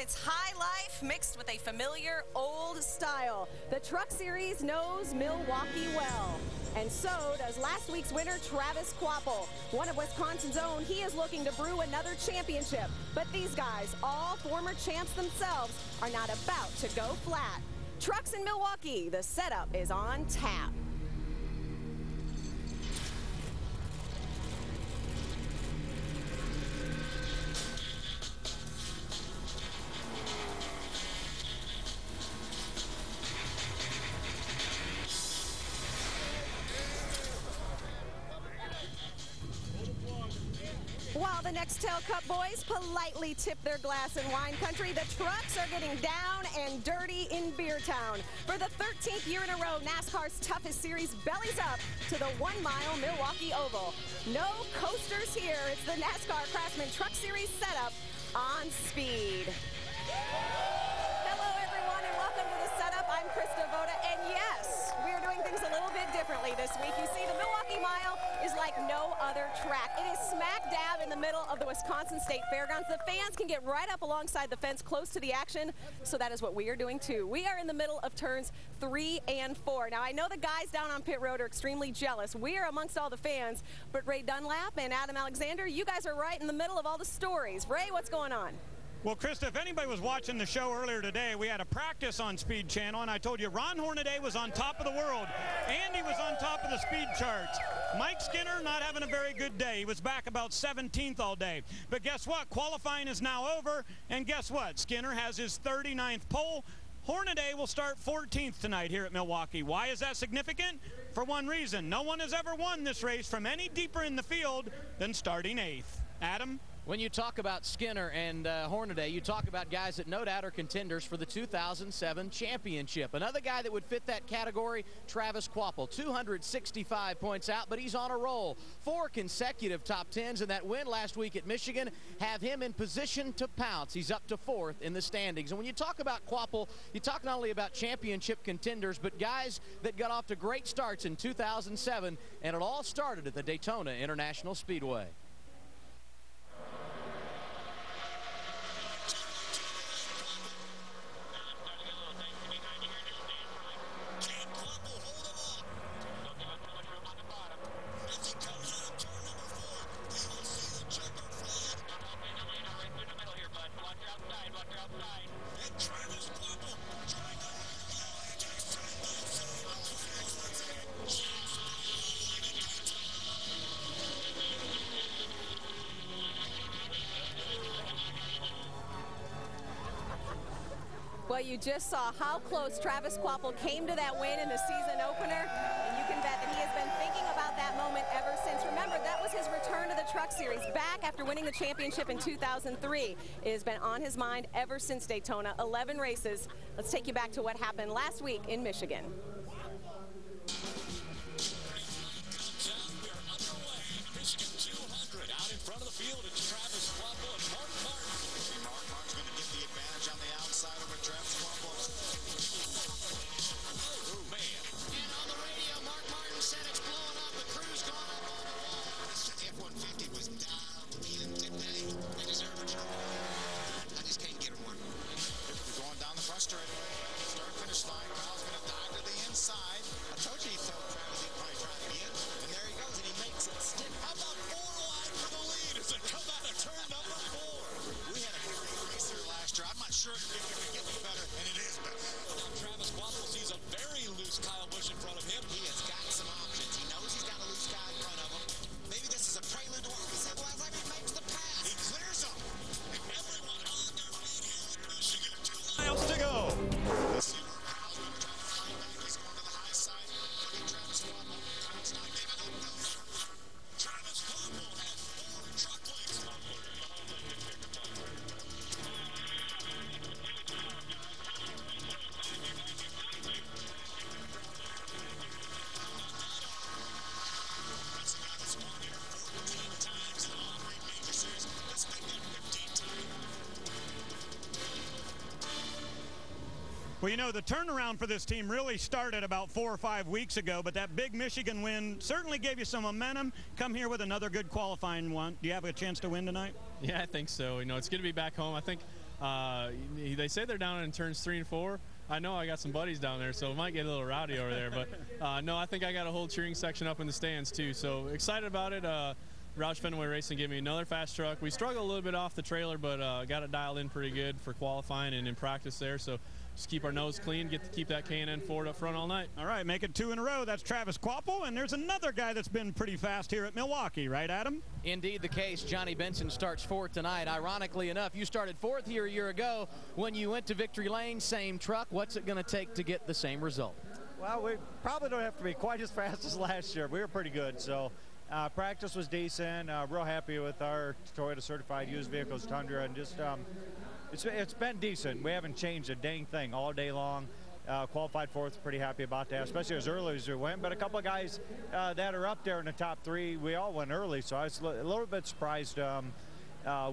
It's high life mixed with a familiar old style. The Truck Series knows Milwaukee well. And so does last week's winner, Travis Quapple. One of Wisconsin's own, he is looking to brew another championship. But these guys, all former champs themselves, are not about to go flat. Trucks in Milwaukee, the setup is on tap. While the Nextel Cup boys politely tip their glass in wine country, the trucks are getting down and dirty in Beer Town. For the 13th year in a row, NASCAR's toughest series bellies up to the 1 Mile Milwaukee Oval. No coasters here. It's the NASCAR Craftsman Truck Series setup on speed. Hello, everyone, and welcome to the setup. I'm Krista Voda, and yes, we are doing things a little bit differently this week. You see, the Milwaukee Mile is like no other track. It is smack dab in the middle of the Wisconsin State Fairgrounds. The fans can get right up alongside the fence close to the action, so that is what we are doing too. We are in the middle of turns 3 and 4. Now, I know the guys down on pit road are extremely jealous. We are amongst all the fans, but Ray Dunlap and Adam Alexander, you guys are right in the middle of all the stories. Ray, what's going on? Well, Krista, if anybody was watching the show earlier today, we had a practice on Speed Channel, and I told you Ron Hornaday was on top of the world. Andy was on top of the speed charts. Mike Skinner not having a very good day. He was back about 17th all day. But guess what? Qualifying is now over, and guess what? Skinner has his 39th pole. Hornaday will start 14th tonight here at Milwaukee. Why is that significant? For one reason. No one has ever won this race from any deeper in the field than starting 8th. Adam? When you talk about Skinner and Hornaday, you talk about guys that no doubt are contenders for the 2007 championship. Another guy that would fit that category, Travis Quapple, 265 points out, but he's on a roll. 4 consecutive top 10s, and that win last week at Michigan have him in position to pounce. He's up to 4th in the standings. And when you talk about Quapple, you talk not only about championship contenders, but guys that got off to great starts in 2007, and it all started at the Daytona International Speedway. Well, you just saw how close Travis Quapple came to that win in the season opener, and you can bet that he has been thinking about that moment ever since. Remember, that was his return to the Truck Series back after winning the championship in 2003. It has been on his mind ever since Daytona. 11 races. Let's take you back to what happened last week in Michigan. Out in front of the field, it's Travis Quapple and Mark Martin. Mark Martin's going to get the advantage on the outside over Travis Quapple. Oh, man. And on the radio, Mark Martin said it's blowing up. The crew's gone up on the wall. The F-150 was down in today. They deserve it. I just can't get one. They're going down the front straightaway. Start-finish line. Kyle's going to dive to the inside. I told you he thought Travis would probably try to get. And there he goes, and he makes it stick. How about 4 wide for the lead as they come out of turn number 4? We had a great race here last year. I'm not sure if it could get better, and it is better. Now Travis Quapple sees a very loose Kyle Busch in front of him. He has got some options. He knows he's got a loose guy in front of him. Maybe this is a prelude to what we said last time. He makes the pass. He clears them. And everyone on their feet here in Michigan. 2 miles to go. Let's see where Kyle's going to try to find back. He's going to the high side. Look at Travis Quapple. Kyle's not giving up, though. Travis Quapple has 4 truck legs. That's a guy that's won here 14 times in all 3 major series. Let's make that 15 time. Well, you know, the turnaround for this team really started about 4 or 5 weeks ago, but that big Michigan win certainly gave you some momentum. Come here with another good qualifying one. Do you have a chance to win tonight? Yeah, I think so. You know, it's good to be back home. I think They say they're down in turns 3 and 4. I know I got some buddies down there, so it might get a little rowdy over there. But no, I think I got a whole cheering section up in the stands too. So excited about it. Roush Fenway Racing gave me another fast truck. We struggled a little bit off the trailer, but got it dialed in pretty good for qualifying and in practice there. So just keep our nose clean, keep that K&N Ford up front all night. All right, make it 2 in a row. That's Travis Quapple, and there's another guy that's been pretty fast here at Milwaukee, right, Adam? Indeed the case. Johnny Benson starts 4th tonight. Ironically enough, you started 4th here a year ago when you went to Victory Lane, same truck. What's it going to take to get the same result? Well, we probably don't have to be quite as fast as last year. We were pretty good, so practice was decent. Real happy with our Toyota certified used vehicles, Tundra, and just it's been decent. We haven't changed a dang thing all day long. Qualified 4th, pretty happy about that, especially as early as we went. But a couple of guys that are up there in the top 3, we all went early, so I was a little bit surprised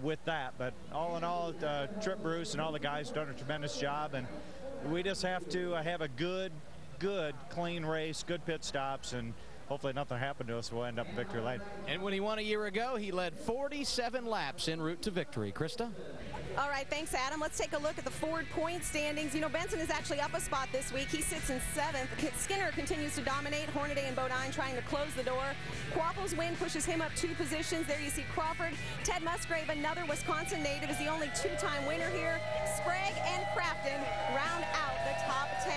with that. But all in all, Trip Bruce and all the guys done a tremendous job, and we just have to have a good, clean race, good pit stops, and hopefully nothing happened to us. We'll end up in victory lane. And when he won a year ago, he led 47 laps en route to victory. Krista? All right, thanks, Adam. Let's take a look at the Ford point standings. You know, Benson is actually up a spot this week. He sits in 7th. Skinner continues to dominate. Hornaday and Bodine trying to close the door. Quapple's win pushes him up 2 positions. There you see Crawford. Ted Musgrave, another Wisconsin native, is the only 2-time winner here. Sprague and Crafton round out the top 10.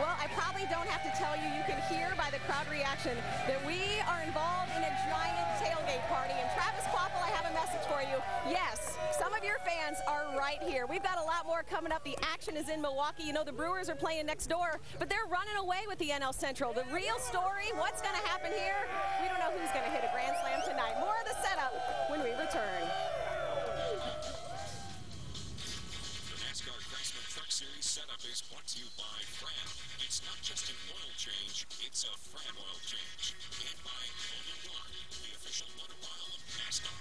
Well, I probably don't have to tell you, you can hear by the crowd reaction that we are involved in a giant tailgate party. And Travis Quapple, I have a message for you. Yes, some of your fans are right here. We've got a lot more coming up. The action is in Milwaukee. You know, the Brewers are playing next door, but they're running away with the NL Central. The real story, what's going to happen here? We don't know who's going to hit a grand slam tonight. More of the setup when we return. The NASCAR Craftsman Truck Series setup is brought to you by Fram. It's not just an oil change, it's a Fram oil change. And by Milwaukee Mile, the official motor mile of NASCAR.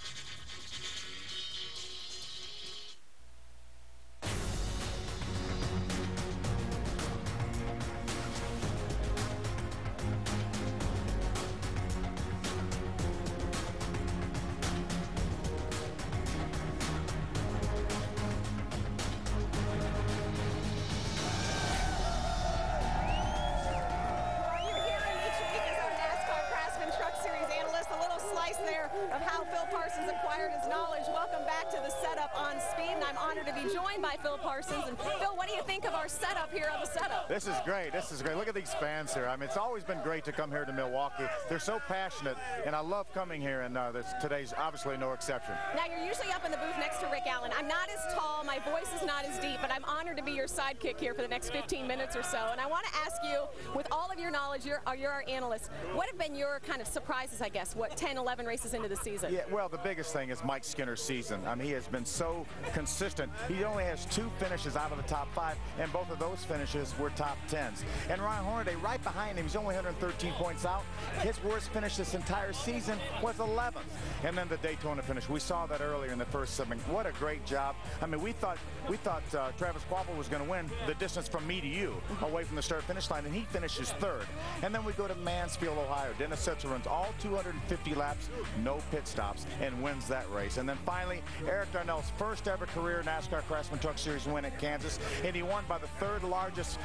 Of how Phil Parsons acquired his knowledge. Welcome back to the setup on Speed, and I'm honored to be joined by Phil Parsons. And Phil, what do you think of our setup here on the setup? This is great. This is great. Look at these fans here. I mean, it's always been great to come here to Milwaukee. They're so passionate, and I love coming here, and today's obviously no exception. Now, you're usually up in the booth next to Rick Allen. I'm not as tall, my voice is not as deep, but I'm honored to be your sidekick here for the next 15 minutes or so. And I want to ask you, with all of your knowledge, you're our analyst, what have been your kind of surprises, I guess, 10, 11 races into the season? Yeah, well, the biggest thing is Mike Skinner's season. I mean, he has been so consistent. He only has 2 finishes out of the top 5, and both of those finishes were top 10s. And Ryan Hornaday, right behind him, he's only 113 points out. His worst finish this entire season was 11th. And then the Daytona finish, we saw that earlier in the first segment. What a great job. I mean, we thought Travis Quapple was going to win the distance from me to you, away from the start-finish line, and he finishes 3rd. And then we go to Mansfield, Ohio. Dennis Setzer runs all 250 laps, no pit stops, and wins that race. And then finally, Eric Darnell's first ever career NASCAR Craftsman Truck Series win at Kansas, and he won by the 3rd largest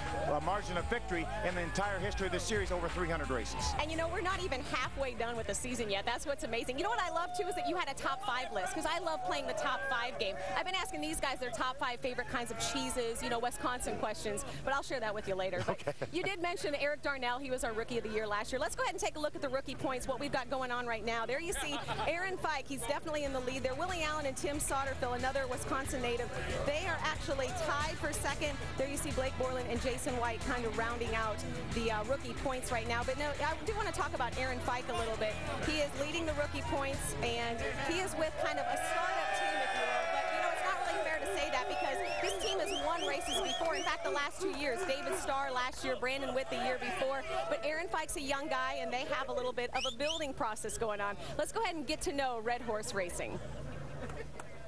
margin of victory in the entire history of this series, over 300 races. And you know, we're not even halfway done with the season yet. That's what's amazing. You know what I love too is that you had a top 5 list, because I love playing the top 5 game. I've been asking these guys their top 5 favorite kinds of cheeses, you know, Wisconsin questions, but I'll share that with you later. But okay. You did mention Eric Darnell. He was our Rookie of the Year last year. Let's go ahead and take a look at the rookie points, what we've got going on right now. There you see Aaron Fike. He's definitely in the lead there. Willie Allen and Tim Sauterfield, another Wisconsin native. They are actually tied for 2nd. There you see Blake Borland and Jason White kind of rounding out the rookie points right now. But no, I do want to talk about Aaron Fike a little bit. He is leading the rookie points, and he is with kind of a startup team, if you will. But, you know, it's not really fair to say that, because this team has won races before. In fact, the last 2 years, David Starr last year, Brandon Witt the year before. But Aaron Fike's a young guy, and they have a little bit of a building process going on. Let's go ahead and get to know Red Horse Racing.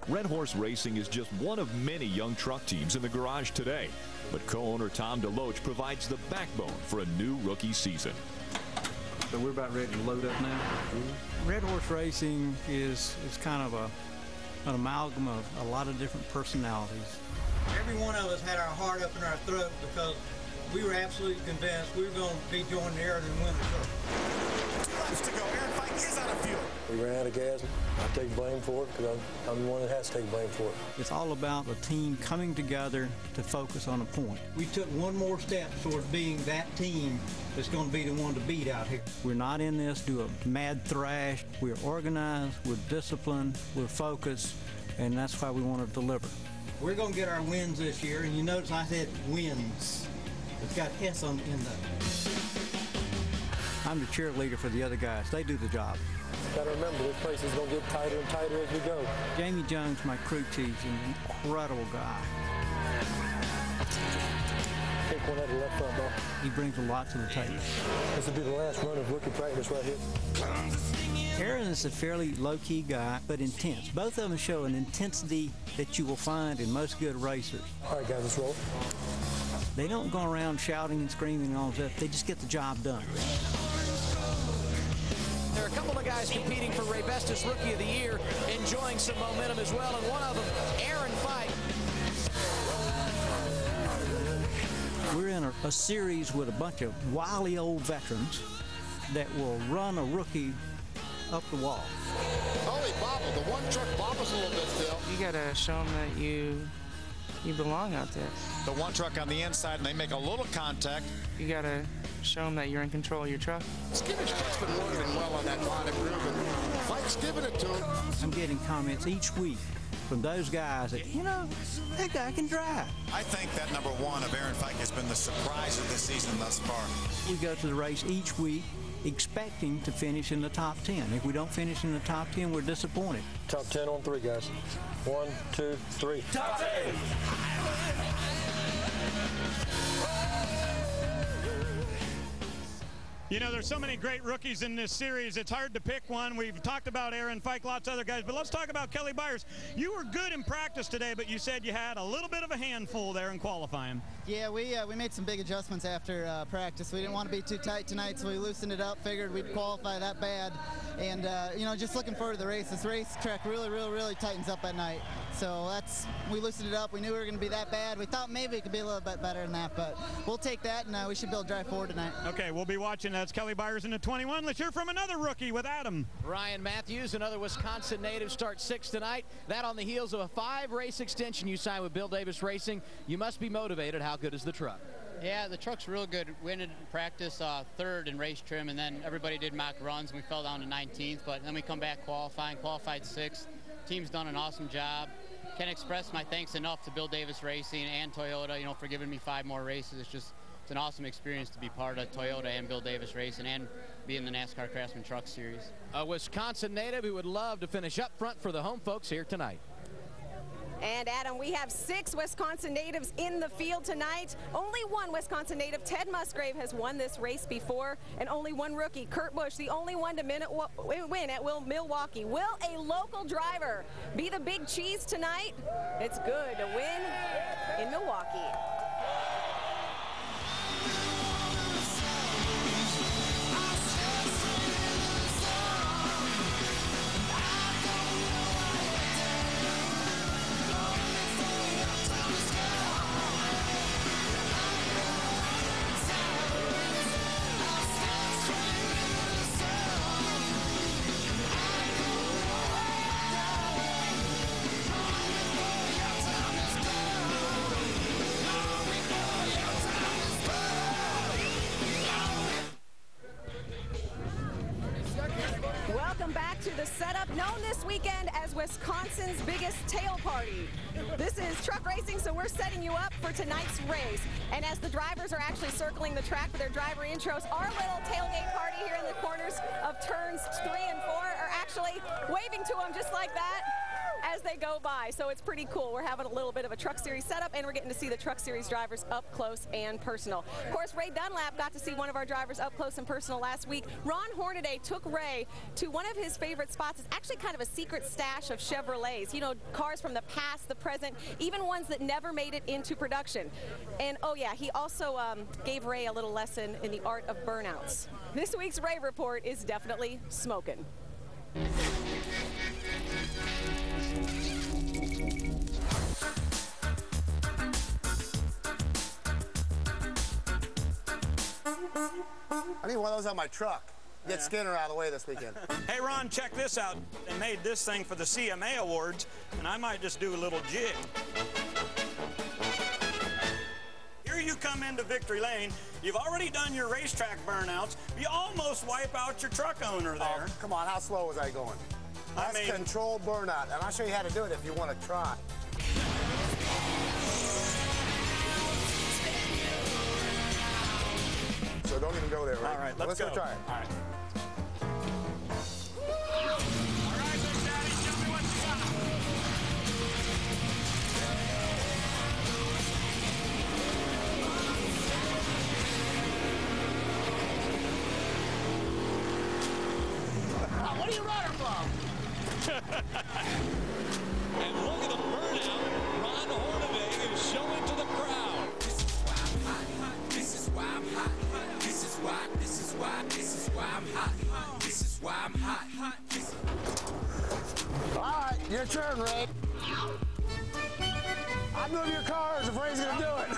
Red Horse Racing is just one of many young truck teams in the garage today, but co-owner Tom DeLoach provides the backbone for a new rookie season. So we're about ready to load up now. Red Horse Racing is kind of an amalgam of a lot of different personalities. Every one of us had our heart up in our throat because we were absolutely convinced we were going to be joining Aaron and win the truck. 2 laps to go. Aaron Fike is out of fuel. We ran out of gas. I take blame for it because I'm the one that has to take blame for it. It's all about the team coming together to focus on a point. We took one more step towards being that team that's going to be the one to beat out here. We're not in this to do a mad thrash. We're organized, we're disciplined, we're focused, and that's why we want to deliver. We're going to get our wins this year, and you notice I said wins. It's got S on the end of it. I'm the cheerleader for the other guys. They do the job. Got to remember, this place is going to get tighter and tighter as we go. Jamie Jones, my crew chief, is an incredible guy. Take one out of the left front, ball. He brings a lot to the table. This will be the last run of rookie practice right here. Aaron is a fairly low-key guy, but intense. Both of them show an intensity that you will find in most good racers. All right, guys, let's roll. They don't go around shouting and screaming and all that. They just get the job done. There are a couple of guys competing for Ray Bestis Rookie of the Year, enjoying some momentum as well, and one of them, Aaron Fike. We're in a series with a bunch of wily old veterans that will run a rookie up the wall. Holy bobble, the one truck bobbles a little bit, Phil. You gotta show them that you belong out there. The one truck on the inside, and they make a little contact. You gotta show them that you're in control of your truck. Skinner's truck's been working well on that bottom groove, and Fike's giving it to him. I'm getting comments each week from those guys that, you know, that guy can drive. I think that number 1 of Aaron Fike has been the surprise of the season thus far. We go to the race each week expecting to finish in the top 10. If we don't finish in the top 10, we're disappointed. Top 10 on 3, guys. 1, 2, 3. Top 10! You know, there's so many great rookies in this series, it's hard to pick one. We've talked about Aaron Fike, lots of other guys, but let's talk about Kelly Byers. You were good in practice today, but you said you had a little bit of a handful there in qualifying. Yeah, we made some big adjustments after practice. We didn't want to be too tight tonight, so we loosened it up, figured we'd qualify that bad. And, you know, just looking forward to the race. This racetrack really tightens up at night. So we loosened it up. We knew we were going to be that bad. We thought maybe it could be a little bit better than that, but we'll take that, and we should be able to drive forward tonight. Okay, we'll be watching. That's Kelly Byers in the 21. Let's hear from another rookie with Adam. Ryan Matthews, another Wisconsin native, starts 6th tonight. That on the heels of a 5-race extension you signed with Bill Davis Racing. You must be motivated. How good is the truck? Yeah, the truck's real good. We ended practice 3rd in race trim, and then everybody did mock runs, and we fell down to 19th. But then we come back qualified 6th. Team's done an awesome job. Can't express my thanks enough to Bill Davis Racing and Toyota, you know, for giving me 5 more races. It's an awesome experience to be part of Toyota and Bill Davis Racing and be in the NASCAR Craftsman Truck Series. A Wisconsin native who would love to finish up front for the home folks here tonight. And Adam, we have 6 Wisconsin natives in the field tonight. Only one Wisconsin native, Ted Musgrave, has won this race before, and only one rookie, Kurt Busch, the only one to win at Milwaukee. Will a local driver be the big cheese tonight? It's good to win in Milwaukee. Welcome back to the setup known this weekend as Wisconsin's biggest tail party. This is truck racing, so we're setting you up for tonight's race. And as the drivers are actually circling the track for their driver intros, our little tailgate party here in the corners of turns 3 and 4 are actually waving to them just like that as they go by. So it's pretty cool. We're having a little bit of a Truck Series setup, and we're getting to see the Truck Series drivers up close and personal. Of course, Ray Dunlap got to see one of our drivers up close and personal last week. Ron Hornaday took Ray to one of his favorite spots. It's actually kind of a secret stash of Chevrolets. You know, cars from the past, the present, even ones that never made it into production. And oh yeah, he also gave Ray a little lesson in the art of burnouts. This week's Ray Report is definitely smoking. I need one of those on my truck. Get Skinner out of the way this weekend. Hey, Ron, check this out. They made this thing for the CMA Awards, and I might just do a little jig. Here you come into Victory Lane. You've already done your racetrack burnouts. You almost wipe out your truck owner there. Oh, come on, how slow was I going? That's controlled burnout, and I'll show you how to do it if you want to try. So don't even go there, right? All right, let's go. Go try it. All right. What are you running from? And look at the burnout Ron Hornaday is showing to the crowd. This is why I'm hot. This is why I'm hot. This is why I'm hot. This is why I'm hot. All right, your turn, Ray. I'll move your cars if Ray's gonna do it.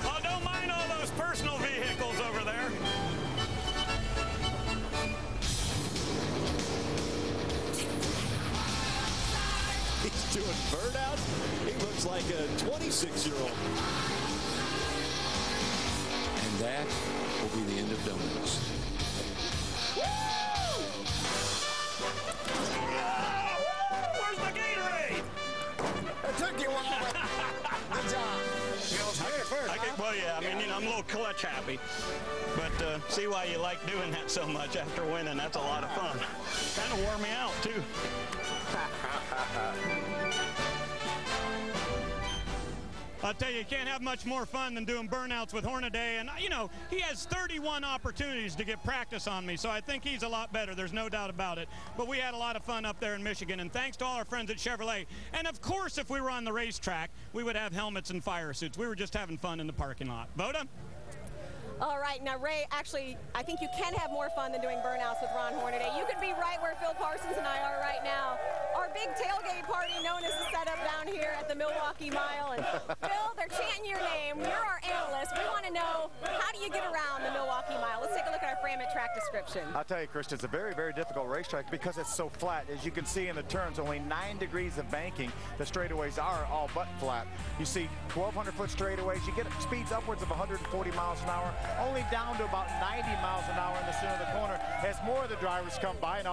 Oh, don't mind all those personal vehicles over there. He's doing burnout. He looks like a 26-year-old. And that will be the end of donuts. Where's the Gatorade? It took you a while. Good job. Well, yeah, I mean, I'm a little clutch happy. But see why you like doing that so much after winning. That's a lot of fun. Kind of wore me out, too. I'll tell you can't have much more fun than doing burnouts with Hornaday. And, you know, he has 31 opportunities to get practice on me, so I think he's a lot better. There's no doubt about it. But we had a lot of fun up there in Michigan, and thanks to all our friends at Chevrolet. And, of course, if we were on the racetrack, we would have helmets and fire suits. We were just having fun in the parking lot. Voda? All right, now Ray, actually, I think you can have more fun than doing burnouts with Ron Hornaday. You could be right where Phil Parsons and I are right now. Our big tailgate party known as the setup down here at the Milwaukee Mile. And Phil, they're chanting your name. You're our analyst. We want to know, how do you get around the Milwaukee Mile? Let's take a look at our frame and track description. I'll tell you, Christian, it's a very, very difficult racetrack because it's so flat. As you can see in the turns, only 9 degrees of banking. The straightaways are all but flat. You see 1,200-foot straightaways. You get speeds upwards of 140 miles an hour, only down to about 90 miles an hour in the center of the corner as more of the drivers come by, and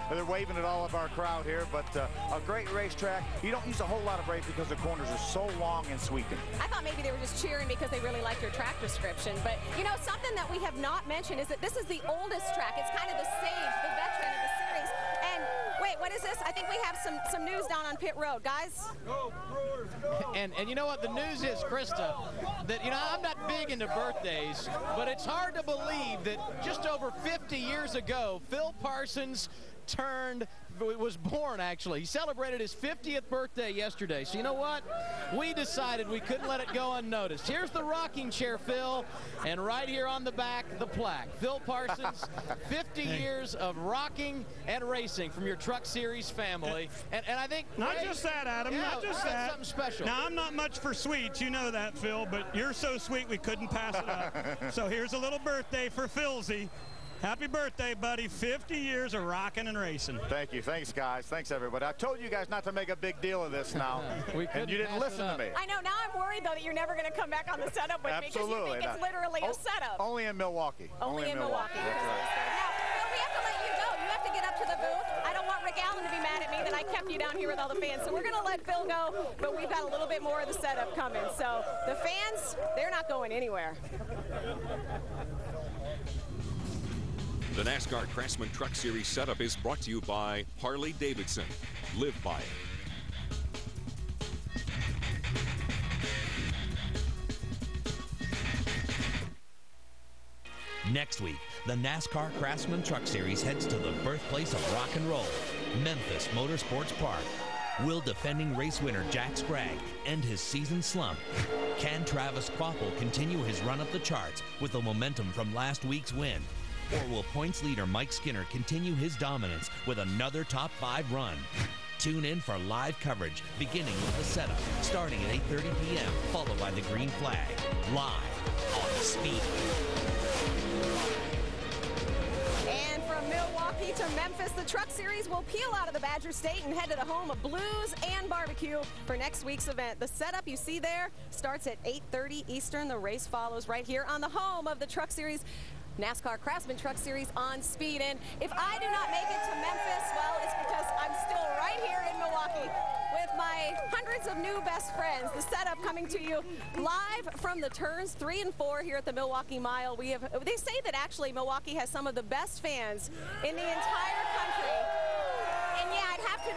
they're waving at all of our crowd here. But a great racetrack. You don't use a whole lot of brake because the corners are so long and sweeping. I thought maybe they were just cheering because they really liked your track description. But, you know, something that we have not mentioned is that this is the oldest track. It's kind of the sage, the veteran of the series. And, wait, what is this? I think we have some news down on pit road. Guys? Go, Brewers, go! And you know what the news is, Krista, that, you know, I'm not big into birthdays, but it's hard to believe that just over 50 years ago, Phil Parsons was born, actually. He celebrated his 50th birthday yesterday. So you know what? We decided we couldn't let it go unnoticed. Here's the rocking chair, Phil, and right here on the back, the plaque. Phil Parsons, 50 years of rocking and racing from your Truck Series family. And I think... Not just that, Adam, yeah, not just that. Something special. Now, I'm not much for sweets, you know that, Phil, but you're so sweet we couldn't pass it up. So here's a little birthday for Philzy. Happy birthday, buddy. 50 years of rocking and racing. Thank you. Thanks, guys. Thanks, everybody. I told you guys not to make a big deal of this now, and you didn't listen to me. I know. Now I'm worried, though, that you're never going to come back on the setup with me because you think it's literally a setup. Only in Milwaukee. Only in Milwaukee. That's right. Now, Phil, we have to let you go. You have to get up to the booth. I don't want Rick Allen to be mad at me that I kept you down here with all the fans. So we're going to let Phil go, but we've got a little bit more of the setup coming. So the fans, they're not going anywhere. The NASCAR Craftsman Truck Series setup is brought to you by Harley-Davidson. Live by it. Next week, the NASCAR Craftsman Truck Series heads to the birthplace of rock and roll, Memphis Motorsports Park. Will defending race winner Jack Sprague end his season slump? Can Travis Kvapil continue his run up the charts with the momentum from last week's win? Or will points leader Mike Skinner continue his dominance with another top 5 run? Tune in for live coverage, beginning with the setup, starting at 8:30 p.m., followed by the green flag, live on Speed. And from Milwaukee to Memphis, the Truck Series will peel out of the Badger State and head to the home of blues and barbecue for next week's event. The setup you see there starts at 8:30 Eastern. The race follows right here on the home of the Truck Series, NASCAR Craftsman Truck Series on Speed. And if I do not make it to Memphis, well, it's because I'm still right here in Milwaukee with my hundreds of new best friends. The setup coming to you live from the turns 3 and 4 here at the Milwaukee Mile. They say that actually Milwaukee has some of the best fans in the entire country. And yeah, I'd have to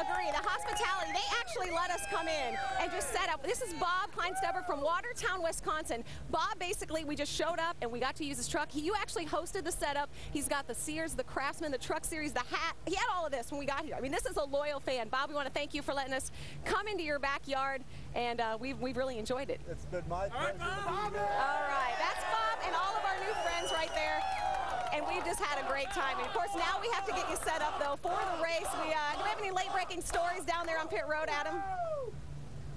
agree. The hospitality, they actually let us come in and just set up. This is Bob Kleinstubber from Watertown, Wisconsin. Bob, basically, we just showed up and we got to use his truck. You actually hosted the setup. He's got the Sears, the Craftsman, the Truck Series, the hat. He had all of this when we got here. I mean, this is a loyal fan. Bob, we want to thank you for letting us come into your backyard, and we've really enjoyed it. It's been my pleasure. All right, that's Bob and all of our new friends right there. And we've just had a great time. And of course, now we have to get you set up, though, for the race. Do we have any late-breaking stories down there on pit road, Adam?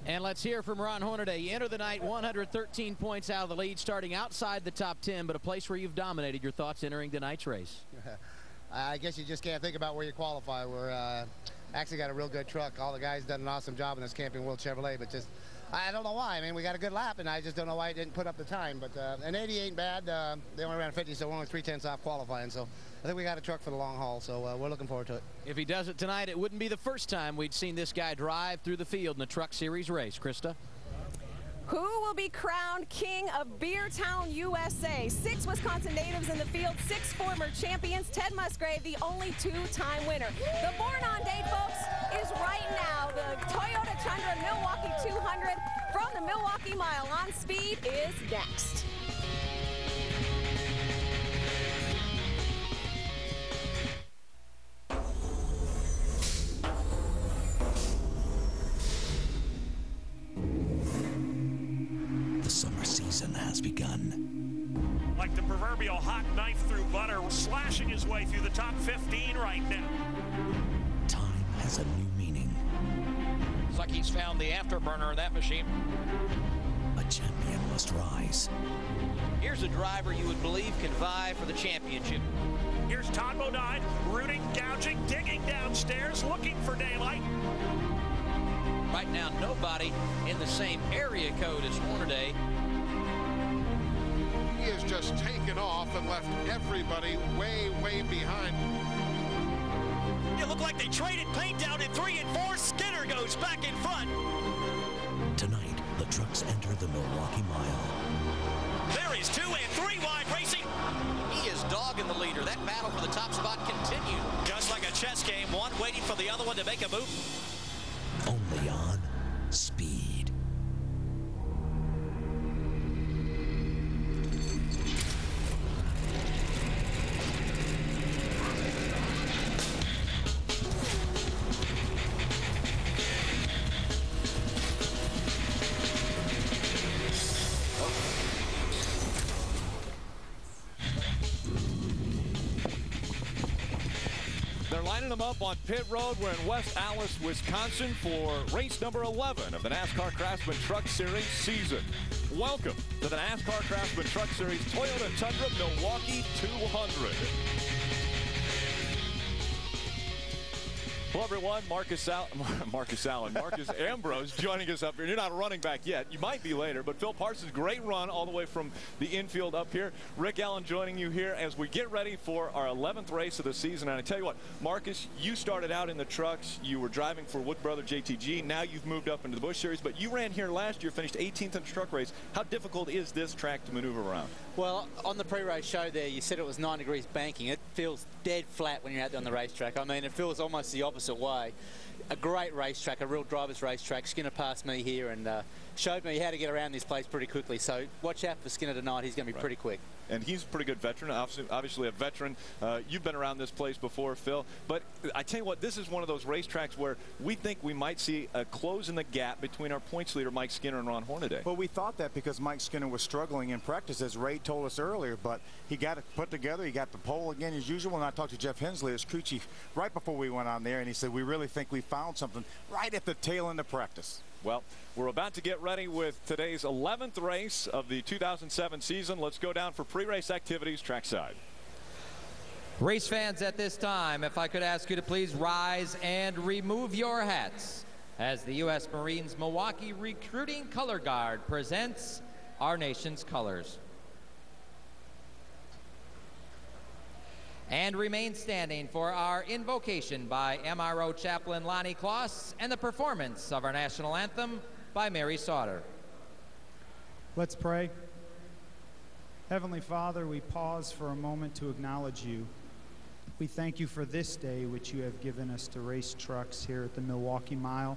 And let's hear from Ron Hornaday. You enter the night 113 points out of the lead, starting outside the top 10, but a place where you've dominated. Your thoughts entering tonight's race? I guess you just can't think about where you qualify. We're actually got a real good truck. All the guys done an awesome job in this Camping World Chevrolet, but just I don't know why. I mean, we got a good lap, and I just don't know why it didn't put up the time. But an 80 ain't bad. They only ran 50, so we're only 3/10 off qualifying. So I think we got a truck for the long haul, so we're looking forward to it. If he does it tonight, it wouldn't be the first time we'd seen this guy drive through the field in a Truck Series race. Krista? Who will be crowned king of Beertown, USA? 6 Wisconsin natives in the field, 6 former champions. Ted Musgrave, the only 2-time winner. The born-on date, folks, is right now. The Toyota Tundra Milwaukee 200 from the Milwaukee Mile on Speed is next. The summer season has begun. Like the proverbial hot knife through butter, slashing his way through the top 15 right now. Time has a new meaning. It's like he's found the afterburner of that machine. A champion must rise. Here's a driver you would believe can vie for the championship. Here's Todd Bodine, rooting, gouging, digging downstairs, looking for daylight. Right now, nobody in the same area code as Hornaday. He has just taken off and left everybody way, way behind. It looked like they traded paint down in 3 and 4. Skinner goes back in front. Tonight, the trucks enter the Milwaukee Mile. There is 2 and 3 wide racing. He is dogging the leader. That battle for the top spot continued. Just like a chess game, one waiting for the other one to make a move. Only on Speed. They're lining them up on pit road. We're in West Allis, Wisconsin for race number 11 of the NASCAR Craftsman Truck Series season. Welcome to the NASCAR Craftsman Truck Series Toyota Tundra Milwaukee 200. Hello, everyone. Marcus Ambrose joining us up here. You're not running back yet. You might be later, but Phil Parsons, great run all the way from the infield up here. Rick Allen joining you here as we get ready for our 11th race of the season. And I tell you what, Marcus, you started out in the trucks. You were driving for Wood Brother JTG. Now you've moved up into the Busch Series, but you ran here last year, finished 18th in the truck race. How difficult is this track to maneuver around? Well, on the pre-race show there, you said it was 9 degrees banking. It feels dead flat when you're out there on the racetrack. I mean, it feels almost the opposite way. A great racetrack, a real driver's racetrack. Skinner passed me here, and showed me how to get around this place pretty quickly. So watch out for Skinner tonight. He's going to be pretty quick. And he's a pretty good veteran, obviously a veteran. You've been around this place before, Phil. But I tell you what, this is one of those racetracks where we think we might see a close in the gap between our points leader, Mike Skinner, and Ron Hornaday. Well, we thought that because Mike Skinner was struggling in practice, as Ray told us earlier. But he got it put together. He got the pole again as usual. And I talked to Jeff Hensley, his crew chief, right before we went on there, and he said, we really think we found something right at the tail end of practice. Well, we're about to get ready with today's 11th race of the 2007 season. Let's go down for pre-race activities trackside. Race fans, at this time, if I could ask you to please rise and remove your hats as the U.S. Marines Milwaukee Recruiting Color Guard presents our nation's colors. And remain standing for our invocation by MRO Chaplain Lonnie Kloss and the performance of our national anthem by Mary Sauter. Let's pray. Heavenly Father, we pause for a moment to acknowledge you. We thank you for this day which you have given us to race trucks here at the Milwaukee Mile.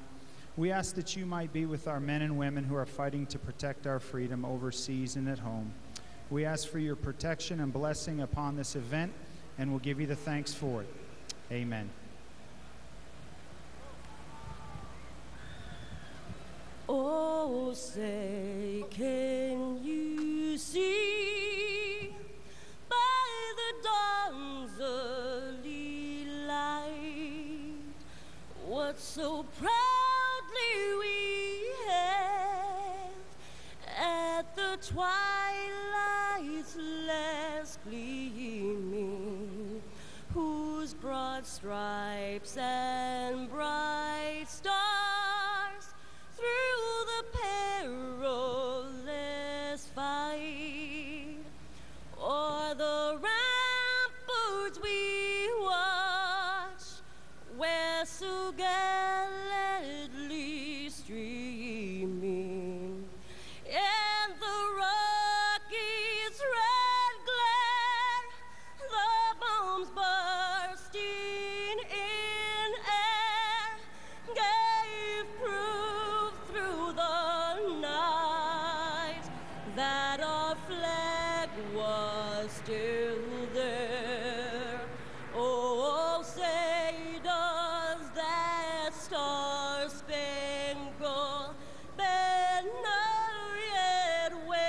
We ask that you might be with our men and women who are fighting to protect our freedom overseas and at home. We ask for your protection and blessing upon this event, and we'll give you the thanks for it. Amen. Oh, say, can you see by the dawn's early light what so proudly we hailed at the twilight's last gleaming, whose broad stripes and bright stars through the perilous fight o'er the ramparts we watch, where so gallantly streaming, and the Rockies' red glare, the bombs bursting in air, gave proof through the night that our flag was still there. Oh, say does that star-spangled banner yet wave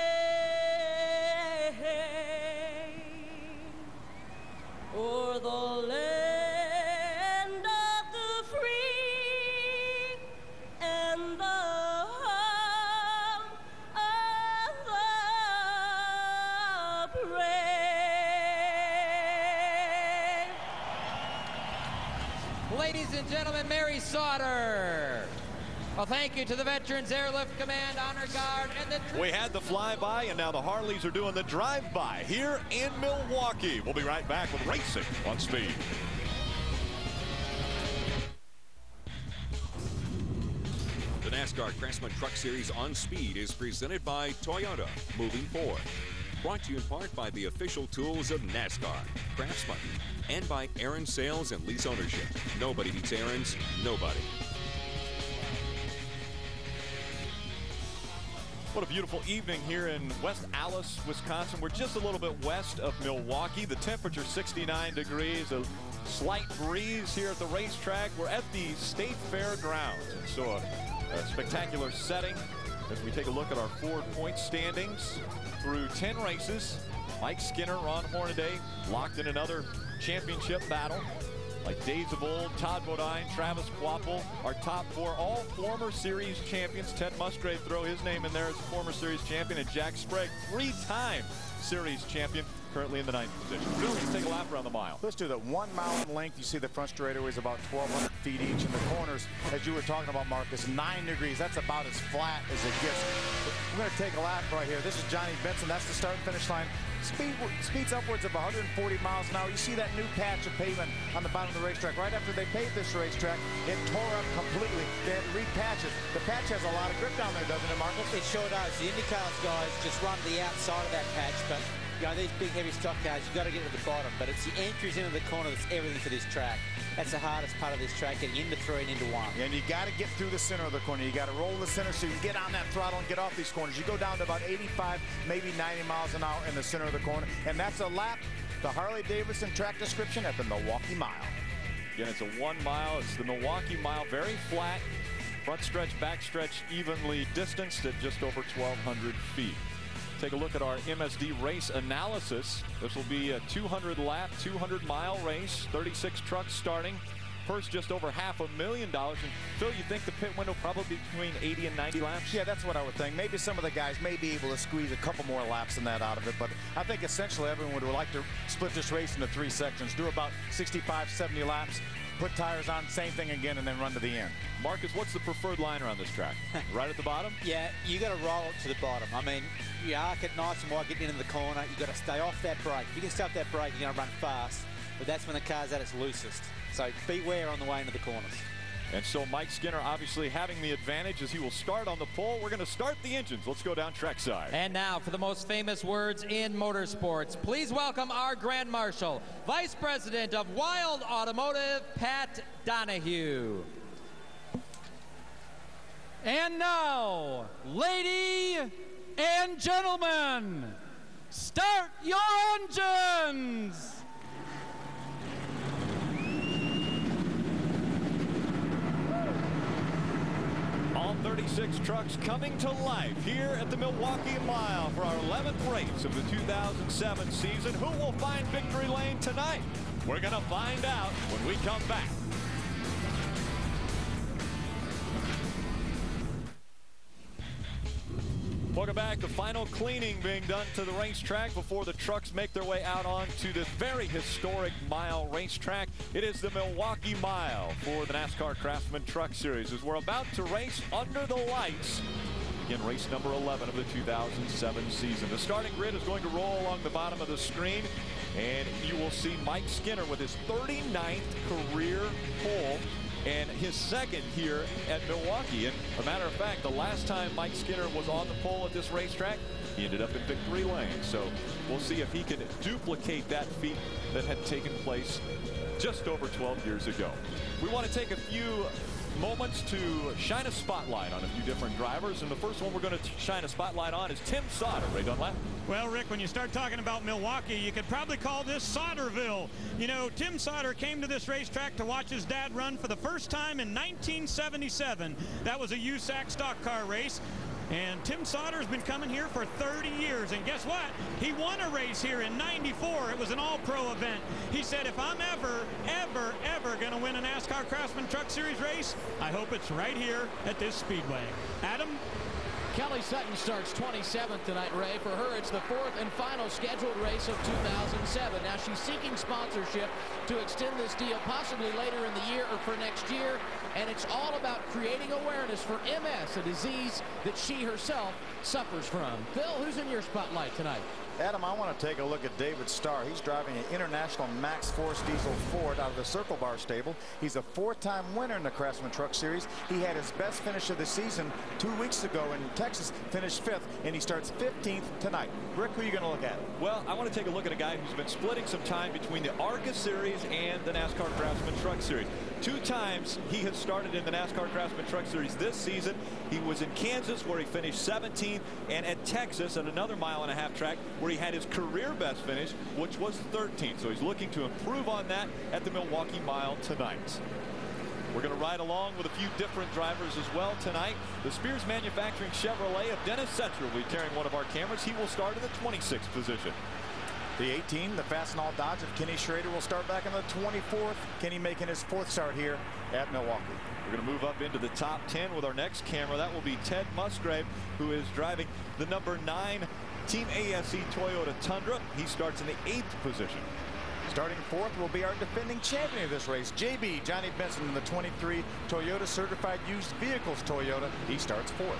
o'er the land of the free and the home of the brave? Ladies and gentlemen, Mary Sauter. Well, thank you to the Veterans Airlift Command, Honor Guard, and the... We had the flyby, and now the Harleys are doing the drive-by here in Milwaukee. We'll be right back with Racing on Speed. The NASCAR Craftsman Truck Series on Speed is presented by Toyota, moving forward. Brought to you in part by the official tools of NASCAR, Craftsman, and by Aaron Sales and Lease Ownership. Nobody beats Aaron's, nobody. What a beautiful evening here in West Allis, Wisconsin. We're just a little bit west of Milwaukee. The temperature 69 degrees, a slight breeze here at the racetrack. We're at the State Fair grounds. And so a spectacular setting as we take a look at our Ford point standings through 10 races. Mike Skinner, Ron Hornaday locked in another championship battle. Like days of old, Todd Bodine, Travis Quapple, our top four, all former series champions. Ted Musgrave, throw his name in there as a former series champion, and Jack Sprague, three-time series champion, currently in the 9th position. Phil, let's take a lap around the mile. Let's do that. 1 mile in length. You see the front straightaway is about 1,200 feet each, and the corners, as you were talking about, Marcus, 9 degrees. That's about as flat as it gets. We're going to take a lap right here. This is Johnny Benson. That's the start and finish line. Speeds upwards of 140 miles an hour. You see that new patch of pavement on the bottom of the racetrack. Right after they paved this racetrack, it tore up completely. They had to repatch it. The patch has a lot of grip down there, doesn't it, Marcus? It sure does. The IndyCars guys just run the outside of that patch, but you know, these big heavy stock cars, you've got to get to the bottom. But it's the entries into the corner that's everything for this track. That's the hardest part of this track, getting into 3 and into 1. And you got to get through the center of the corner. You got to roll the center so you can get on that throttle and get off these corners. You go down to about 85, maybe 90 miles an hour in the center of the corner, and that's a lap. The Harley-Davidson track description at the Milwaukee Mile. Again, it's a 1 mile. It's the Milwaukee Mile, very flat. Front stretch, back stretch, evenly distanced at just over 1,200 feet. Take a look at our MSD race analysis. This will be a 200-lap, 200-mile race, 36 trucks starting. First, just over $500,000. And Phil, you think the pit window probably between 80 and 90 laps? Yeah, that's what I would think. Maybe some of the guys may be able to squeeze a couple more laps than that out of it, but I think essentially everyone would like to split this race into 3 sections, do about 65, 70 laps, put tires on, same thing again, and then run to the end. Marcus, what's the preferred line around this track? Right at the bottom? Yeah, you got to roll it to the bottom. I mean, you arc it nice and wide, getting into the corner. You got to stay off that brake. If you can stay off that brake, you're going to run fast, but that's when the car's at its loosest. So beware on the way into the corners. And so Mike Skinner obviously having the advantage as he will start on the pole. We're going to start the engines. Let's go down trackside. And now for the most famous words in motorsports, please welcome our Grand Marshal, Vice President of Wild Automotive, Pat Donahue. And now, ladies and gentlemen, start your engines! All 36 trucks coming to life here at the Milwaukee Mile for our 11th race of the 2007 season. Who will find victory lane tonight? We're going to find out when we come back. Welcome back. The final cleaning being done to the racetrack before the trucks make their way out onto this very historic mile racetrack. It is the Milwaukee Mile for the NASCAR Craftsman Truck Series as we're about to race under the lights. Again, race number 11 of the 2007 season. The starting grid is going to roll along the bottom of the screen, and you will see Mike Skinner with his 39th career pole and his second here at Milwaukee. And a matter of fact, the last time Mike Skinner was on the pole at this racetrack, he ended up in victory lane. So we'll see if he can duplicate that feat that had taken place just over 12 years ago. We want to take a few moments to shine a spotlight on a few different drivers, and the first one we're going to shine a spotlight on is Tim Sauter. Ray Dunlap. Well, Rick, when you start talking about Milwaukee, you could probably call this Sauterville. You know, Tim Sauter came to this racetrack to watch his dad run for the first time in 1977. That was a USAC stock car race. And Tim Sauter has been coming here for 30 years. And guess what? He won a race here in '94. It was an all-pro event. He said, if I'm ever going to win a NASCAR Craftsman Truck Series race, I hope it's right here at this speedway. Adam? Kelly Sutton starts 27th tonight, Ray. For her, it's the 4th and final scheduled race of 2007. Now, she's seeking sponsorship to extend this deal possibly later in the year or for next year. And it's all about creating awareness for MS, a disease that she herself suffers from. Phil, who's in your spotlight tonight? Adam, I want to take a look at David Starr. He's driving an International Max Force Diesel Ford out of the Circle Bar stable. He's a 4-time winner in the Craftsman Truck Series. He had his best finish of the season 2 weeks ago in Texas, finished 5th, and he starts 15th tonight. Rick, who are you going to look at? Well, I want to take a look at a guy who's been splitting some time between the ARCA Series and the NASCAR Craftsman Truck Series. 2 times he has started in the NASCAR Craftsman Truck Series this season. He was in Kansas, where he finished 17th, and at Texas at another mile-and-a-half track where he had his career best finish, which was 13th. So he's looking to improve on that at the Milwaukee Mile tonight. We're going to ride along with a few different drivers as well tonight. The Spears Manufacturing Chevrolet of Dennis Setzer will be carrying one of our cameras. He will start in the 26th position. The 18, the Fastenal Dodge of Kenny Schrader, will start back in the 24th. Kenny making his 4th start here at Milwaukee. We're going to move up into the top 10 with our next camera. That will be Ted Musgrave, who is driving the number 9 Team ASE Toyota Tundra. He starts in the 8th position. Starting 4th will be our defending champion of this race, JB Johnny Benson in the 23 Toyota Certified Used Vehicles Toyota. He starts 4th.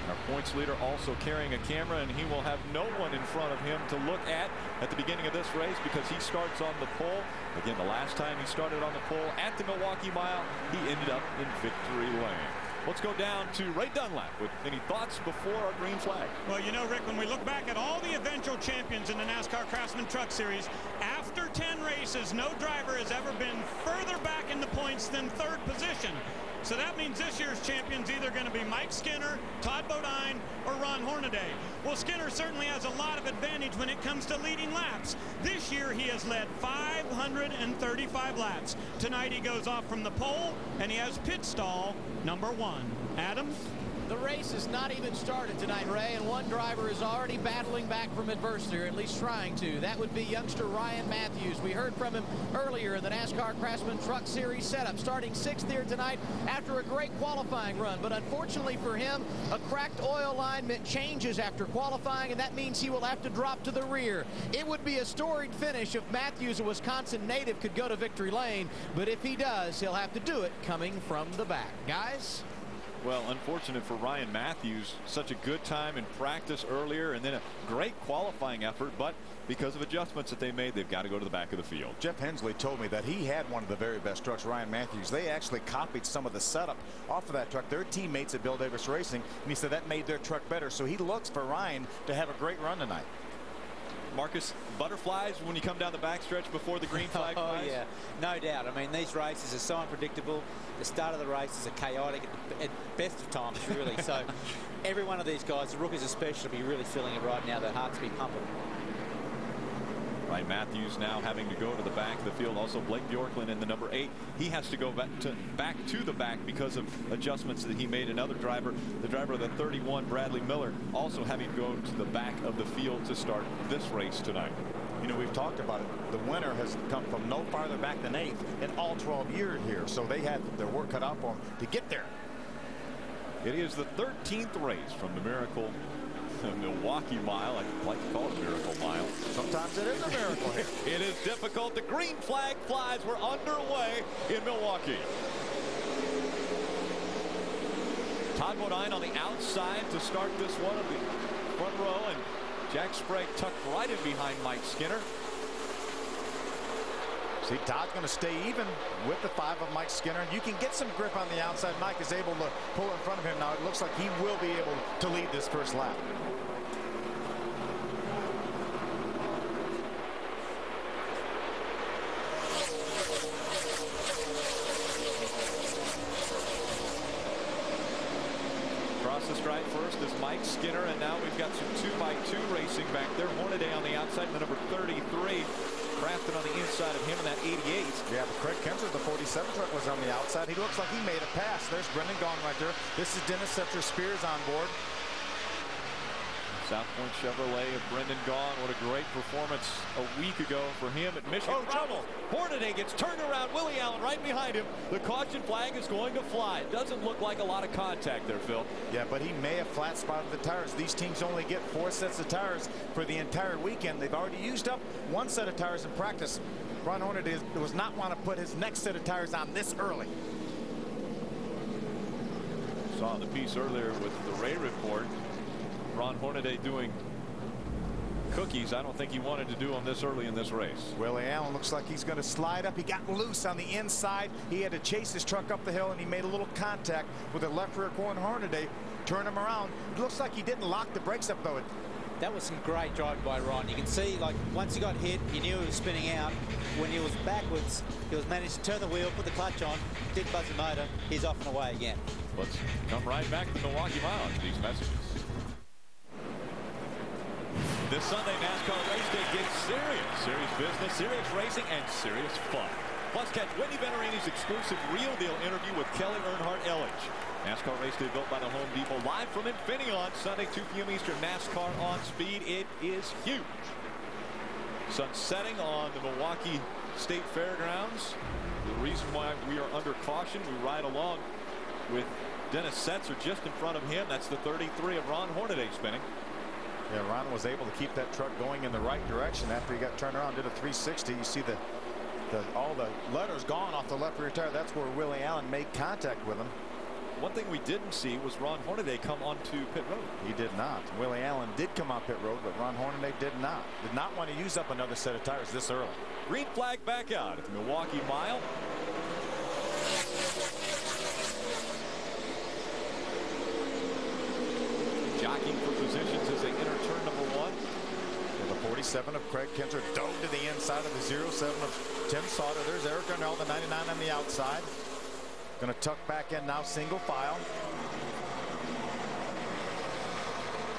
Our points leader also carrying a camera, and he will have no one in front of him to look at the beginning of this race because he starts on the pole. Again, the last time he started on the pole at the Milwaukee Mile, he ended up in victory lane. Let's go down to Ray Dunlap with any thoughts before our green flag. Well, you know, Rick, when we look back at all the eventual champions in the NASCAR Craftsman Truck Series, after After 10 races, no driver has ever been further back in the points than third position. So that means this year's champion's either going to be Mike Skinner, Todd Bodine, or Ron Hornaday. Well, Skinner certainly has a lot of advantage when it comes to leading laps. This year, he has led 535 laps. Tonight, he goes off from the pole, and he has pit stall number 1. Adam? The race has not even started tonight, Ray, and one driver is already battling back from adversity, or at least trying to. That would be youngster Ryan Matthews. We heard from him earlier in the NASCAR Craftsman Truck Series setup, starting 6th here tonight after a great qualifying run. But unfortunately for him, a cracked oil line meant changes after qualifying, and that means he will have to drop to the rear. It would be a storied finish if Matthews, a Wisconsin native, could go to victory lane, but if he does, he'll have to do it coming from the back. Guys? Well, unfortunate for Ryan Matthews. Such a good time in practice earlier, and then a great qualifying effort, but because of adjustments that they made, they've got to go to the back of the field. Jeff Hensley told me that he had one of the very best trucks, Ryan Matthews. They actually copied some of the setup off of that truck. Their teammates at Bill Davis Racing, and he said that made their truck better. So he looks for Ryan to have a great run tonight. Marcus, butterflies when you come down the backstretch before the green flag flies? Oh, yeah, no doubt. I mean, these races are so unpredictable. The start of the races are chaotic at best of times, really. So every one of these guys, the rookies especially, will be really feeling it right now. Their hearts be pumping. Ryan Matthews now having to go to the back of the field. Also Blake Bjorklund in the number 8. He has to go back to the back because of adjustments that he made. Another driver, the driver of the 31, Bradley Miller, also having to go to the back of the field to start this race tonight. You know, we've talked about it. The winner has come from no farther back than 8th in all 12 years here. So they had their work cut out for them to get there. It is the 13th race from the Miracle Milwaukee Mile. I like to call it Miracle Mile. Sometimes it is a miracle here. It is difficult. The green flag flies. We're underway in Milwaukee. Todd Bodine on the outside to start this one of the front row, and Jack Sprague tucked right in behind Mike Skinner. See, Todd's going to stay even with the 5 of Mike Skinner. You can get some grip on the outside. Mike is able to pull in front of him. Now it looks like he will be able to lead this first lap. Across the stripe first is Mike Skinner, and now we've got some 2x2 racing back there. Hornaday on the outside, the number 33. Craftsman on the inside of him in that 88. Yeah, but Craig Kensler, the 47 truck, was on the outside. He looks like he made a pass. There's Brendan Gaughan right there. This is Dennis Setzer Spears on board. South Point Chevrolet of Brendan Gaughan. What a great performance a week ago for him at Michigan. Oh, trouble! Hornaday gets turned around. Willie Allen right behind him. The caution flag is going to fly. It doesn't look like a lot of contact there, Phil. Yeah, but he may have flat spotted the tires. These teams only get 4 sets of tires for the entire weekend. They've already used up 1 set of tires in practice. Ron Hornaday does not want to put his next set of tires on this early. Saw the piece earlier with the Ray report. Ron Hornaday doing cookies. I don't think he wanted to do them this early in this race. Willie Allen looks like he's going to slide up. He got loose on the inside. He had to chase his truck up the hill, and he made a little contact with the left rear corner. Hornaday turned him around. It looks like he didn't lock the brakes up, though. That was some great driving by Ron. You can see, like, once he got hit, he knew he was spinning out. When he was backwards, he was managed to turn the wheel, put the clutch on, didn't buzz the motor. He's off and away again. Let's come right back to Milwaukee Mile with these messages. This Sunday, NASCAR race day gets serious. Serious business, serious racing, and serious fun. Plus, catch Whitney Venturini's exclusive Real Deal interview with Kelly Earnhardt-Elledge. NASCAR race day built by the Home Depot, live from Infineon, Sunday, 2 p.m. Eastern. NASCAR on speed. It is huge. Sun setting on the Milwaukee State Fairgrounds. The reason why we are under caution, we ride along with Dennis Setzer just in front of him. That's the 33 of Ron Hornaday spinning. Yeah, Ron was able to keep that truck going in the right direction after he got turned around, did a 360. You see all the letters gone off the left rear tire. That's where Willie Allen made contact with him. One thing we didn't see was Ron Hornaday come onto pit road. He did not. Willie Allen did come on pit road, but Ron Hornaday did not. Did not want to use up another set of tires this early. Green flag back out at the Milwaukee Mile. Jockeying for positions as they enter turn number 1. Yeah, the 97 of Craig Kinzer dove to the inside of the 07 of Tim Sauter. There's Eric Arnell, the 99 on the outside. Going to tuck back in now, single file.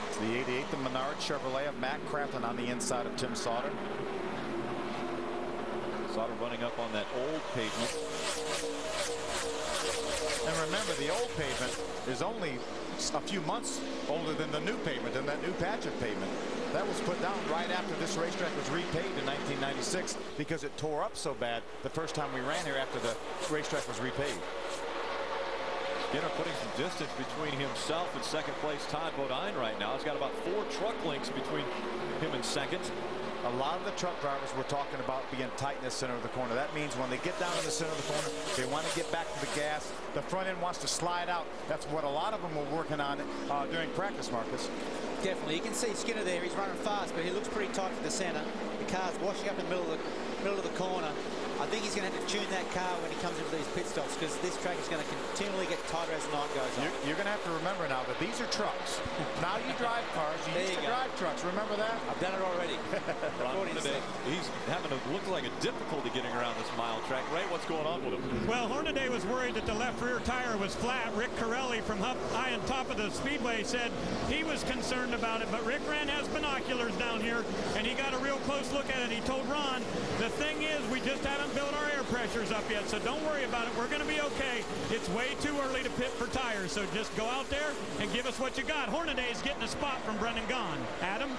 It's the 88, the Menard Chevrolet of Matt Craftsman on the inside of Tim Sauter. Sauter running up on that old pavement. And remember, the old pavement is only a few months older than the new pavement, and that new patch of pavement. That was put down right after this racetrack was repaved in 1996 because it tore up so bad the first time we ran here after the racetrack was repaved. Skinner putting some distance between himself and second place Todd Bodine right now. He's got about 4 truck lengths between him and second. A lot of the truck drivers were talking about being tight in the center of the corner. That means when they get down in the center of the corner, they want to get back to the gas. The front end wants to slide out. That's what a lot of them were working on during practice, Marcus. Definitely. You can see Skinner there. He's running fast, but he looks pretty tight to the center. The car's washing up in the middle of the corner. I think he's going to have to tune that car when he comes into these pit stops because this track is going to continually get tighter as the night goes on. You're going to have to remember now that these are trucks. Now you drive cars. You used to drive trucks. Remember that? I've done it already. He's having look like a difficulty getting around this mile track. Ray, what's going on with him? Well, Hornaday was worried that the left rear tire was flat. Rick Corelli from high on top of the speedway said he was concerned about it, but Rick Ran has binoculars down here, and he got a real close look at it. He told Ron, the thing is, we just haven't built our air pressures up yet, so don't worry about it. We're going to be okay. It's way too early to pit for tires, so just go out there and give us what you got. Hornaday's getting a spot from Brendan Gaughan. Adam?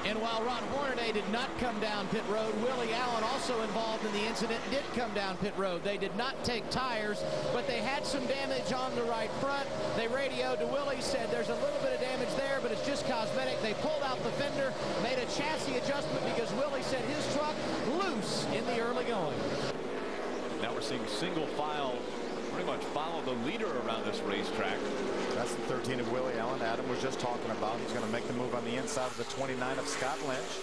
And while Ron Hornaday did not come down pit road, Willie Allen, also involved in the incident, did come down pit road. They did not take tires, but they had some damage on the right front. They radioed to Willie, said there's a little bit of damage there, but it's just cosmetic. They pulled out the fender, made a chassis adjustment because Willie said his truck loose in the early going. Now we're seeing single file pretty much follow the leader around this racetrack. That's the 13 of Willie Allen. Adam was just talking about. He's going to make the move on the inside of the 29 of Scott Lynch.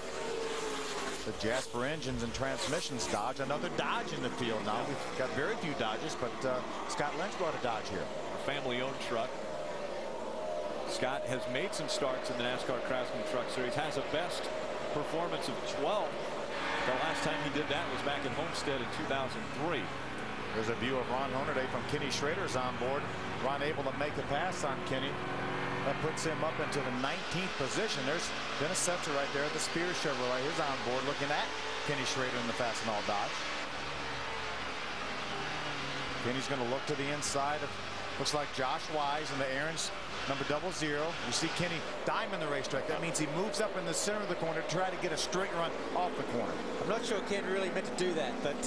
The Jasper engines and transmissions Dodge. Another Dodge in the field now. We've got very few Dodges, but Scott Lynch brought a Dodge here. A family-owned truck. Scott has made some starts in the NASCAR Craftsman Truck Series. Has a best performance of 12. The last time he did that was back at Homestead in 2003. There's a view of Ron Hornaday from Kenny Schrader's on board. Ron able to make a pass on Kenny. That puts him up into the 19th position. There's Dennis Setzer right there. The Spears Chevrolet is on board looking at Kenny Schrader in the Fastenal Dodge. Kenny's going to look to the inside of, looks like Josh Wise and the Aaron's number 00. You see Kenny diamond the racetrack. That means he moves up in the center of the corner to try to get a straight run off the corner. I'm not sure Ken really meant to do that, but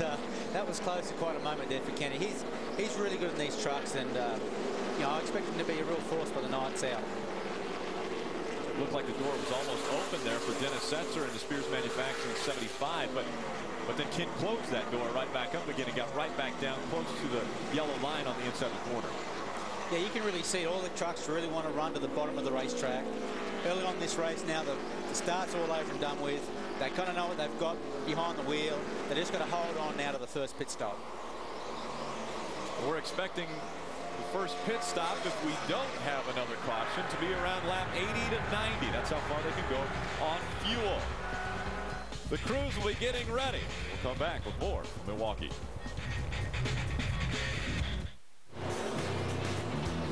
that was close to quite a moment there for Kenny. He's really good in these trucks, and you know, I expect him to be a real force by the night's out. It looked like the door was almost open there for Dennis Setzer and the Spears Manufacturing 75, but then Ken closed that door right back up again and got right back down close to the yellow line on the inside of the corner. Yeah, you can really see all the trucks really want to run to the bottom of the racetrack. Early on in this race now, the start's all over and done with. They kind of know what they've got behind the wheel. They just got to hold on now to the first pit stop. We're expecting the first pit stop, if we don't have another caution, to be around lap 80 to 90. That's how far they can go on fuel. The crews will be getting ready. We'll come back with more from Milwaukee.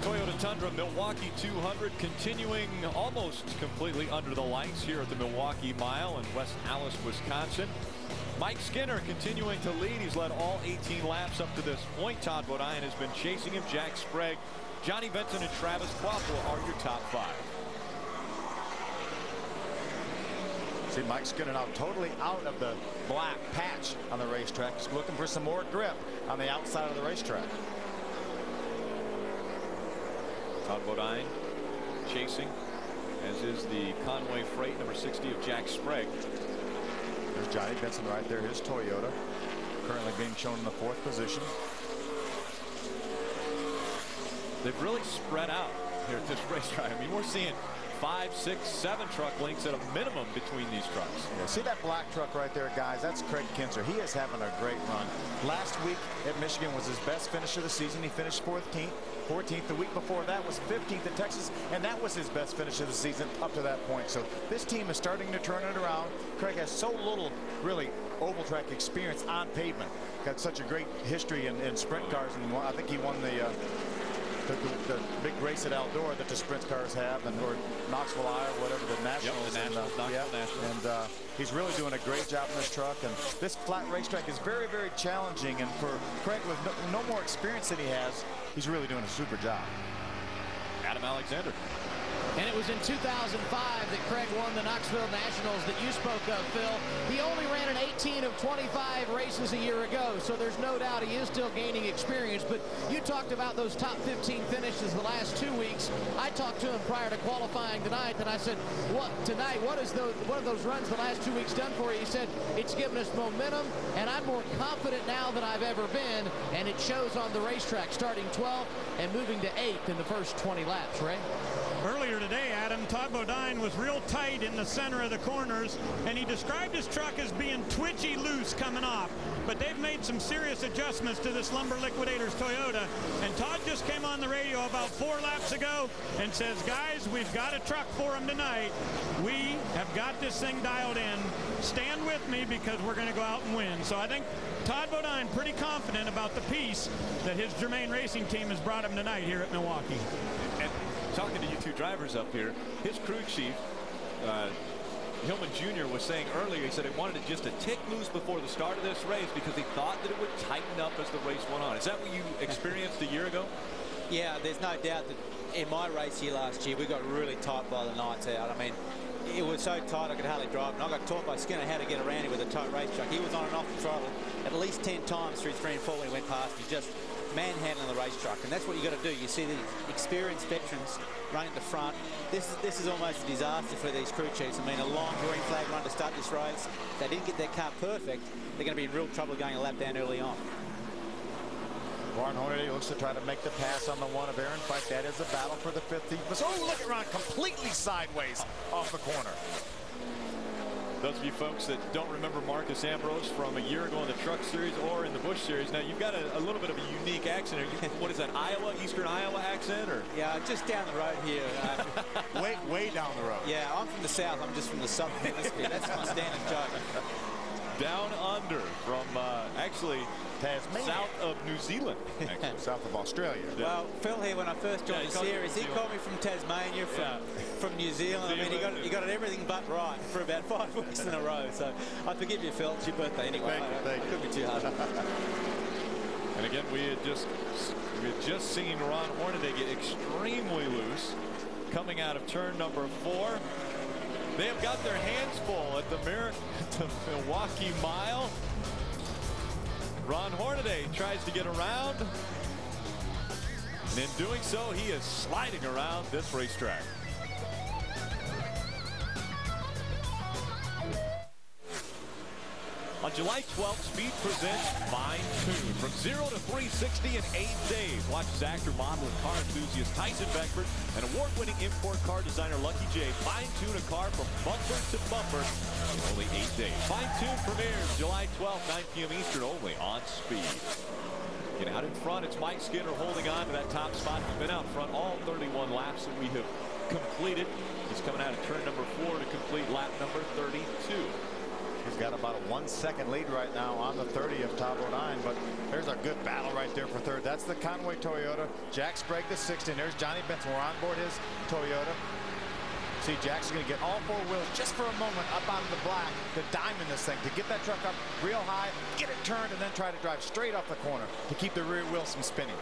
Toyota Tundra Milwaukee 200 continuing almost completely under the lights here at the Milwaukee Mile in West Allis, Wisconsin. Mike Skinner continuing to lead. He's led all 18 laps up to this point. Todd Bodine has been chasing him. Jack Sprague, Johnny Benson, and Travis Kvapil are your top 5. See Mike Skinner now totally out of the black patch on the racetrack. He's looking for some more grip on the outside of the racetrack. Todd Bodine chasing, as is the Conway Freight number 60 of Jack Sprague. There's Johnny Benson right there, his Toyota, currently being shown in the 4th position. They've really spread out here at this racetrack. I mean, we're seeing 5, 6, 7 truck lengths at a minimum between these trucks. Yeah, see that black truck right there, guys? That's Craig Kinzer. He is having a great run. Last week at Michigan was his best finish of the season. He finished 14th. The week before that was 15th at Texas, and that was his best finish of the season up to that point. So this team is starting to turn it around. Craig has so little, really, oval track experience on pavement. Got such a great history in sprint cars, and I think he won the big race at Eldora that the sprint cars have, and or Knoxville, Iowa, whatever, the Nationals. Yep, the Nationals. And he's really doing a great job in this truck. And this flat racetrack is very, very challenging. And for Craig, with no more experience than he has, he's really doing a super job. Adam Alexander. And it was in 2005 that Craig won the Knoxville Nationals that you spoke of, Phil. He only ran an 18 of 25 races a year ago, so there's no doubt he is still gaining experience. But you talked about those top 15 finishes the last 2 weeks. I talked to him prior to qualifying tonight, and I said, what have those runs the last 2 weeks done for you? He said, it's given us momentum, and I'm more confident now than I've ever been, and it shows on the racetrack, starting 12th and moving to 8th in the first 20 laps, Ray. Earlier today, Adam, Todd Bodine was real tight in the center of the corners, and he described his truck as being twitchy loose coming off. But they've made some serious adjustments to this Lumber Liquidators Toyota, and Todd just came on the radio about 4 laps ago and says, guys, we've got a truck for them tonight. We have got this thing dialed in. Stand with me because we're going to go out and win. So I think Todd Bodine pretty confident about the piece that his Germain Racing team has brought him tonight here at Milwaukee. And talking to you two drivers up here, his crew chief, Hillman Jr. was saying earlier, he said he wanted it just a tick loose before the start of this race because he thought that it would tighten up as the race went on. Is that what you experienced a year ago? Yeah, there's no doubt that in my race here last year, we got really tight by the nights out. I mean, it was so tight I could hardly drive, and I got taught by Skinner how to get around here with a tight racetrack. He was on and off the throttle at least 10 times through 3 and 4 when he went past me, just manhandling the racetrack, and that's what you got to do. You see the experienced veterans running the front. This is almost a disaster for these crew chiefs. I mean, a long green flag run to start this race. If they didn't get their car perfect, they're going to be in real trouble going a lap down early on. Ron Hornaday looks to try to make the pass on the one of Aaron Fike. That is a battle for the 15th. Oh, look at Ron completely sideways off the corner. Those of you folks that don't remember Marcus Ambrose from a year ago in the Truck Series or in the Busch Series, now you've got a little bit of a unique accent. What is that, Iowa, Eastern Iowa accent? Or? Yeah, just down the road here. way down the road. Yeah, I'm from the south. I'm just from the southern hemisphere. That's my standing joke. Down under from actually Tasmania. South of New Zealand, actually. South of Australia. Yeah. Well, Phil here, when I first joined the series, he called me from Tasmania, from New Zealand. I mean, he got it everything but right for about 5 weeks in a row. So I forgive you, Phil. It's your birthday anyway. Thank you. Could be too hard. And again, we had just seen Ron Hornaday get extremely loose coming out of turn number 4. They have got their hands full at the Milwaukee Mile. Ron Hornaday tries to get around, and in doing so, he is sliding around this racetrack. On July 12th, Speed presents Fine Tune. From 0 to 360 in 8 days. Watch as actor, model, and car enthusiast Tyson Beckford and award-winning import car designer Lucky J fine-tune a car from bumper to bumper in only 8 days. Fine Tune premieres July 12th, 9 p.m. Eastern, only on Speed. Get out in front. It's Mike Skinner holding on to that top spot. He's been out front all 31 laps that we have completed. He's coming out of turn number 4 to complete lap number 32. He's got about a 1 second lead right now on the 30 of Todd Bodine, but there's a good battle right there for third. That's the Conway Toyota. Jack Sprague, the 60, and there's Johnny Benson. We're on board his Toyota. See, Jack's going to get all 4 wheels just for a moment up out of the black to diamond this thing, to get that truck up real high, get it turned, and then try to drive straight off the corner to keep the rear wheels from spinning.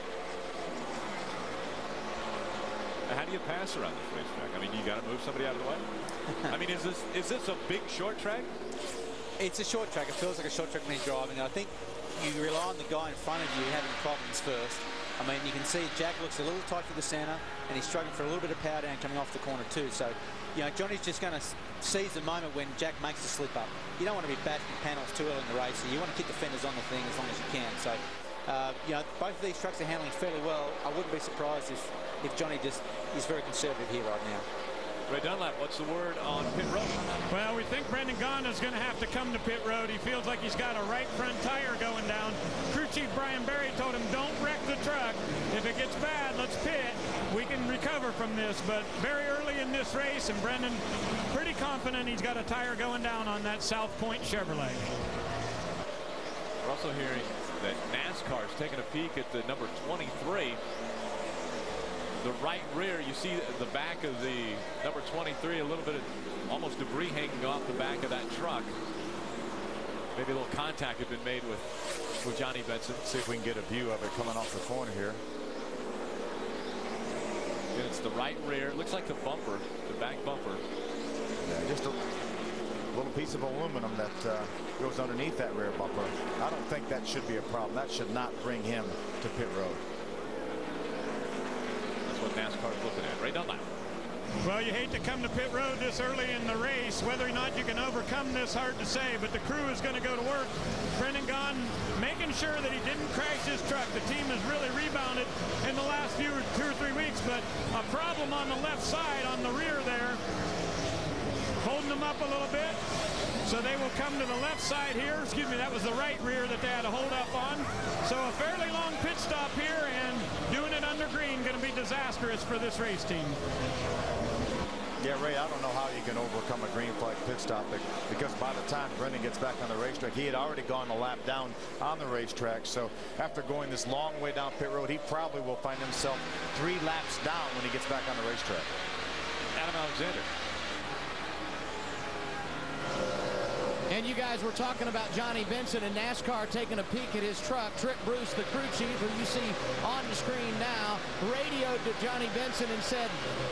How do you pass around this racetrack? I mean, you got to move somebody out of the way. I mean, is this a big short track? It's a short track. It feels like a short track when you're driving. I think you rely on the guy in front of you having problems first. I mean, you can see Jack looks a little tight to the center, and he's struggling for a little bit of power down coming off the corner too. So, you know, Johnny's just going to seize the moment when Jack makes the slip up. You don't want to be bashing panels too early in the race. So you want to keep the fenders on the thing as long as you can. So, you know, both of these trucks are handling fairly well. I wouldn't be surprised if Johnny just is very conservative here right now. Ray Dunlap, what's the word on pit road? Well, we think Brendan Gaughan is going to have to come to pit road. He feels like he's got a right front tire going down. Crew Chief Brian Berry told him, don't wreck the truck. If it gets bad, let's pit. We can recover from this. But very early in this race, and Brendan pretty confident he's got a tire going down on that South Point Chevrolet. We're also hearing that NASCAR is taking a peek at the number 23. The right rear, you see the back of the number 23, a little bit of almost debris hanging off the back of that truck. Maybe a little contact had been made with Johnny Benson. See if we can get a view of it coming off the corner here. And it's the right rear. It looks like the bumper, the back bumper. Yeah, just a little piece of aluminum that goes underneath that rear bumper. I don't think that should be a problem. That should not bring him to pit road. What NASCAR's looking at. Ray Dunlap. Well, you hate to come to pit road this early in the race. Whether or not you can overcome this, hard to say, but the crew is going to go to work. Brendan Gaughan making sure that he didn't crash his truck. The team has really rebounded in the last 2 or 3 weeks, but a problem on the left side on the rear there, holding them up a little bit. So they will come to the left side here. Excuse me, that was the right rear that they had to hold up on. So a fairly long pit stop here, and doing it under green going to be disastrous for this race team. Yeah, Ray, I don't know how you can overcome a green flag pit stop, because by the time Brendan gets back on the racetrack, he had already gone a lap down on the racetrack. So after going this long way down pit road, he probably will find himself 3 laps down when he gets back on the racetrack. Adam Alexander. And you guys were talking about Johnny Benson and NASCAR taking a peek at his truck. Trip Bruce, the crew chief, who you see on the screen now, radioed to Johnny Benson and said,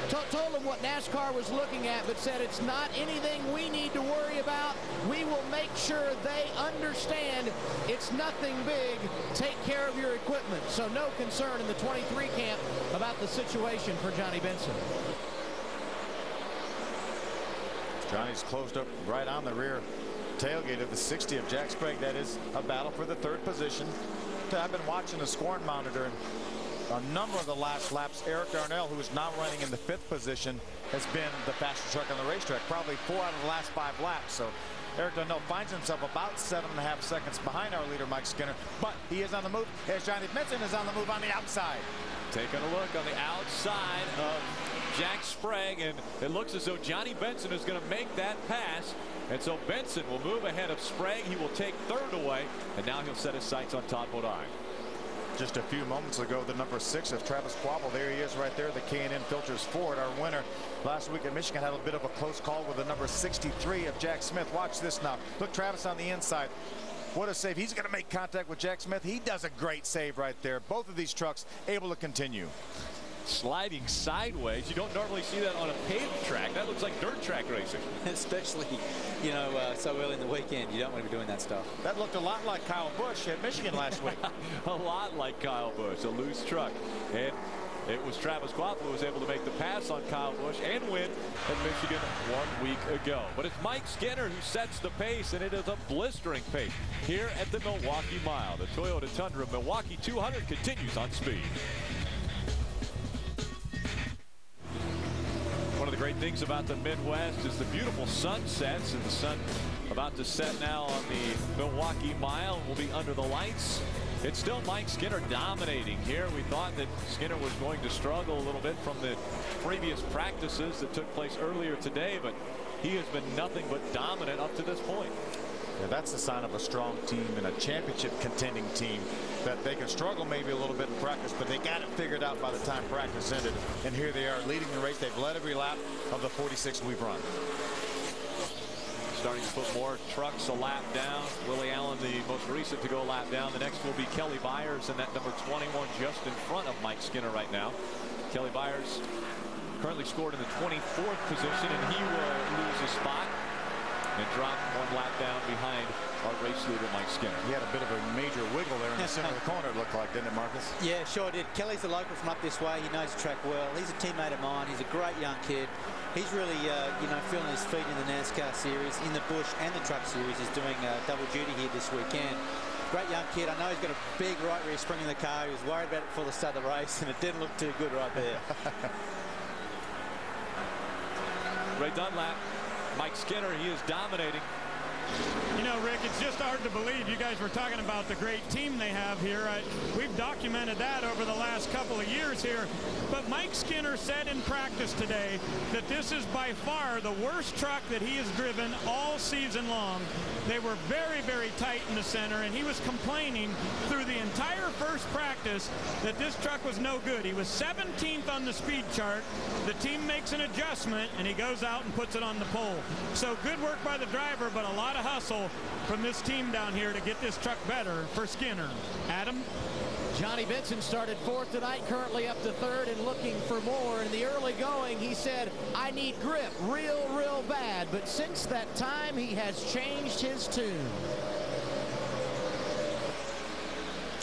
told him what NASCAR was looking at, but said it's not anything we need to worry about. We will make sure they understand it's nothing big. Take care of your equipment. So no concern in the 23 camp about the situation for Johnny Benson. Johnny's closed up right on the rear tailgate of the 60 of Jack Sprague. That is a battle for the 3rd position. I've been watching the scoring monitor, and a number of the last laps, Eric Darnell, who is now running in the 5th position, has been the fastest truck on the racetrack, probably 4 out of the last 5 laps. So Eric Darnell finds himself about 7.5 seconds behind our leader, Mike Skinner, but he is on the move as Johnny Benson is on the move on the outside. Taking a look on the outside of Jack Sprague, and it looks as though Johnny Benson is going to make that pass. And so Benson will move ahead of Sprague. He will take 3rd away, and now he'll set his sights on Todd Bodine. Just a few moments ago, the number 6 of Travis Quabble, there he is right there, the K&N Filters Ford, our winner last week at Michigan, had a bit of a close call with the number 63 of Jack Smith. Watch this now. Look, Travis on the inside. What a save. He's going to make contact with Jack Smith. He does a great save right there. Both of these trucks able to continue. Sliding sideways. You don't normally see that on a paved track. That looks like dirt track racing. Especially, you know, so early in the weekend. You don't want to be doing that stuff. That looked a lot like Kyle Busch at Michigan last week. A lot like Kyle Busch, a loose truck. And it was Travis Quapple who was able to make the pass on Kyle Busch and win at Michigan 1 week ago. But it's Mike Skinner who sets the pace, and it is a blistering pace here at the Milwaukee Mile. The Toyota Tundra Milwaukee 200 continues on speed. One of the great things about the Midwest is the beautiful sunsets, and the sun about to set now on the Milwaukee Mile. We'll be under the lights. It's still Mike Skinner dominating here. We thought that Skinner was going to struggle a little bit from the previous practices that took place earlier today, but he has been nothing but dominant up to this point. Yeah, that's the sign of a strong team and a championship contending team, that they can struggle maybe a little bit in practice, but they got it figured out by the time practice ended. And here they are leading the race. They've led every lap of the 46 we've run. Starting to put more trucks a lap down. Willie Allen, the most recent to go a lap down. The next will be Kelly Byers in that number 21, just in front of Mike Skinner right now. Kelly Byers currently scored in the 24th position, and he will lose his spot and drop 1 lap down behind our race leader, Mike Skinner. He had a bit of a major wiggle there in the center of the corner, it looked like, didn't it, Marcus? Yeah, sure did. Kelly's a local from up this way. He knows the track well. He's a teammate of mine. He's a great young kid. He's really, you know, feeling his feet in the NASCAR series, in the Busch and the Truck series. He's doing double duty here this weekend. Great young kid. I know he's got a big right rear spring in the car. He was worried about it before the start of the race, and it didn't look too good right there. Ray Dunlap, Mike Skinner, he is dominating. You know, Rick, it's just hard to believe. You guys were talking about the great team they have here. We've documented that over the last couple of years here. But Mike Skinner said in practice today that this is by far the worst truck that he has driven all season long. They were very, very tight in the center, and he was complaining through the entire first practice that this truck was no good. He was 17th on the speed chart. The team makes an adjustment, and he goes out and puts it on the pole. So good work by the driver, but a lot of hustle from this team down here to get this truck better for Skinner. Adam? Johnny Benson started 4th tonight, currently up to 3rd and looking for more. In the early going, he said, I need grip real bad. But since that time, he has changed his tune.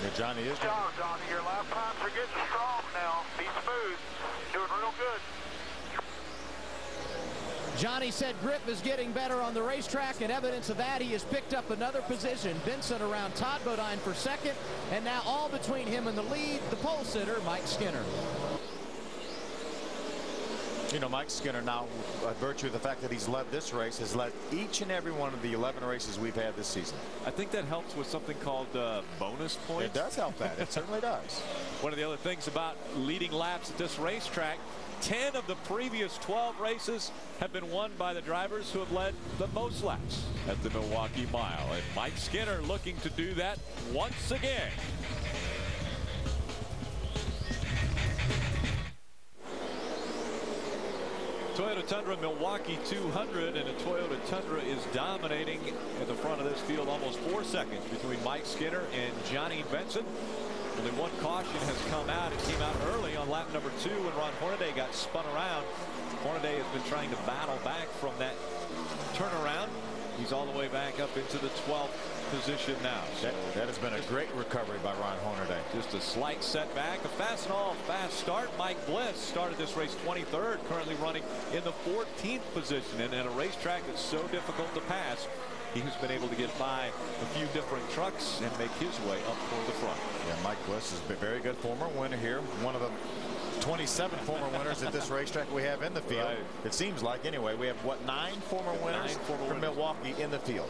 Yeah, Johnny is. Good job, Johnny. Your lap times are getting strong now. Be smooth. Doing real good. Johnny said grip is getting better on the racetrack, and evidence of that, he has picked up another position. Benson around Todd Bodine for 2nd, and now all between him and the lead, the pole sitter, Mike Skinner. You know, Mike Skinner now, by virtue of the fact that he's led this race, has led each and every one of the 11 races we've had this season. I think that helps with something called bonus points. It does help that. It certainly does. One of the other things about leading laps at this racetrack, 10 of the previous 12 races have been won by the drivers who have led the most laps at the Milwaukee Mile. And Mike Skinner looking to do that once again. Toyota Tundra Milwaukee 200, and a Toyota Tundra is dominating at the front of this field, almost 4 seconds between Mike Skinner and Johnny Benson. Only one caution has come out. It came out early on lap number 2 when Ron Hornaday got spun around. Hornaday has been trying to battle back from that turnaround. He's all the way back up into the 12th position now. That has been a great recovery by Ron Hornaday. Just a slight setback. A fast and all fast start. Mike Bliss started this race 23rd, currently running in the 14th position. And at a racetrack that's so difficult to pass, he has been able to get by a few different trucks and make his way up toward the front. Yeah, Mike Bliss is a very good former winner here. One of the 27 former winners at this racetrack we have in the field. Right. It seems like, anyway, we have, what, 9 former winners from Milwaukee in the field.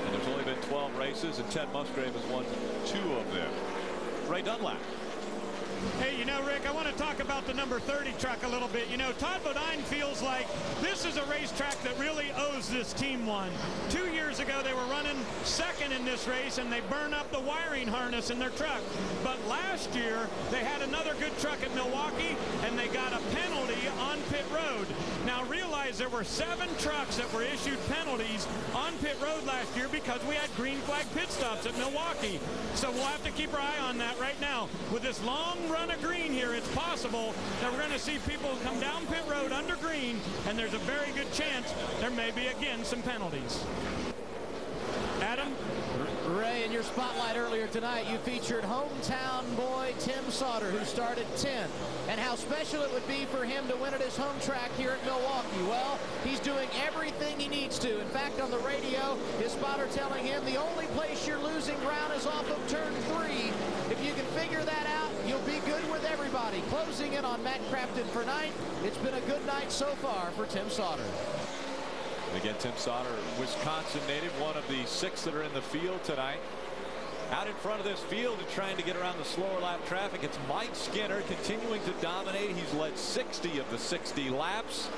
And there's only been 12 races, and Ted Musgrave has won 2 of them. Ray Dunlap. Hey, you know, Rick, I want to talk about the number 30 truck a little bit. You know, Todd Bodine feels like this is a racetrack that really owes this team one. 2 years ago, they were running 2nd in this race, and they burned up the wiring harness in their truck. But last year, they had another good truck at Milwaukee, and they got a penalty on pit road. Now, realize there were 7 trucks that were issued penalties on pit road last year because we had green flag pit stops at Milwaukee. So we'll have to keep our eye on that right now. With this long run of green here, it's possible that we're going to see people come down pit road under green, and there's a very good chance there may be again some penalties. Adam? Ray, in your spotlight earlier tonight, you featured hometown boy Tim Sauter, who started 10th, and how special it would be for him to win at his home track here at Milwaukee. Well, he's doing everything he needs to. In fact, on the radio, his spotter telling him the only place you're losing ground is off of turn 3. If you can figure that out, you'll be good with everybody. Closing in on Matt Crafton for 9th. It's been a good night so far for Tim Sauter. Again, Tim Sauter, Wisconsin native, one of the 6 that are in the field tonight. Out in front of this field and trying to get around the slower lap traffic, it's Mike Skinner continuing to dominate. He's led 60 of the 60 laps.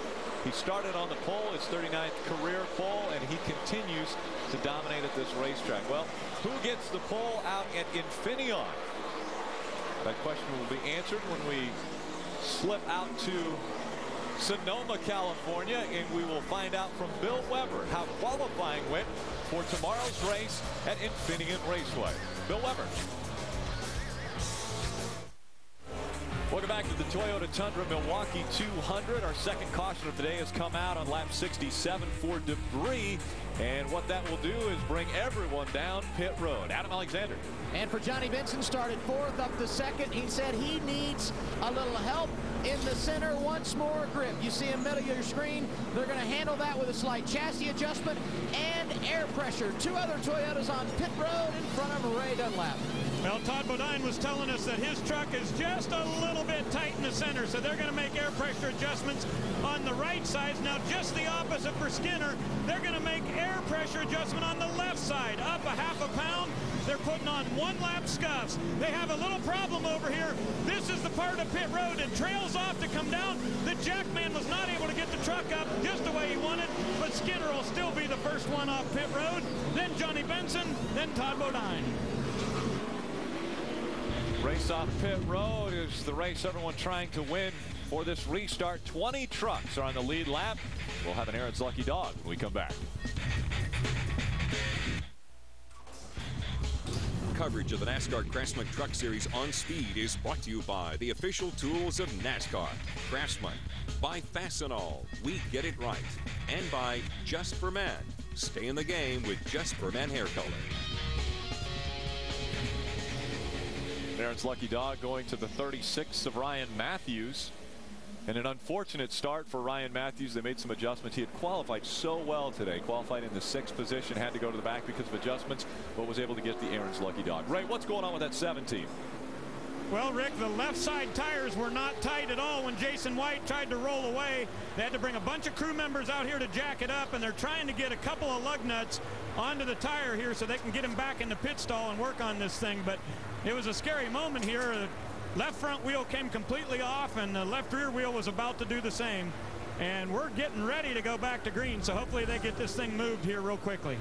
He started on the pole, his 39th career pole, and he continues to dominate at this racetrack. Well, who gets the pole out at Infineon? That question will be answered when we slip out to Sonoma, California, and we will find out from Bill Weber how qualifying went for tomorrow's race at Infineon Raceway. Bill Weber. Welcome back to the Toyota Tundra Milwaukee 200. Our second caution of the day has come out on lap 67 for debris. And what that will do is bring everyone down pit road. Adam Alexander. And for Johnny Benson, started 4th up to 2nd. He said he needs a little help in the center. Once more grip. You see in the middle of your screen. They're going to handle that with a slight chassis adjustment and air pressure. 2 other Toyotas on pit road in front of Ray Dunlap. Well, Todd Bodine was telling us that his truck is just a little bit tight in the center, so they're going to make air pressure adjustments on the right side. Now, just the opposite for Skinner. They're going to make air pressure adjustment on the left side, up a half a pound. They're putting on one-lap scuffs. They have a little problem over here. This is the part of pit road that trails off to come down. The Jackman was not able to get the truck up just the way he wanted, but Skinner will still be the first one off pit road. Then Johnny Benson, then Todd Bodine. Race off pit road is the race everyone trying to win for this restart. 20 trucks are on the lead lap. We'll have an Aaron's Lucky Dog when we come back. Coverage of the NASCAR Craftsman Truck Series on Speed is brought to you by the official tools of NASCAR, Craftsman, by Fastenal, we get it right, and by Just for Men. Stay in the game with Just for Men hair color. Aaron's Lucky Dog going to the 36th of Ryan Matthews. And an unfortunate start for Ryan Matthews. They made some adjustments. He had qualified so well today. Qualified in the 6th position. Had to go to the back because of adjustments, but was able to get the Aaron's Lucky Dog. Ray, what's going on with that 17? Well, Rick, the left side tires were not tight at all when Jason White tried to roll away. They had to bring a bunch of crew members out here to jack it up, and they're trying to get a couple of lug nuts onto the tire here so they can get him back in the pit stall and work on this thing. But it was a scary moment here. Left front wheel came completely off, and the left rear wheel was about to do the same. And we're getting ready to go back to green, so hopefully they get this thing moved here real quickly.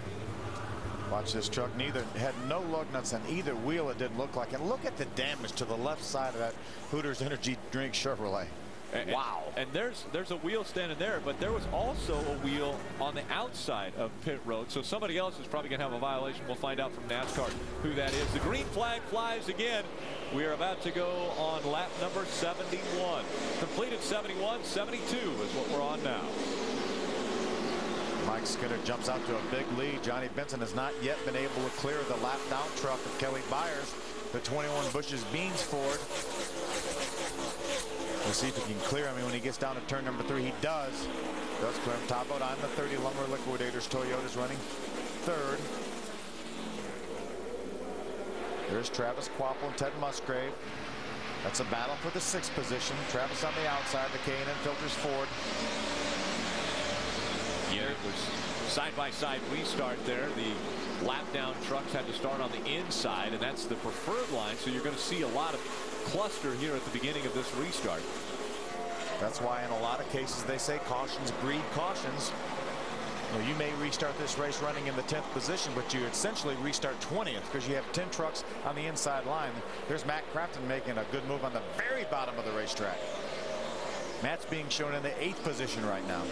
Watch this truck. Had no lug nuts on either wheel, it didn't look like. And look at the damage to the left side of that Hooters Energy Drink Chevrolet. Wow. And there's a wheel standing there, but there was also a wheel on the outside of pit road. So somebody else is probably going to have a violation. We'll find out from NASCAR who that is. The green flag flies again. We are about to go on lap number 71. Completed 71, 72 is what we're on now. Mike Skinner jumps out to a big lead. Johnny Benson has not yet been able to clear the lap down truck of Kelly Byers, the 21 Bush's Beans Ford. We'll see if he can clear. I mean, when he gets down to turn number 3, he does clear him. Top out on the 30 Lumber Liquidators. Toyota's running third. There's Travis Quapple and Ted Musgrave. That's a battle for the 6th position. Travis on the outside, the K&N Filters Ford. Yeah, it was side-by-side restart there. The lap-down trucks had to start on the inside, and that's the preferred line, so you're going to see a lot of cluster here at the beginning of this restart. That's why in a lot of cases they say cautions breed cautions. You may restart this race running in the 10th position, but you essentially restart 20th because you have 10 trucks on the inside line. There's Matt Craftsman making a good move on the very bottom of the racetrack. Matt's being shown in the 8th position right now.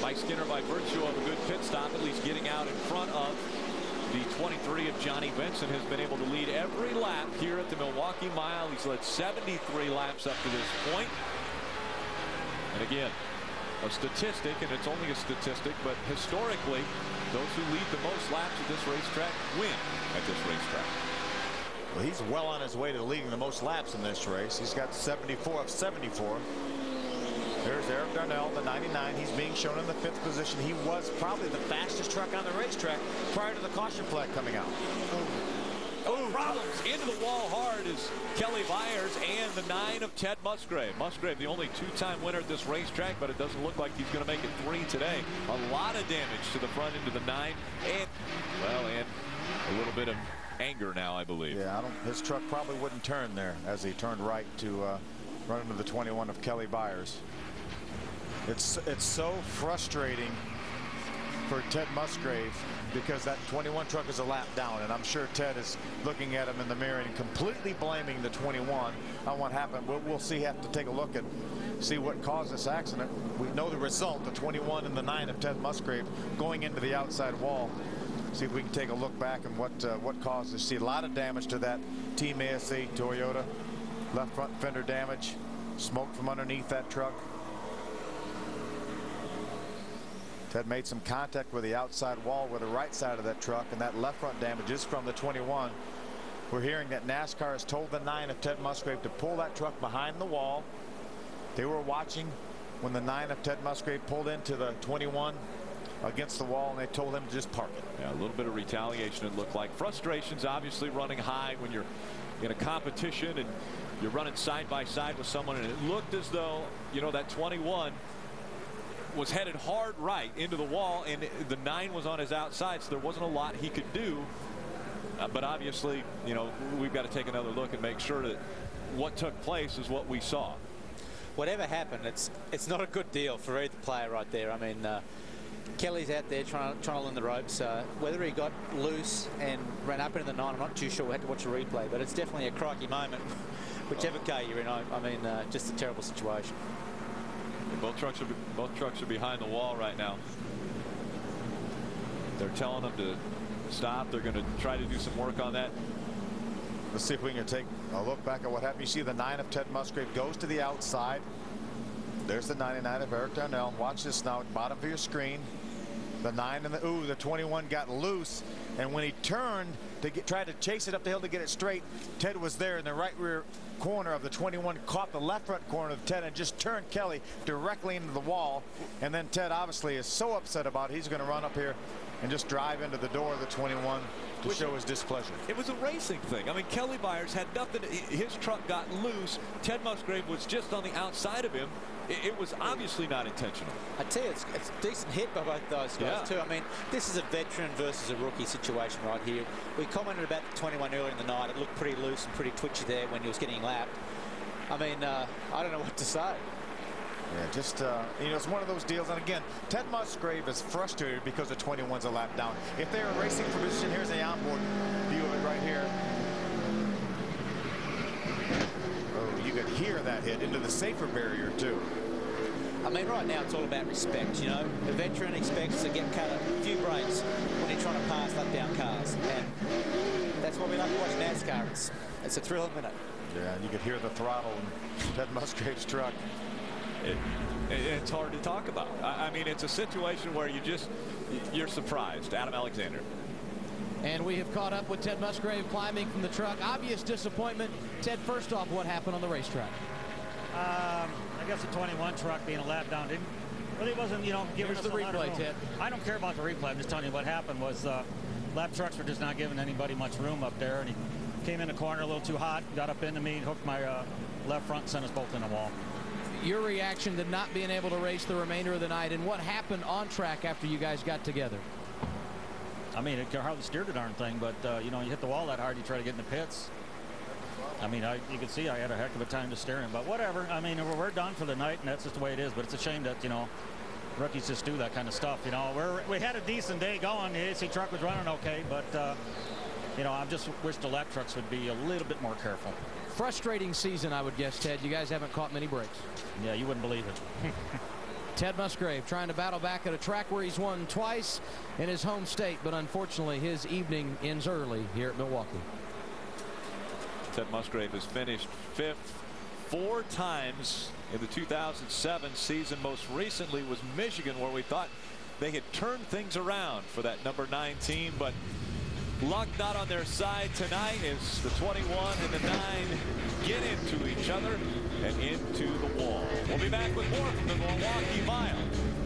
Mike Skinner, by virtue of a good pit stop, at least getting out in front of the 23 of Johnny Benson, has been able to lead every lap here at the Milwaukee Mile. He's led 73 laps up to this point. And again, a statistic, and it's only a statistic, but historically, those who lead the most laps at this racetrack win at this racetrack. Well, he's well on his way to leading the most laps in this race. He's got 74 of 74. There's Eric Darnell, the 99. He's being shown in the 5th position. He was probably the fastest truck on the racetrack prior to the caution flag coming out. Oh, problems. Into the wall hard is Kelly Byers and the 9 of Ted Musgrave. Musgrave, the only 2-time winner at this racetrack, but it doesn't look like he's going to make it 3 today. A lot of damage to the front end of the 9, and a little bit of anger now, I believe. Yeah, his truck probably wouldn't turn there as he turned right to run into the 21 of Kelly Byers. It's so frustrating for Ted Musgrave because that 21 truck is a lap down, and I'm sure Ted is looking at him in the mirror and completely blaming the 21 on what happened. We'll see, have to take a look and see what caused this accident. We know the result, the 21 and the 9 of Ted Musgrave going into the outside wall. See if we can take a look back and what caused this. See a lot of damage to that Team ASA Toyota. Left front fender damage, smoke from underneath that truck. Ted made some contact with the outside wall with the right side of that truck, and that left front damage is from the 21. We're hearing that NASCAR has told the 9 of Ted Musgrave to pull that truck behind the wall. They were watching when the 9 of Ted Musgrave pulled into the 21. against the wall, and they told him to just park it. Yeah, a little bit of retaliation, it looked like. Frustration's obviously running high when you're in a competition and you're running side by side with someone, and it looked as though, you know, that 21 was headed hard right into the wall, and the 9 was on his outside, so there wasn't a lot he could do. But obviously, you know, we've got to take another look and make sure that what took place is what we saw. Whatever happened, it's not a good deal for either player right there. I mean, Kelly's out there trying to learn the ropes. Whether he got loose and ran up into the 9, I'm not too sure. We had to watch a replay, but it's definitely a crikey moment. Whichever K you're in, I mean, just a terrible situation. Both trucks are behind the wall right now. They're telling them to stop. They're going to try to do some work on that. Let's see if we can take a look back at what happened. You see the 9 of Ted Musgrave goes to the outside. There's the 99 of Eric Darnell. Watch this now, bottom of your screen. The 9 and the 21 got loose, and when he turned to try to chase it up the hill to get it straight, Ted was there in the right rear corner of the 21, caught the left front corner of Ted and just turned Kelly directly into the wall. And then Ted obviously is so upset about it, he's going to run up here and just drive into the door of the 21 to show his displeasure. It was a racing thing. I mean, Kelly Byers had nothing. His truck got loose. Ted Musgrave was just on the outside of him. It was obviously not intentional. I tell you, it's a decent hit by both those guys too. I mean, this is a veteran versus a rookie situation right here. We commented about the 21 earlier in the night. It looked pretty loose and pretty twitchy there when he was getting lapped. I mean, I don't know what to say. Yeah, just, you know, it's one of those deals. And again, Ted Musgrave is frustrated because the 21's a lap down. If they were racing for position, here's the onboard view of it right here. Oh, you could hear that hit into the safer barrier, too. I mean, right now it's all about respect, you know. The veteran expects to get cut a few breaks when you're trying to pass up down cars. And that's what we like to watch NASCAR. It's a thrill of a minute. Yeah, you could hear the throttle in Ted Musgrave's truck. It's hard to talk about. I mean, it's a situation where you're surprised. Adam Alexander. And we have caught up with Ted Musgrave climbing from the truck. Obvious disappointment. Ted, first off, what happened on the racetrack? I guess the 21 truck being a lap down really wasn't, you know, giving us a lot of room. Ted. I don't care about the replay. I'm just telling you what happened was lap trucks were just not giving anybody much room up there, and he came in the corner a little too hot, got up into me, hooked my left front, and sent us both in the wall. Your reaction to not being able to race the remainder of the night, and what happened on track after you guys got together? I mean, it hardly steered the darn thing, but you know, you hit the wall that hard, you try to get in the pits. I mean, you can see I had a heck of a time just steering, but whatever. I mean, we're done for the night, and that's just the way it is. But it's a shame that, you know, rookies just do that kind of stuff. You know, we had a decent day going. The AC truck was running okay, but you know, I just wish the lap trucks would be a little bit more careful. Frustrating season, I would guess, Ted. You guys haven't caught many breaks. Yeah, you wouldn't believe it. Ted Musgrave trying to battle back at a track where he's won twice in his home state, but unfortunately his evening ends early here at Milwaukee. Ted Musgrave has finished 5th 4 times in the 2007 season. Most recently was Michigan, where we thought they had turned things around for that number 9 team, but luck not on their side tonight as the 21 and the 9 get into each other and into the wall. We'll be back with more from the Milwaukee Mile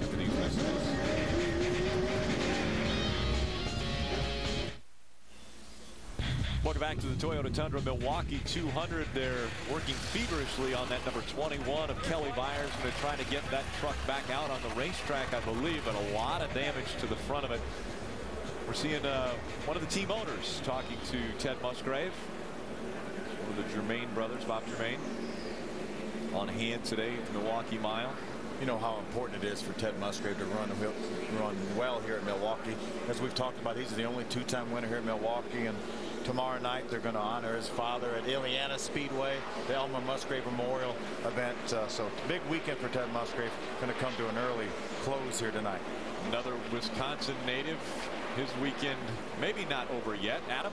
after these messages. Welcome back to the Toyota Tundra Milwaukee 200. They're working feverishly on that number 21 of Kelly Byers. Going to try to get that truck back out on the racetrack, I believe, but a lot of damage to the front of it. We're seeing one of the team owners talking to Ted Musgrave, one of the Germain brothers, Bob Germain, on hand today at the Milwaukee Mile. You know how important it is for Ted Musgrave to run well here at Milwaukee. As we've talked about, he's the only 2-time winner here at Milwaukee, and tomorrow night they're going to honor his father at Ileana Speedway, the Elmer Musgrave Memorial event. So big weekend for Ted Musgrave. Going to come to an early close here tonight. Another Wisconsin native. His weekend maybe not over yet. Adam?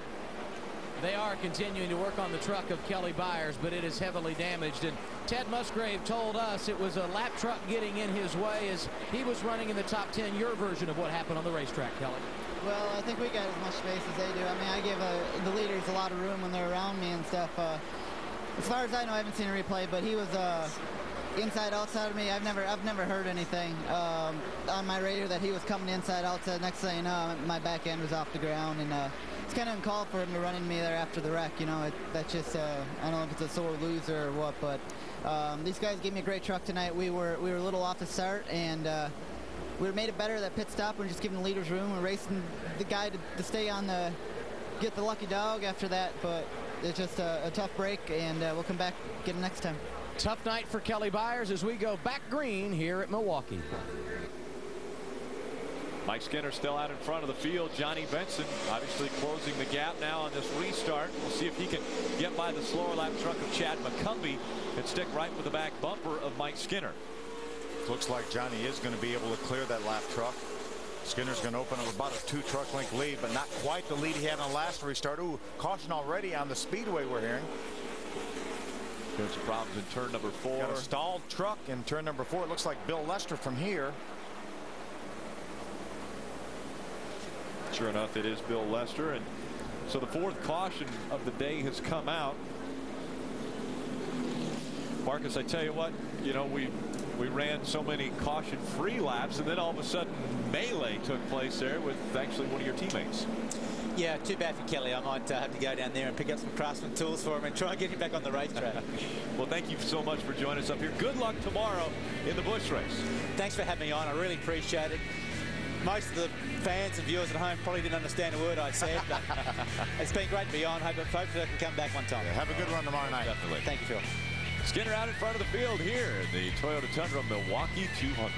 They are continuing to work on the truck of Kelly Byers, but it is heavily damaged. And Ted Musgrave told us it was a lap truck getting in his way as he was running in the top 10. Your version of what happened on the racetrack, Kelly? Well, I think we got as much space as they do. I mean, I give the leaders a lot of room when they're around me and stuff. As far as I know, I haven't seen a replay, but he was inside outside of me. I've never heard anything on my radio that he was coming inside outside. Next thing you know, my back end was off the ground, and it's kind of uncalled for him to run into me there after the wreck. You know, that's just I don't know if it's a sore loser or what, but these guys gave me a great truck tonight. We were a little off the start, and we made it better at that pit stop. We're just giving the leaders room. We're racing the guy to stay on get the lucky dog after that, but it's just a tough break, and we'll come back, get it next time. Tough night for Kelly Byers as we go back green here at Milwaukee. Mike Skinner still out in front of the field. Johnny Benson obviously closing the gap now on this restart. We'll see if he can get by the slower lap truck of Chad McCumbee and stick right with the back bumper of Mike Skinner. Looks like Johnny is going to be able to clear that lap truck. Skinner's going to open up about a 2-truck length lead, but not quite the lead he had on the last restart. Ooh, caution already on the speedway, we're hearing. There's some problems in turn number 4. Got a stalled truck in turn number 4. It looks like Bill Lester from here. Sure enough, it is Bill Lester, and so the 4th caution of the day has come out. Marcus, I tell you what, you know, we ran so many caution-free laps, and then all of a sudden melee took place there with actually one of your teammates. Yeah, too bad for Kelly. I might have to go down there and pick up some Craftsman tools for him and try and get him back on the racetrack. Well, thank you so much for joining us up here. Good luck tomorrow in the Busch race. Thanks for having me on. I really appreciate it. Most of the fans and viewers at home probably didn't understand a word I said, but it's been great to be on. Hopefully I can come back one time. Yeah, have a good run tomorrow night. Definitely. Thank you, Phil. Skinner out in front of the field here in the Toyota Tundra Milwaukee 200.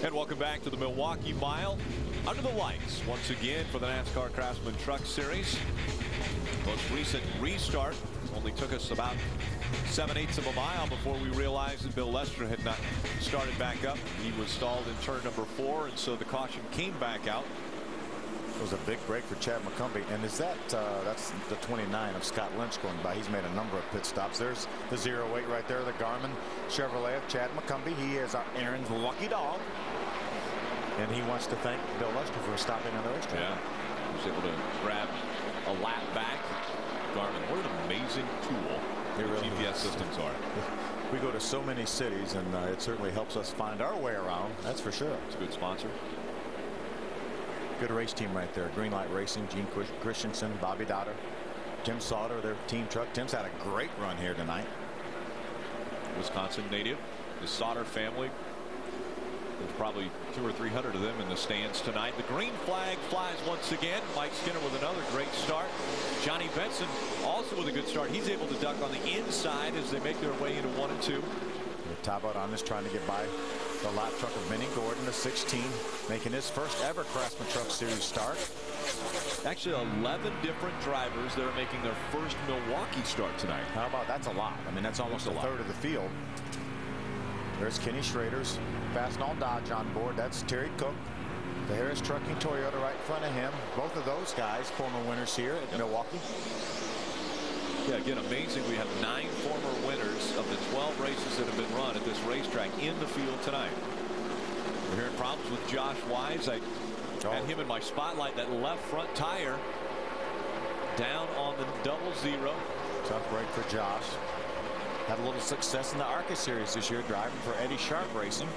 And welcome back to the Milwaukee Mile. Under the lights once again for the NASCAR Craftsman Truck Series. Most recent restart only took us about 7/8 of a mile before we realized that Bill Lester had not started back up. He was stalled in turn number 4, and so the caution came back out. It was a big break for Chad McCumbee, and is that that's the 29 of Scott Lynch going by. He's made a number of pit stops. There's the 08 right there, the Garmin Chevrolet of Chad McCumbee. He is our Aaron's lucky dog, and he wants to thank Bill Lester for stopping on the racetrack. Yeah, he was able to grab a lap back. Garmin, what an amazing tool really GPS systems are. We go to so many cities, and it certainly helps us find our way around. That's for sure. It's a good sponsor. Good race team right there. Greenlight Racing, Gene Christensen, Bobby Dotter, Tim Sauter, their team truck. Tim's had a great run here tonight. Wisconsin native, the Sauter family. There's probably 200 or 300 of them in the stands tonight. The green flag flies once again. Mike Skinner with another great start. Johnny Benson also with a good start. He's able to duck on the inside as they make their way into 1 and 2. Talbot on this, trying to get by the lap truck of Benny Gordon, the 16, making his first ever Craftsman Truck Series start. Actually 11 different drivers that are making their first Milwaukee start tonight. How about that's a lot. I mean, that's almost a third of the field. There's Kenny Schrader's Fastenal Dodge on board. That's Terry Cook, the Harris Trucking Toyota right in front of him. Both of those guys former winners here at Milwaukee. Yeah, again, amazing. We have 9 former winners of the 12 races that have been run at this racetrack in the field tonight. We're hearing problems with Josh Wise. I had him in my spotlight. That left front tire down on the 00. Tough break for Josh. Had a little success in the ARCA Series this year, driving for Eddie Sharp Racing.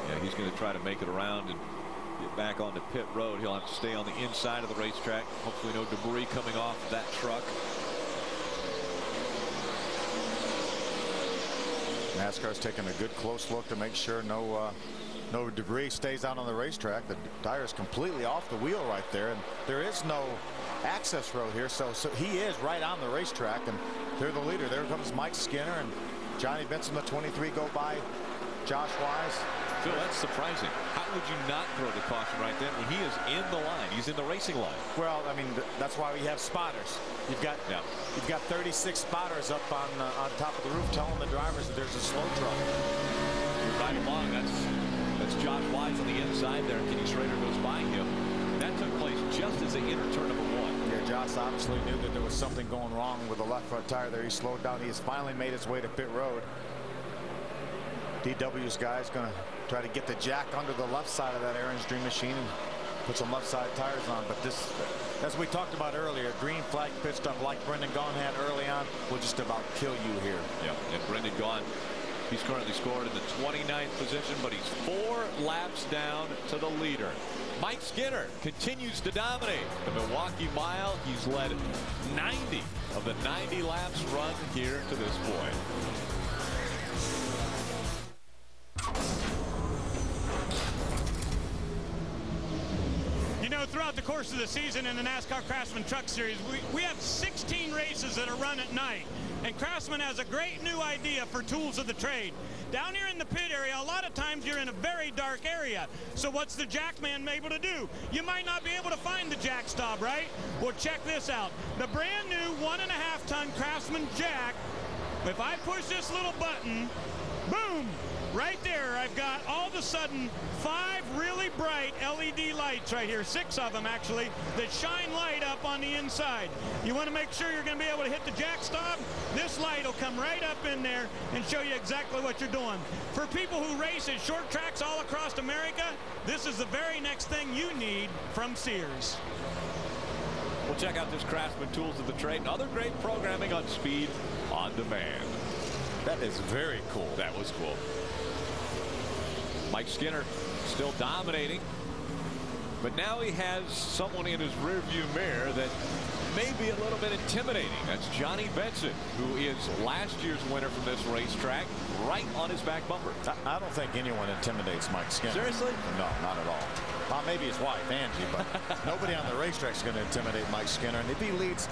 Yeah, he's going to try to make it around and get back onto pit road. He'll have to stay on the inside of the racetrack. Hopefully no debris coming off that truck. NASCAR's taking a good close look to make sure no debris stays out on the racetrack. The tire is completely off the wheel right there, and there is no access road here, so he is right on the racetrack, and they're the leader. There comes Mike Skinner and Johnny Benson, the 23, go by Josh Wise. Phil, that's surprising. How would you not throw the caution right then when he is in the line? He's in the racing line. Well, I mean, that's why we have spotters. You've got 36 spotters up on top of the roof telling the drivers that there's a slow truck. Right along. That's Josh Wise on the inside there. Kenny Schrader goes by him. That took place just as they entered turn number 1. Yeah, Josh obviously knew that there was something going wrong with the left front tire there. He slowed down. He has finally made his way to pit road. DW's guy's going to try to get the jack under the left side of that Aaron's Dream Machine and Put some left side tires on, but this, as we talked about earlier, green flag pit stop like Brendan Gaughan had early on will just about kill you here. Yeah, and Brendan Gaughan, he's currently scored in the 29th position, but he's 4 laps down to the leader. Mike Skinner continues to dominate the Milwaukee Mile. He's led 90 of the 90 laps run here to this point. You know, throughout the course of the season in the NASCAR Craftsman Truck Series, we have 16 races that are run at night. And Craftsman has a great new idea for tools of the trade. Down here in the pit area, a lot of times you're in a very dark area. So what's the jackman able to do? You might not be able to find the jack stop, right? Well, check this out. The brand new 1.5-ton Craftsman jack, if I push this little button, boom, right there, I've got all of a sudden 5 really bright LED lights right here, 6 of them actually, that shine light up on the inside. You want to make sure you're going to be able to hit the jack stop? This light will come right up in there and show you exactly what you're doing. For people who race at short tracks all across America, this is the very next thing you need from Sears. We'll check out this Craftsman Tools of the Trade and other great programming on Speed on Demand. That is very cool. That was cool. Mike Skinner still dominating, but now he has someone in his rearview mirror that may be a little bit intimidating. That's Johnny Benson, who is last year's winner from this racetrack, right on his back bumper. I don't think anyone intimidates Mike Skinner. Seriously? No, not at all. Well, maybe his wife, Angie, but nobody on the racetrack is going to intimidate Mike Skinner. And if he leads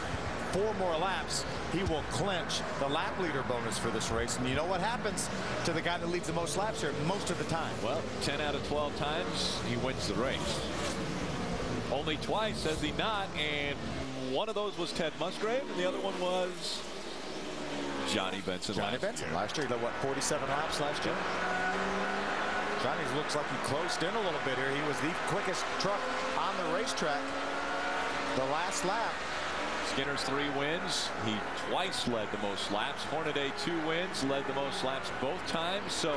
4 more laps, he will clinch the lap leader bonus for this race. And you know what happens to the guy that leads the most laps here most of the time? Well, 10 out of 12 times he wins the race. Only twice has he not, and one of those was Ted Musgrave, and the other one was Johnny Benson. Last year, he led, what, 47 laps last year? Johnny looks like he closed in a little bit here. He was the quickest truck on the racetrack the last lap. Skinner's 3 wins. He twice led the most laps. Hornaday 2 wins, led the most laps both times. So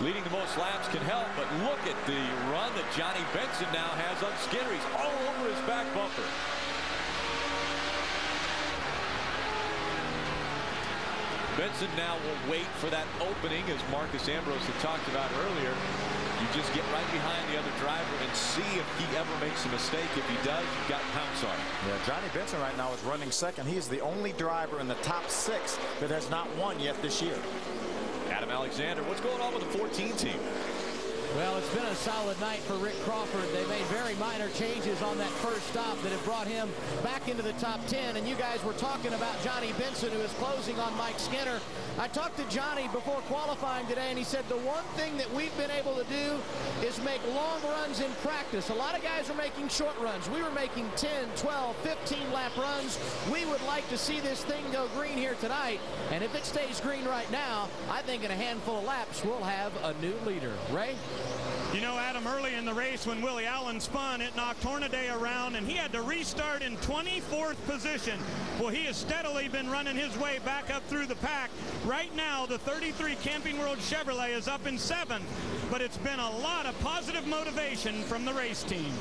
leading the most laps can help, but look at the run that Johnny Benson now has on Skinner. He's all over his back bumper. Benson now will wait for that opening, as Marcus Ambrose had talked about earlier. You just get right behind the other driver and see if he ever makes a mistake. If he does, you've got pounce on him. Yeah, Johnny Benson right now is running second. He is the only driver in the top 6 that has not won yet this year. Adam Alexander, what's going on with the 14 team? Well, it's been a solid night for Rick Crawford. They made very minor changes on that first stop that have brought him back into the top 10. And you guys were talking about Johnny Benson, who is closing on Mike Skinner. I talked to Johnny before qualifying today, and he said the one thing that we've been able to do is make long runs in practice. A lot of guys are making short runs. We were making 10, 12, 15 lap runs. We would like to see this thing go green here tonight. And if it stays green right now, I think in a handful of laps, we'll have a new leader. Ray? You know, Adam, early in the race when Willie Allen spun, it knocked Hornaday around, and he had to restart in 24th position. Well, he has steadily been running his way back up through the pack. Right now, the 33 Camping World Chevrolet is up in 7th, but it's been a lot of positive motivation from the race team.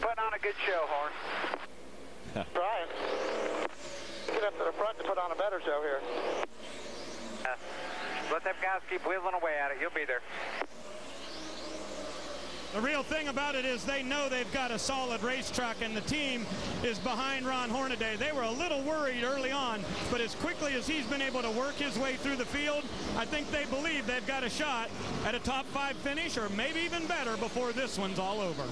Putting on a good show, Horn. Brian, get up to the front to put on a better show here. Let them guys keep whizzling away at it. You'll be there. The real thing about it is they know they've got a solid racetrack, and the team is behind Ron Hornaday. They were a little worried early on, but as quickly as he's been able to work his way through the field, I think they believe they've got a shot at a top 5 finish, or maybe even better before this one's all over.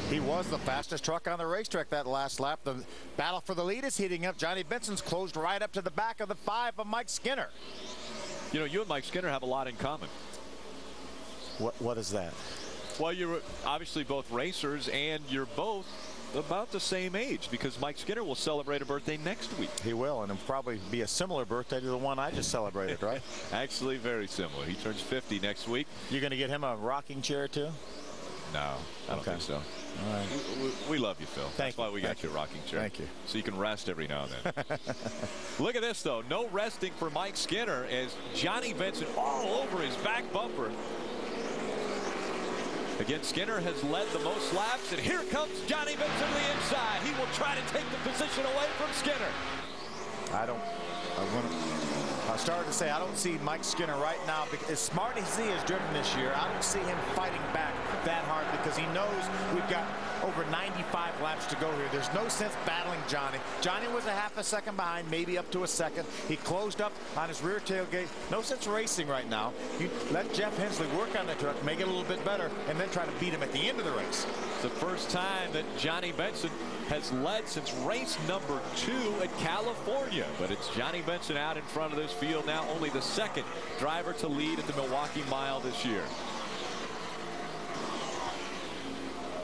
He was the fastest truck on the racetrack that last lap. The battle for the lead is heating up. Johnny Benson's closed right up to the back of the 5 of Mike Skinner. You know, you and Mike Skinner have a lot in common. What is that? Well, you're obviously both racers, and you're both about the same age, because Mike Skinner will celebrate a birthday next week. He will, and it'll probably be a similar birthday to the one I just celebrated, right? Actually, very similar. He turns 50 next week. You're going to get him a rocking chair, too? No, I don't think so. All right. We love you, Phil. That's why we got you a rocking chair. Thank you. So you can rest every now and then. Look at this, though. No resting for Mike Skinner as Johnny Benson all over his back bumper. Again, Skinner has led the most laps, and here comes Johnny Benson to the inside. He will try to take the position away from Skinner. I started to say I don't see Mike Skinner right now, because as smart as he has driven this year, I don't see him fighting back that hard, because he knows we've got over 95 laps to go here. There's no sense battling Johnny. Johnny was a half a second behind, maybe up to a second. He closed up on his rear tailgate. No sense racing right now. You let Jeff Hensley work on the truck, make it a little bit better, and then try to beat him at the end of the race. It's the first time that Johnny Benson has led since race number 2 at California. But it's Johnny Benson out in front of this field now, only the second driver to lead at the Milwaukee Mile this year.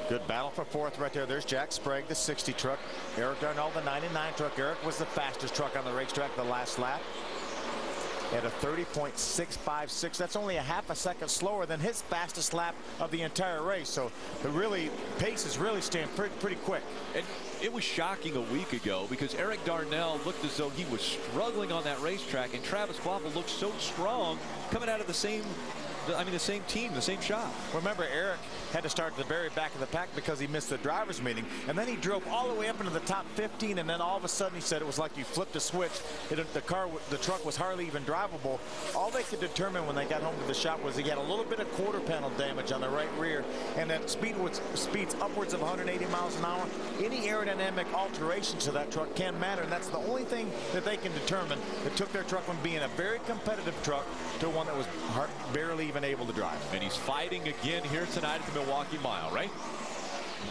Good battle for fourth right there. There's Jack Sprague, the 60 truck. Eric Darnell, the 99 truck. Eric was the fastest truck on the racetrack the last lap at a 30.656. That's only a half a second slower than his fastest lap of the entire race. So the pace is really staying pretty quick. And it was shocking a week ago, because Eric Darnell looked as though he was struggling on that racetrack, and Travis Kvapil looked so strong coming out of the same team, the same shop. Remember, Eric had to start at the very back of the pack because he missed the driver's meeting, and then he drove all the way up into the top 15, and then all of a sudden he said it was like you flipped a switch. The truck was hardly even drivable. All they could determine when they got home to the shop was he had a little bit of quarter panel damage on the right rear, and that speeds upwards of 180 miles an hour. Any aerodynamic alterations to that truck can matter, and that's the only thing that they can determine. It took their truck from being a very competitive truck to one that was barely even able to drive. And he's fighting again here tonight at the Milwaukee Mile, right?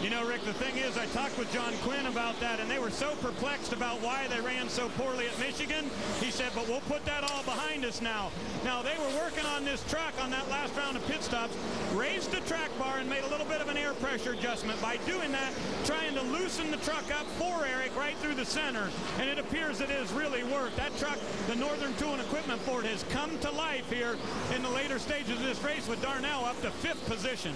You know, Rick, the thing is, I talked with John Quinn about that, and they were so perplexed about why they ran so poorly at Michigan. He said, but we'll put that all behind us now. Now, they were working on this truck on that last round of pit stops, raised the track bar and made a little bit of an air pressure adjustment. By doing that, trying to loosen the truck up for Eric right through the center, and it appears it has really worked. That truck, the Northern Tool and Equipment Ford, has come to life here in the later stages of this race, with Darnell up to 5th position.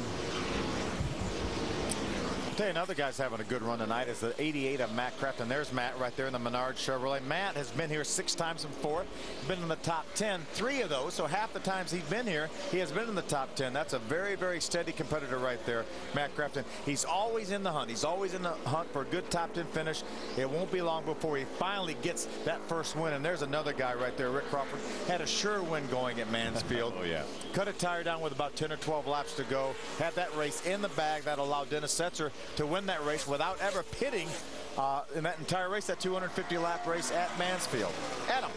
I'll tell you, another guy's having a good run tonight is the 88 of Matt Craftsman. There's Matt right there in the Menard Chevrolet. Matt has been here 6 times in 4th, been in the top 10 3 of those, so half the times he's been here he has been in the top 10. That's a very, very steady competitor right there, Matt Craftsman. He's always in the hunt. He's always in the hunt for a good top 10 finish. It won't be long before he finally gets that first win. And there's another guy right there, Rick Crawford, had a sure win going at Mansfield. Oh yeah, cut a tire down with about 10 or 12 laps to go, had that race in the bag. That allowed Dennis Setzer to win that race without ever pitting in that entire race, that 250 lap race at Mansfield. Adam.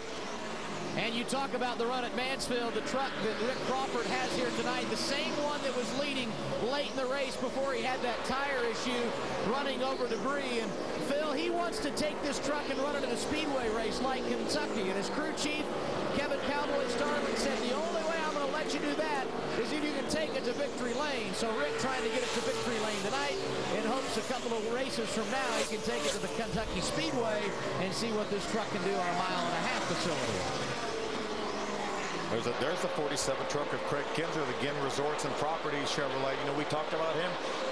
And you talk about the run at Mansfield, the truck that Rick Crawford has here tonight, the same one that was leading late in the race before he had that tire issue running over debris. And Phil, he wants to take this truck and run it in a speedway race like Kentucky. And his crew chief, Kevin Cowboy Starling, said the only way I'm going to let you do that is if you can take it to victory lane. So Rick trying to get it to victory lane tonight in hopes a couple of races from now he can take it to the Kentucky Speedway and see what this truck can do on a 1.5 mile facility. There's the 47 truck of Craig Kinzer, the Ginn Resorts and Properties Chevrolet. You know, we talked about him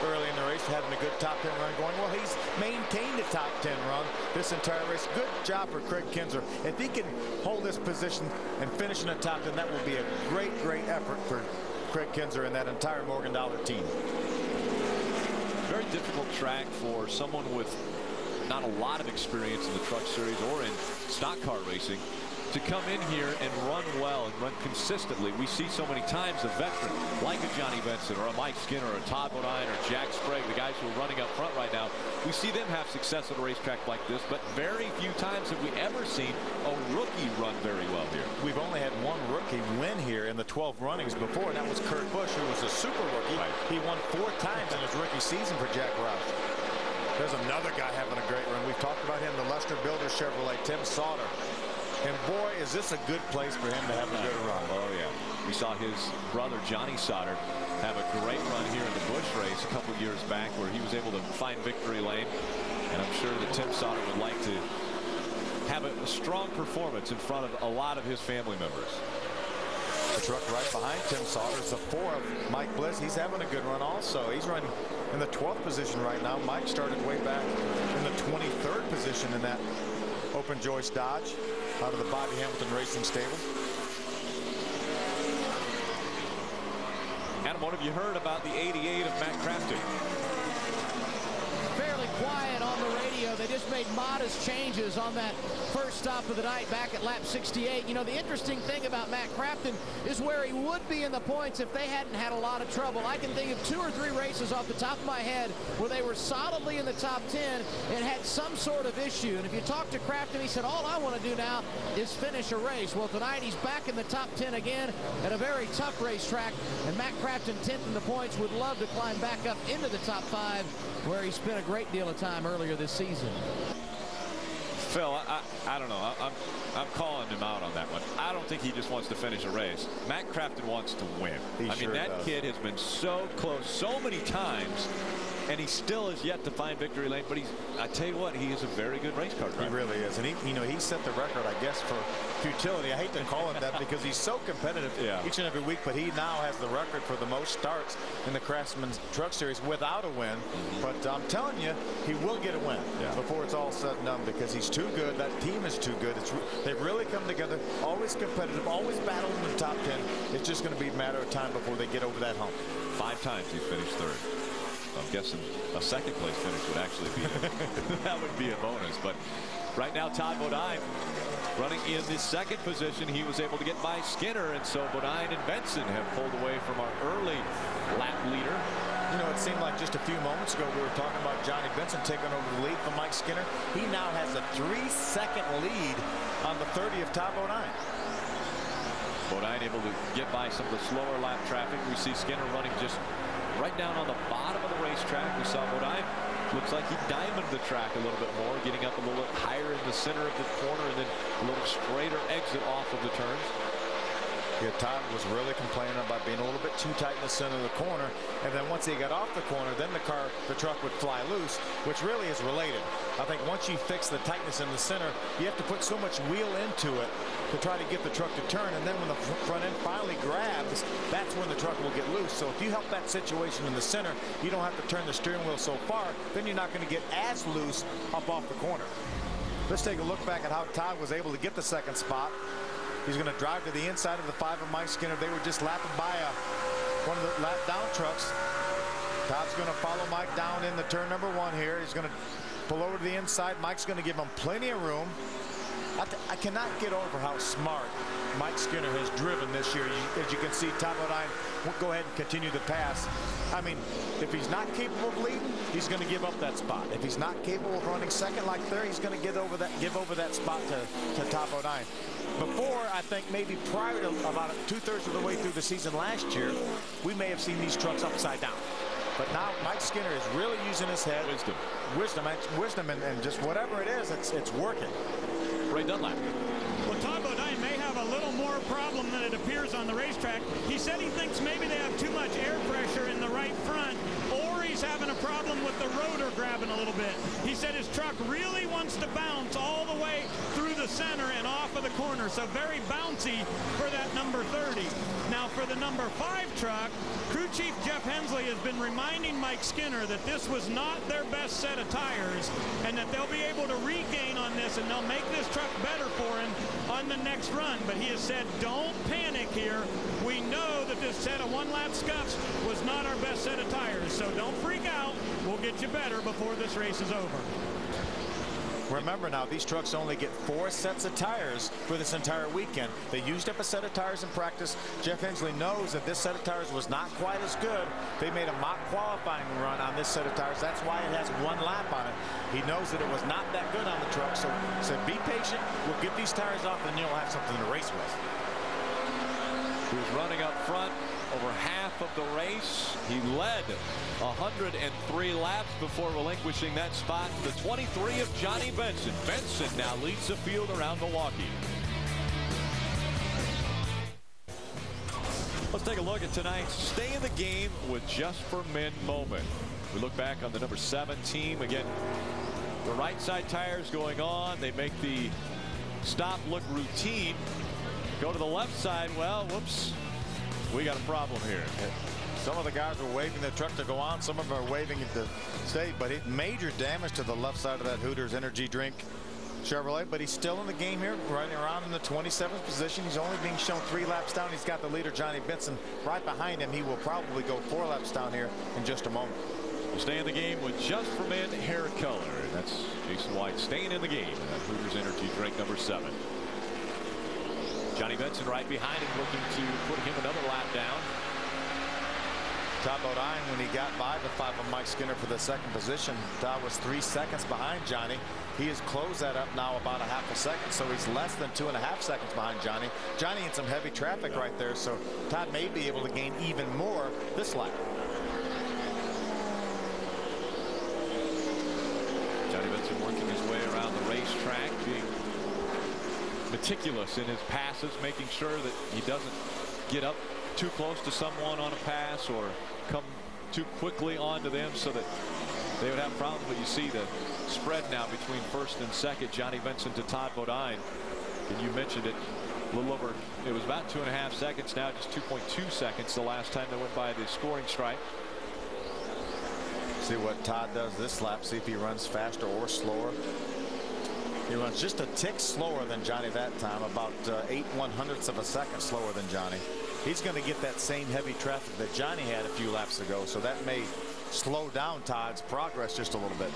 early in the race, having a good top 10 run going. Well, he's maintained a top 10 run this entire race. Good job for Craig Kinzer. If he can hold this position and finish in the top 10, that will be a great, great effort for Craig Kinzer and that entire Morgan Dollar team. Very difficult track for someone with not a lot of experience in the truck series or in stock car racing to come in here and run well and run consistently. We see so many times a veteran like a Johnny Benson or a Mike Skinner or a Todd Bodine or Jack Sprague, the guys who are running up front right now. We see them have success at a racetrack like this, but very few times have we ever seen a rookie run very well here. We've only had one rookie win here in the 12 runnings before, and that was Kurt Busch, who was a super rookie. Right. He won 4 times in his rookie season for Jack Roush. There's another guy having a great run. We've talked about him, the Lester Builder Chevrolet, Tim Sauter. And boy, is this a good place for him to have a good run. Oh yeah, we saw his brother Johnny Sauter have a great run here in the Busch race a couple years back where he was able to find victory lane, and I'm sure that Tim Sauter would like to have a strong performance in front of a lot of his family members. The truck right behind Tim Sauter is the 4 of Mike Bliss. He's having a good run also. He's running in the 12th position right now. Mike started way back in the 23rd position in that open joist Dodge out of the Bobby Hamilton Racing stable. Adam Ron, what have you heard about the 88 of Matt Craftsman? Fairly quiet on the radio. They just made modest changes on that first stop of the night back at lap 68. You know, the interesting thing about Matt Craftsman is where he would be in the points if they hadn't had a lot of trouble. I can think of 2 or 3 races off the top of my head where they were solidly in the top 10 and had some sort of issue. And if you talk to Craftsman, he said, all I want to do now is finish a race. Well, tonight he's back in the top 10 again at a very tough racetrack. And Matt Craftsman, 10th in the points, would love to climb back up into the top 5 where he spent a great deal of time earlier this season. Phil, I don't know. I'm calling him out on that one. I don't think he just wants to finish a race. Matt Craftsman wants to win. I mean, that kid has been so close so many times, and he still has yet to find victory lane. But I tell you what, he is a very good race car driver. He really is, and he set the record, I guess, for futility. I hate to call him that because he's so competitive each and every week, but he now has the record for the most starts in the Craftsman Truck Series without a win. But I'm telling you, he will get a win before it's all said and done because he's too good. That team is too good. They've really come together, always competitive, always battling in the top 10. It's just going to be a matter of time before they get over that hump. 5 times he finished 3rd. I'm guessing a 2nd place finish would actually be that would be a bonus. But right now, Todd Bodine running in the 2nd position. He was able to get by Skinner, and so Bodine and Benson have pulled away from our early lap leader. You know, it seemed like just a few moments ago we were talking about Johnny Benson taking over the lead from Mike Skinner. He now has a 3-second lead on the 30 of Todd Bodine. Bodine able to get by some of the slower lap traffic. We see Skinner running just right down on the bottom of the racetrack. We saw Bodine. Looks like he diamonded the track a little bit more, getting up a little bit higher in the center of the corner and then a little straighter exit off of the turns. Yeah, Todd was really complaining about being a little bit too tight in the center of the corner, and then once he got off the corner, then the truck would fly loose, which really is related. I think once you fix the tightness in the center, you have to put so much wheel into it to try to get the truck to turn, and then when the front end finally grabs, that's when the truck will get loose. So if you help that situation in the center, you don't have to turn the steering wheel so far, then you're not going to get as loose up off the corner. Let's take a look back at how Todd was able to get the 2nd spot. He's going to drive to the inside of the 5 of Mike Skinner. They were just lapping by one of the lap down trucks. Todd's going to follow Mike down in the turn number 1 here. He's going to pull over to the inside. Mike's going to give him plenty of room. I cannot get over how smart Mike Skinner has driven this year. As you can see, Todd Bodine will go ahead and continue to pass. I mean, if he's not capable of leading, he's going to give up that spot. If he's not capable of running 2nd like 3rd, he's going to give over that spot to Todd Bodine. Before, I think maybe prior to about 2/3 of the way through the season last year, we may have seen these trucks upside down. But now Mike Skinner is really using his head. Wisdom, and just whatever it is, it's working. Ray Dunlap. Well, Todd Bodine may have a little more problem than it appears on the racetrack. He said he thinks maybe they have too much air pressure in the right front, or he's having a problem with the rotor grabbing a little bit. He said his truck really wants to bounce all the way through the center and off of the corner, so very bouncy for that number 30. Now for the number 5 truck, crew chief Jeff Hensley has been reminding Mike Skinner that this was not their best set of tires and that they'll be able to regain on this and they'll make this truck better for him on the next run. But he has said, don't panic here. We know that this set of 1-lap scuffs was not our best set of tires, so don't freak out. We'll get you better before this race is over. Remember now, these trucks only get 4 sets of tires for this entire weekend. They used up a set of tires in practice. Jeff Hensley knows that this set of tires was not quite as good. They made a mock qualifying run on this set of tires. That's why it has 1 lap on it. He knows that it was not that good on the truck, so said, be patient. We'll get these tires off, and you'll have something to race with. Who's running up front over half of the race. He led 103 laps before relinquishing that spot to the 23 of Johnny Benson. Benson now leads the field around Milwaukee. Let's take a look at tonight's Stay in the Game with Just for Men moment. We look back on the number 7 team. Again, the right side tires going on. They make the stop look routine. Go to the left side. Well, whoops. We got a problem here. Some of the guys were waving the truck to go on. Some of them are waving it to stay. But it major damage to the left side of that Hooters energy drink Chevrolet, but he's still in the game here, running around in the 27th position. He's only being shown 3 laps down. He's got the leader, Johnny Benson, right behind him. He will probably go 4 laps down here in just a moment. We'll stay in the game with Just for Men hair color. That's Jason White staying in the game. Hooters Energy drink number 7. Johnny Benson right behind him, looking to put him another lap down. Todd Bodine, when he got by the 5 of Mike Skinner for the 2nd position, Todd was 3 seconds behind Johnny. He has closed that up now about a half a second, so he's less than 2.5 seconds behind Johnny. Johnny in some heavy traffic right there, so Todd may be able to gain even more this lap. Johnny Benson working his way around the racetrack, being meticulous in his passes, making sure that he doesn't get up too close to someone on a pass or come too quickly onto them so that they would have problems. But you see the spread now between 1st and 2nd, Johnny Benson to Todd Bodine. And you mentioned it, a little over, it was about 2.5 seconds now, just 2.2 seconds the last time they went by the scoring stripe. See what Todd does this lap, see if he runs faster or slower. He runs just a tick slower than Johnny that time, about 8/100ths of a second slower than Johnny. He's going to get that same heavy traffic that Johnny had a few laps ago, so that may slow down Todd's progress just a little bit.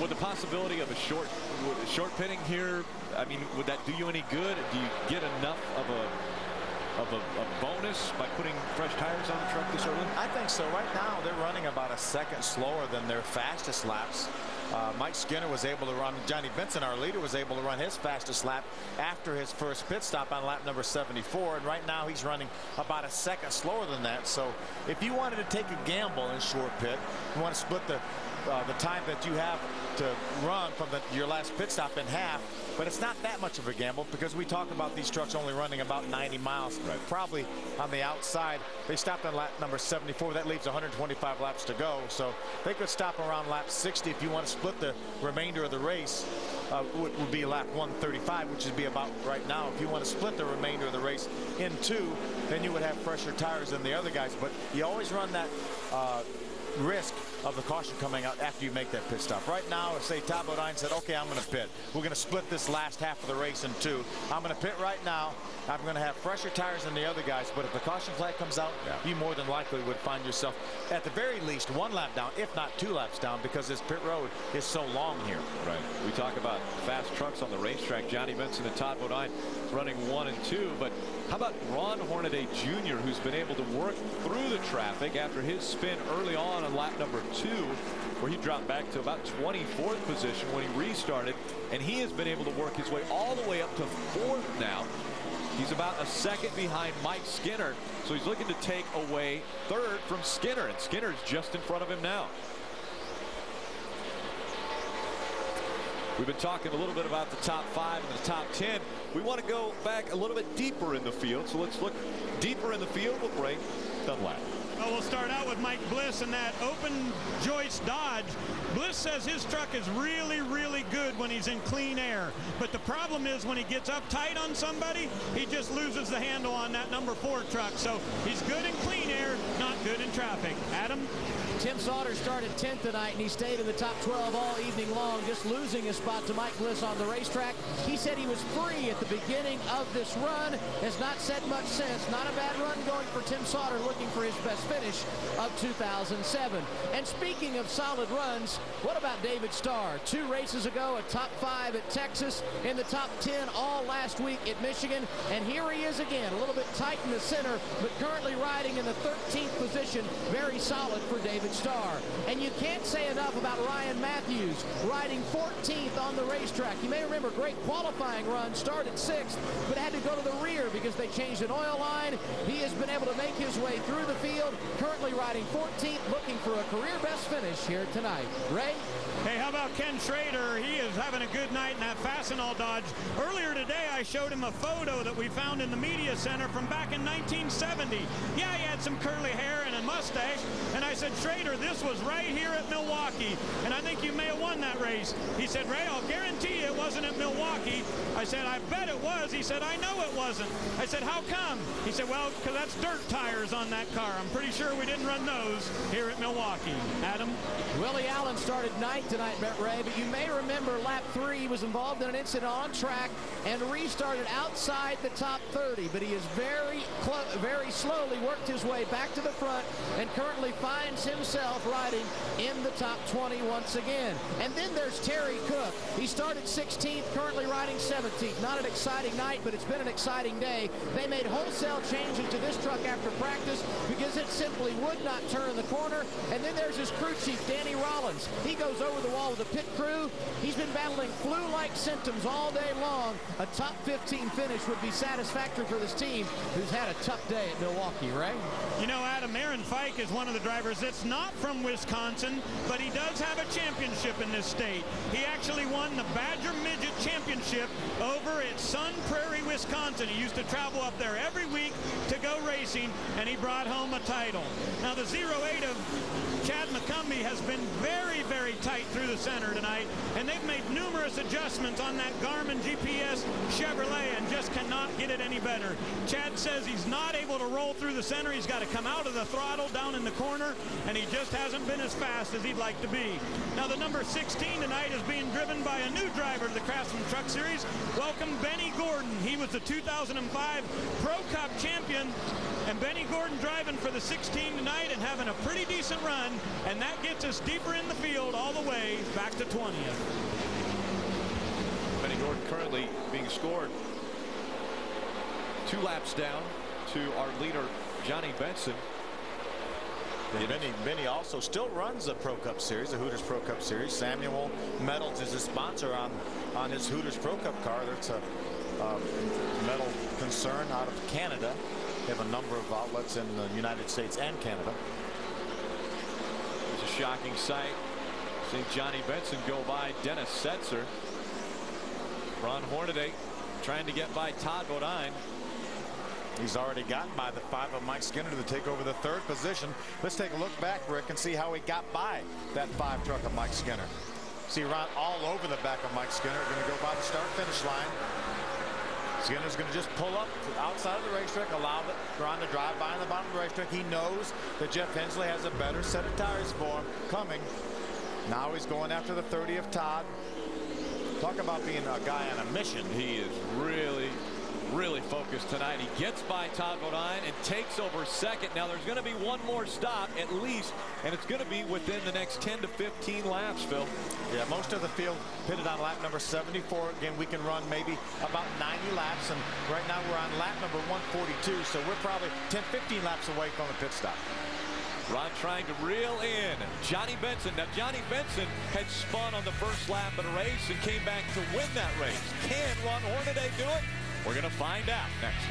Would the possibility of a short pitting here, I mean, would that do you any good? Do you get enough of a bonus by putting fresh tires on the truck this early? I think so. Right now they're running about a second slower than their fastest laps. Mike Skinner was able to run, Johnny Benson, our leader, was able to run his fastest lap after his first pit stop on lap number 74, and right now he's running about a second slower than that. So if you wanted to take a gamble in short pit, you want to split the time that you have to run from your last pit stop in half, but it's not that much of a gamble because we talk about these trucks only running about 90 miles, probably on the outside. They stopped on lap number 74. That leaves 125 laps to go, so they could stop around lap 60. If you want to split the remainder of the race, would be lap 135, which would be about right now. If you want to split the remainder of the race in 2, then you would have fresher tires than the other guys, but you always run that risk of the caution coming out after you make that pit stop. Right now, if say Todd Bodine said, okay, I'm going to pit. We're going to split this last half of the race in 2. I'm going to pit right now. I'm going to have fresher tires than the other guys, but if the caution flag comes out, you more than likely would find yourself at the very least 1 lap down, if not 2 laps down, because this pit road is so long here. Right. We talk about fast trucks on the racetrack. Johnny Benson and Todd Bodine running 1 and 2, but how about Ron Hornaday Jr., who's been able to work through the traffic after his spin early on lap number 2, where he dropped back to about 24th position when he restarted, and he has been able to work his way all the way up to 4th now. He's about a second behind Mike Skinner, so he's looking to take away 3rd from Skinner, and Skinner's just in front of him now. We've been talking a little bit about the top 5 and the top 10. We want to go back a little bit deeper in the field, so let's look deeper in the field with Ray Dunlap. Well, we'll start out with Mike Bliss in that open joist Dodge. Bliss says his truck is really, really good when he's in clean air. But the problem is when he gets up tight on somebody, he just loses the handle on that number 4 truck. So he's good in clean air, not good in traffic. Adam? Tim Sauter started 10th tonight, and he stayed in the top 12 all evening long, just losing his spot to Mike Bliss on the racetrack. He said he was free at the beginning of this run. Has not said much since. Not a bad run going for Tim Sauter, looking for his best finish of 2007. And speaking of solid runs, what about David Starr? 2 races ago, a top 5 at Texas, in the top 10 all last week at Michigan. And here he is again, a little bit tight in the center, but currently riding in the 13th position. Very solid for David Starr. And you can't say enough about Ryan Matthews, riding 14th on the racetrack. You may remember, great qualifying run, started 6th, but had to go to the rear because they changed an oil line. He has been able to make his way through the field, currently riding 14th, looking for a career best finish here tonight. Ray? Hey, how about Ken Schrader? He is having a good night in that Fastenal Dodge. Earlier today, I showed him a photo that we found in the media center from back in 1970. Yeah, he had some curly hair and a mustache. And I said, Schrader, this was right right here at Milwaukee, and I think you may have won that race. He said, Ray, I'll guarantee you it wasn't at Milwaukee. I said, I bet it was. He said, I know it wasn't. I said, how come? He said, well, because that's dirt tires on that car. I'm pretty sure we didn't run those here at Milwaukee. Adam? Willie Allen started ninth tonight, Ray, but you may remember lap 3, he was involved in an incident on track and restarted outside the top 30, but he has very slowly worked his way back to the front and currently finds himself riding in the top 20 once again. And then there's Terry Cook. He started 16th, currently riding 17th. Not an exciting night, but it's been an exciting day. They made wholesale changes to this truck after practice because it simply would not turn the corner. And then there's his crew chief, Danny Rollins. He goes over the wall with the pit crew. He's been battling flu-like symptoms all day long. A top 15 finish would be satisfactory for this team, who's had a tough day at Milwaukee, Ray. You know, Adam, Aaron Fike is one of the drivers that's not from Wisconsin, but he does have a championship in this state. He actually won the Badger Midget Championship over at Sun Prairie, Wisconsin. He used to travel up there every week to go racing, and he brought home a title. Now, the 08 of Chad McCumbee has been very, very tight through the center tonight, and they've made numerous adjustments on that Garmin GPS Chevrolet and just cannot get it any better. Chad says he's not able to roll through the center. He's got to come out of the throttle down in the corner, and he just hasn't been as fast as he'd like to be. Now, the number 16 tonight is being driven by a new driver to the Craftsman Truck Series. Welcome, Benny Gordon. He was the 2005 Pro Cup champion, and Benny Gordon driving for the 16 tonight and having a pretty decent run, and that gets us deeper in the field all the way back to 20th. Benny Gordon currently being scored 2 laps down to our leader, Johnny Benson. Benny also still runs the Pro Cup Series, the Hooters Pro Cup Series. Samuel Metals is a sponsor on his Hooters Pro Cup car. That's a metal concern out of Canada. They have a number of outlets in the United States and Canada. It's a shocking sight. Seeing Johnny Benson go by Dennis Setzer. Ron Hornaday trying to get by Todd Bodine. He's already gotten by the 5 of Mike Skinner to take over the 3rd position. Let's take a look back, Rick, and see how he got by that 5 truck of Mike Skinner. See Ron all over the back of Mike Skinner, going to go by the start-finish line. Skinner's going to just pull up outside of the racetrack, allow Ron to drive by on the bottom of the racetrack. He knows that Jeff Hensley has a better set of tires for him coming. Now he's going after the 30 of Todd. Talk about being a guy on a mission. He is really focused tonight. He gets by Todd Bodine and takes over second. Now there's going to be one more stop at least, and it's going to be within the next 10 to 15 laps, Phil. Yeah, most of the field pitted on lap number 74. Again, we can run maybe about 90 laps, and right now we're on lap number 142, so we're probably 10-15 laps away from the pit stop. Ron trying to reel in Johnny Benson. Now, Johnny Benson had spun on the first lap of the race and came back to win that race. Can Ron Hornaday do it? We're going to find out next.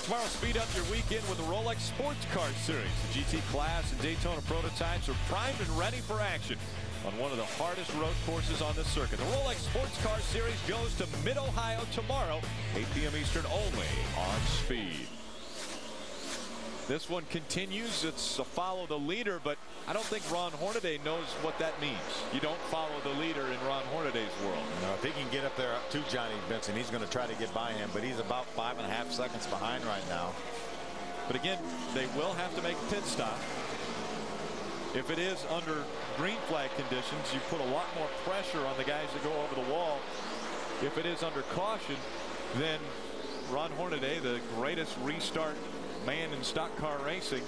Tomorrow, speed up your weekend with the Rolex Sports Car Series. The GT Class and Daytona prototypes are primed and ready for action on one of the hardest road courses on the circuit. The Rolex Sports Car Series goes to Mid-Ohio tomorrow, 8 p.m. Eastern only on Speed. This one continues. It's a follow the leader, but I don't think Ron Hornaday knows what that means. You don't follow the leader in Ron Hornaday's world. No, if he can get up there to Johnny Benson, he's going to try to get by him, but he's about 5.5 seconds behind right now. But again, they will have to make a pit stop. If it is under green flag conditions, you put a lot more pressure on the guys that go over the wall. If it is under caution, then Ron Hornaday, the greatest restart man in stock car racing,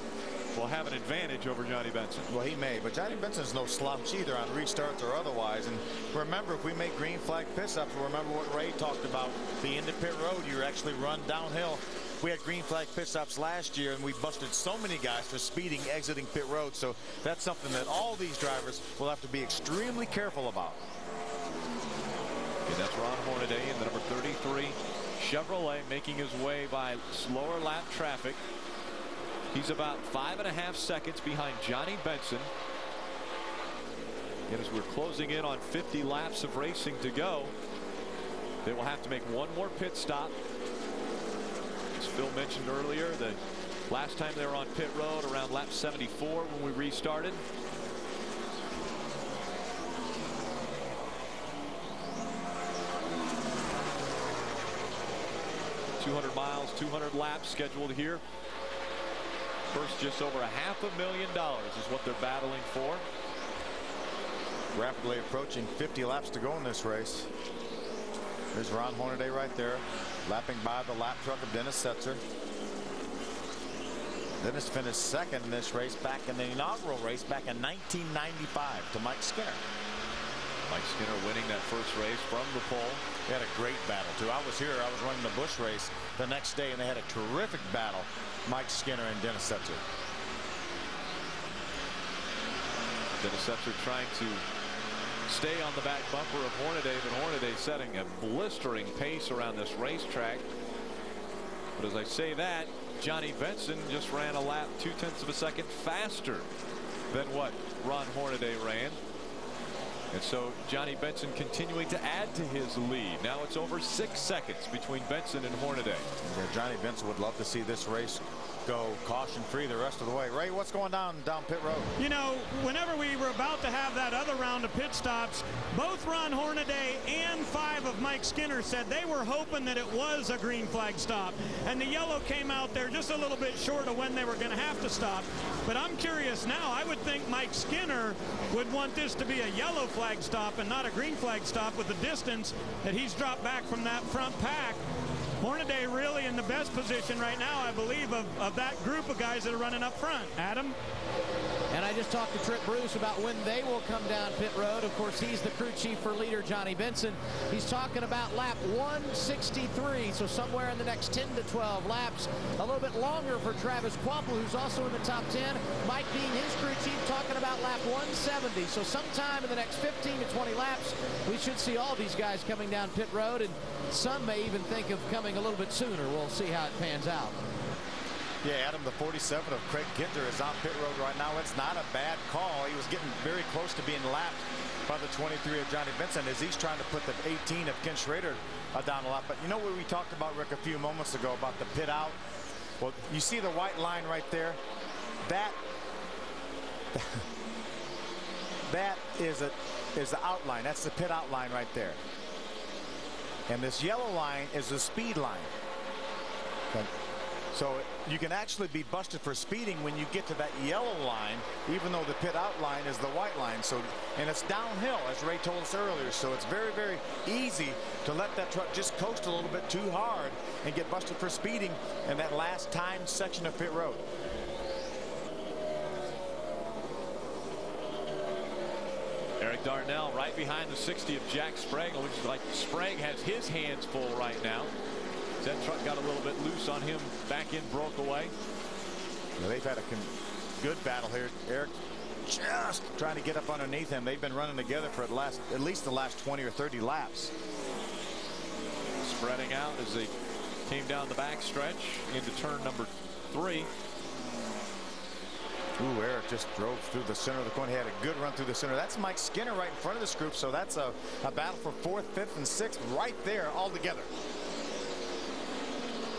will have an advantage over Johnny Benson. Well, he may, but Johnny Benson's no slouch either on restarts or otherwise. And remember, if we make green flag pit stops, remember what Ray talked about, the end of pit road, you actually run downhill. We had green flag pit stops last year, and we busted so many guys for speeding, exiting pit road. So that's something that all these drivers will have to be extremely careful about. Okay, that's Ron Hornaday in the number 33 Chevrolet, making his way by slower lap traffic. He's about 5.5 seconds behind Johnny Benson. And as we're closing in on 50 laps of racing to go, they will have to make one more pit stop. As Phil mentioned earlier, the Last time they were on pit road around lap 74 when we restarted. $200 miles, 200 laps scheduled here. First, just over $500,000 is what they're battling for. Rapidly approaching 50 laps to go in this race. There's Ron Hornaday right there, lapping by the lap truck of Dennis Setzer. Dennis finished second in this race back in the inaugural race back in 1995 to Mike Skinner. Mike Skinner winning that first race from the pole. They had a great battle too. I was here, I was running the Busch race the next day, and they had a terrific battle, Mike Skinner and Dennis Setzer. Dennis Setzer trying to stay on the back bumper of Hornaday, but Hornaday setting a blistering pace around this racetrack. But as I say that, Johnny Benson just ran a lap 0.2 of a second faster than what Ron Hornaday ran. And so Johnny Benson continuing to add to his lead. Now it's over 6 seconds between Benson and Hornaday. Yeah, Johnny Benson would love to see this race go caution-free the rest of the way. Ray, what's going down pit road? You know, whenever we were about to have that other round of pit stops, both Ron Hornaday and 5 of Mike Skinner said they were hoping that it was a green flag stop. And the yellow came out there just a little bit short of when they were going to have to stop. But I'm curious now, I would think Mike Skinner would want this to be a yellow flag stop and not a green flag stop with the distance that he's dropped back from that front pack. Hornaday really in the best position right now, I believe, of that group of guys that are running up front. Adam? And I just talked to Trip Bruce about when they will come down pit road. Of course, he's the crew chief for leader Johnny Benson. He's talking about lap 163, so somewhere in the next 10 to 12 laps. A little bit longer for Travis Quapple, who's also in the top 10. Mike Dean, his crew chief, talking about lap 170. So sometime in the next 15 to 20 laps, we should see all these guys coming down pit road, and some may even think of coming a little bit sooner. We'll see how it pans out. Yeah, Adam, the 47 of Craig Kinter is on pit road right now. It's not a bad call. He was getting very close to being lapped by the 23 of Johnny Benson as he's trying to put the 18 of Ken Schrader down a lot. But you know what we talked about, Rick, a few moments ago about the pit out? Well, you see the white line right there? That is the outline. That's the pit outline right there. And this yellow line is the speed line. Okay. So you can actually be busted for speeding when you get to that yellow line, even though the pit outline is the white line. So, and it's downhill, as Ray told us earlier. So it's very, very easy to let that truck just coast a little bit too hard and get busted for speeding in that last timed section of pit road. Eric Darnell right behind the 60 of Jack Sprague. It looks like Sprague has his hands full right now. That truck got a little bit loose on him. Back end broke away. Yeah, they've had a good battle here. Eric just trying to get up underneath him. They've been running together for at least the last 20 or 30 laps. Spreading out as they came down the back stretch into turn number 3. Ooh, Eric just drove through the center of the corner. He had a good run through the center. That's Mike Skinner right in front of this group. So that's a battle for 4th, 5th, and 6th right there all together.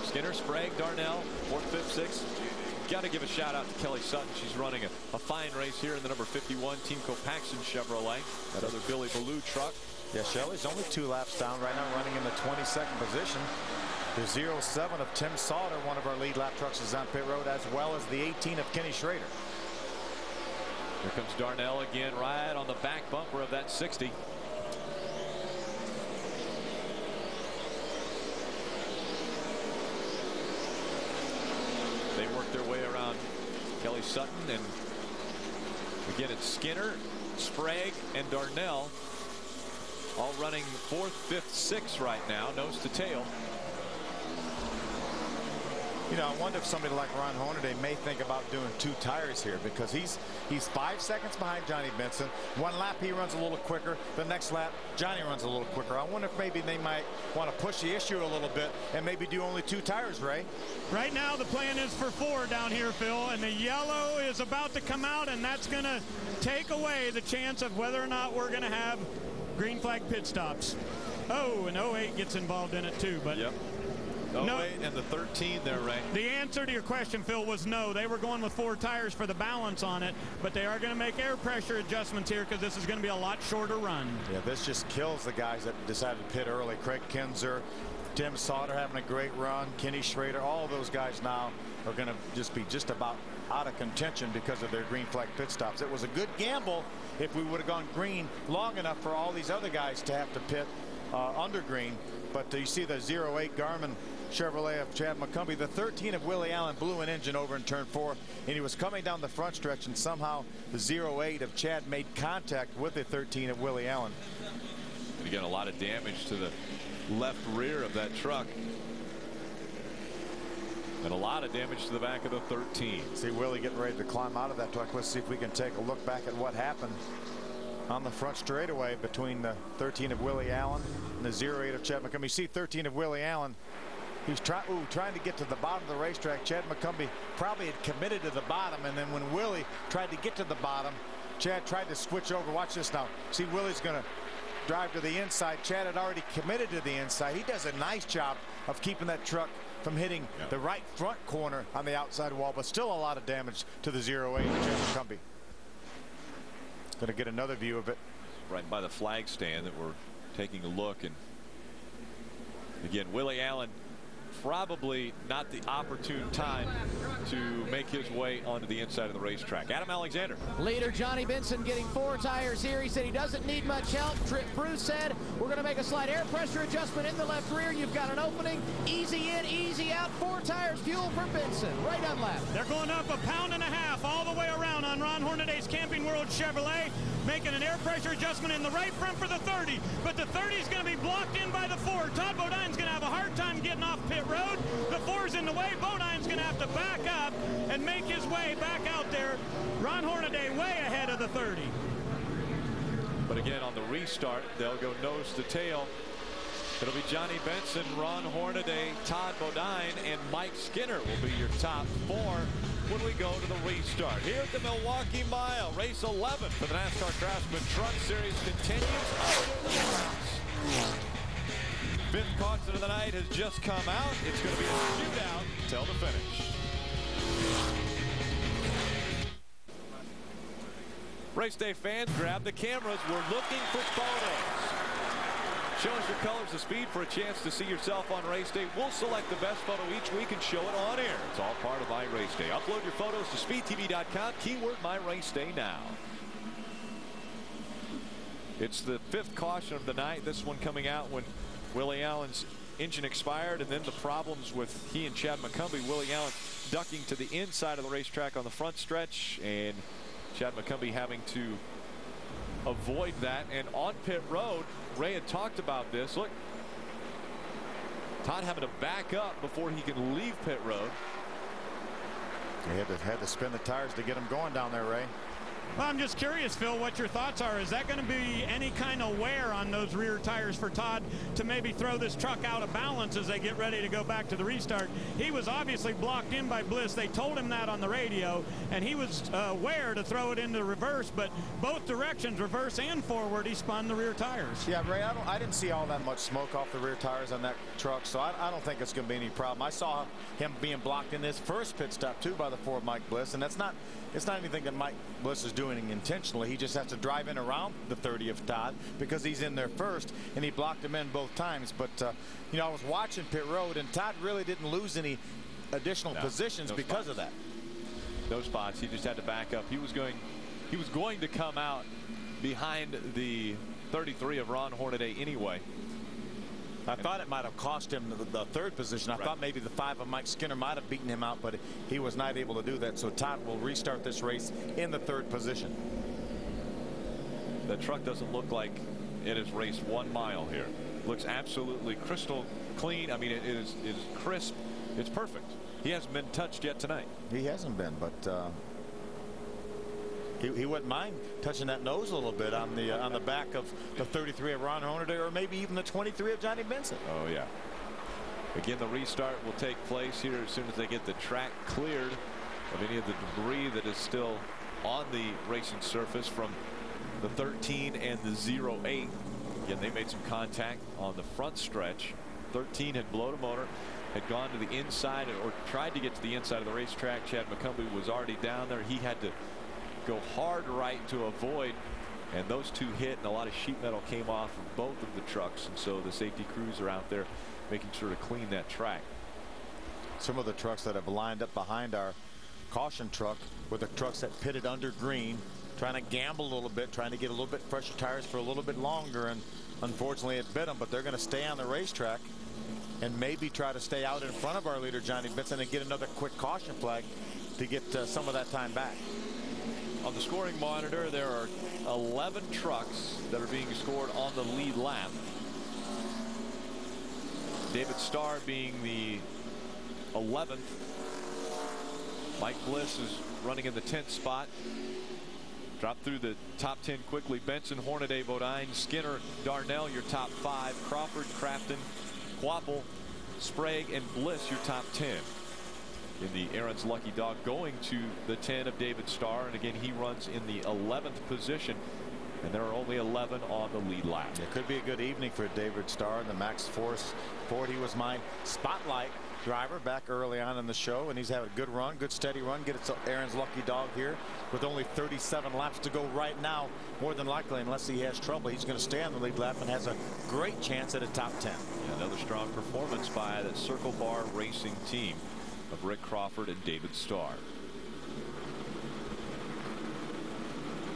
Skinner, Sprague, Darnell, 4th, 5th, 6th. Got to give a shout out to Kelly Sutton. She's running a fine race here in the number 51 Team Copaxton Chevrolet. That other Billy Ballou truck. Yeah, Shelley's only 2 laps down right now, running in the 22nd position. The 07 of Tim Sauter, one of our lead lap trucks, is on pit road, as well as the 18 of Kenny Schrader. Here comes Darnell again, right on the back bumper of that 60. They work their way around Kelly Sutton, and again it's Skinner, Sprague, and Darnell all running 4th, 5th, 6th right now, nose to tail. You know, I wonder if somebody like Ron Hornaday may think about doing 2 tires here, because he's 5 seconds behind Johnny Benson. One lap he runs a little quicker. The next lap Johnny runs a little quicker. I wonder if maybe they might want to push the issue a little bit and maybe do only 2 tires, Ray. Right now the plan is for 4 down here, Phil, and the yellow is about to come out, and that's going to take away the chance of whether or not we're going to have green flag pit stops. Oh, and 08 gets involved in it too, but yep. No. 08 and the 13 there, Ray. The answer to your question, Phil, was no. They were going with 4 tires for the balance on it, but they are going to make air pressure adjustments here because this is going to be a lot shorter run. Yeah, this just kills the guys that decided to pit early. Craig Kinzer, Tim Sauter having a great run, Kenny Schrader, all of those guys now are going to just be just about out of contention because of their green flag pit stops. It was a good gamble if we would have gone green long enough for all these other guys to have to pit under green. But you see the 08 Garmin Chevrolet of Chad McCumbee. The 13 of Willie Allen blew an engine over in turn 4, and he was coming down the front stretch, and somehow the 08 of Chad made contact with the 13 of Willie Allen. And again, a lot of damage to the left rear of that truck. And a lot of damage to the back of the 13. See Willie getting ready to climb out of that truck. Let's see if we can take a look back at what happened on the front straightaway between the 13 of Willie Allen and the 08 of Chad McCumbee. You see 13 of Willie Allen. He's trying to get to the bottom of the racetrack. Chad McCumbee probably had committed to the bottom, and then when Willie tried to get to the bottom, Chad tried to switch over. Watch this now. See, Willie's going to drive to the inside. Chad had already committed to the inside. He does a nice job of keeping that truck from hitting the right front corner on the outside wall, but still a lot of damage to the 08 Chad McCumbee. Going to get another view of it. Right by the flag stand that we're taking a look. And again, Willie Allen, probably not the opportune time to make his way onto the inside of the racetrack. Adam Alexander. Leader Johnny Benson getting 4 tires here. He said he doesn't need much help. Bruce said we're going to make a slight air pressure adjustment in the left rear. You've got an opening. Easy in, easy out. 4 tires fuel for Benson. Ray Dunlap. They're going up 1.5 pounds all the way around on Ron Hornaday's Camping World Chevrolet, making an air pressure adjustment in the right front for the 30. But the 30 is going to be blocked in by the 4. Todd Bodine's going to have a hard time getting off pit road. The 4's in the way. Bodine's going to have to back up and make his way back out there. Ron Hornaday way ahead of the 30. But again, on the restart, they'll go nose to tail. It'll be Johnny Benson, Ron Hornaday, Todd Bodine, and Mike Skinner will be your top 4 when we go to the restart. Here at the Milwaukee Mile, race 11 for the NASCAR Craftsman Truck Series continues. 5th caution of the night has just come out. It's going to be a shootout till the finish. Race day fans, grab the cameras. We're looking for photos. Show us your colors of speed for a chance to see yourself on race day. We'll select the best photo each week and show it on air. It's all part of My Race Day. Upload your photos to speedtv.com. Keyword My Race Day now. It's the 5th caution of the night. This one coming out when Willie Allen's engine expired, and then the problems with he and Chad McCumbee. Willie Allen ducking to the inside of the racetrack on the front stretch, and Chad McCumbee having to avoid that. And on pit road, Ray had talked about this. Look, Todd having to back up before he can leave pit road. He had to spin the tires to get him going down there, Ray. Well, I'm just curious, Phil, what your thoughts are. Is that going to be any kind of wear on those rear tires for Todd to maybe throw this truck out of balance as they get ready to go back to the restart? He was obviously blocked in by Bliss. They told him that on the radio, and he was aware to throw it into reverse, but both directions, reverse and forward, he spun the rear tires. Yeah, Ray, I didn't see all that much smoke off the rear tires on that truck, so I don't think it's going to be any problem. I saw him being blocked in his first pit stop, too, by the 4 of Mike Bliss, and it's not anything that Mike Bliss is doing intentionally. He just has to drive in around the 30 of Todd because he's in there first, and he blocked him in both times. But you know, I was watching pit road, and Todd really didn't lose any additional positions because of that. Those spots, he just had to back up. He was going to come out behind the 33 of Ron Hornaday anyway. I thought it might have cost him the 3rd position. I thought maybe the 5 of Mike Skinner might have beaten him out, but he was not able to do that. So Todd will restart this race in the 3rd position. The truck doesn't look like it has raced 1 mile here. Looks absolutely crystal clean. I mean, it is crisp. It's perfect. He hasn't been touched yet tonight. He hasn't been, but he wouldn't mind touching that nose a little bit on the back of the 33 of Ron Hornaday, or maybe even the 23 of Johnny Benson. Oh yeah. Again, the restart will take place here as soon as they get the track cleared of any of the debris that is still on the racing surface from the 13 and the 08. Again, they made some contact on the front stretch. 13 had blown a motor. had gone to the inside or tried to get to the inside of the racetrack. Chad McCumbee was already down there. He had to go hard right to avoid, and those two hit, and a lot of sheet metal came off of both of the trucks, and so the safety crews are out there making sure to clean that track. Some of the trucks that have lined up behind our caution truck were the trucks that pitted under green, trying to gamble a little bit, trying to get a little bit fresher tires for a little bit longer, and unfortunately it bit them. But they're going to stay on the racetrack and maybe try to stay out in front of our leader Johnny Benson and get another quick caution flag to get some of that time back. On the scoring monitor, there are 11 trucks that are being scored on the lead lap. David Starr being the 11th. Mike Bliss is running in the 10th spot. Dropped through the top 10 quickly. Benson, Hornaday, Bodine, Skinner, Darnell, your top 5. Crawford, Crafton, Quapple, Sprague, and Bliss, your top 10. In the Aaron's Lucky Dog, going to the 10 of David Starr, and again he runs in the 11th position, and there are only 11 on the lead lap. It could be a good evening for David Starr and the Max Force Ford. He was my spotlight driver back early on in the show, and he's had a good run, good steady run. Get it to Aaron's Lucky Dog here with only 37 laps to go right now. More than likely, unless he has trouble, he's going to stay on the lead lap and has a great chance at a top 10. Yeah, another strong performance by the Circle Bar Racing team of Rick Crawford and David Starr.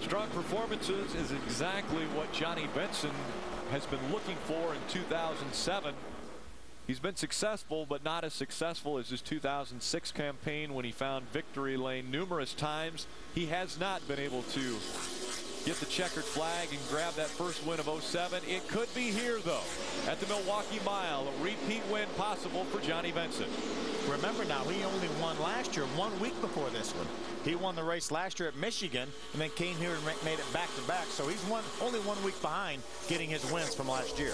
Strong performances is exactly what Johnny Benson has been looking for in 2007. He's been successful, but not as successful as his 2006 campaign when he found victory lane numerous times. He has not been able to get the checkered flag and grab that first win of 07. It could be here, though, at the Milwaukee Mile. A repeat win possible for Johnny Benson. Remember now, he only won last year, 1 week before this one. He won the race last year at Michigan and then came here and made it back to back. So he's only 1 week behind getting his wins from last year.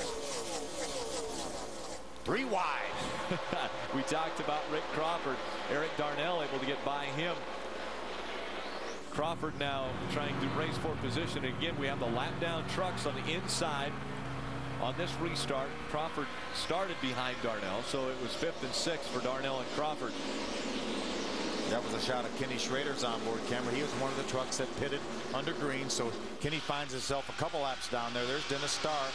3 wide. We talked about Rick Crawford. Eric Darnell able to get by him. Crawford now trying to race for position. Again, we have the lap down trucks on the inside on this restart. Crawford started behind Darnell, so it was 5th and 6th for Darnell and Crawford. That was a shot of Kenny Schrader's onboard camera. He was one of the trucks that pitted under green, so Kenny finds himself a couple laps down there. There's Dennis Setzer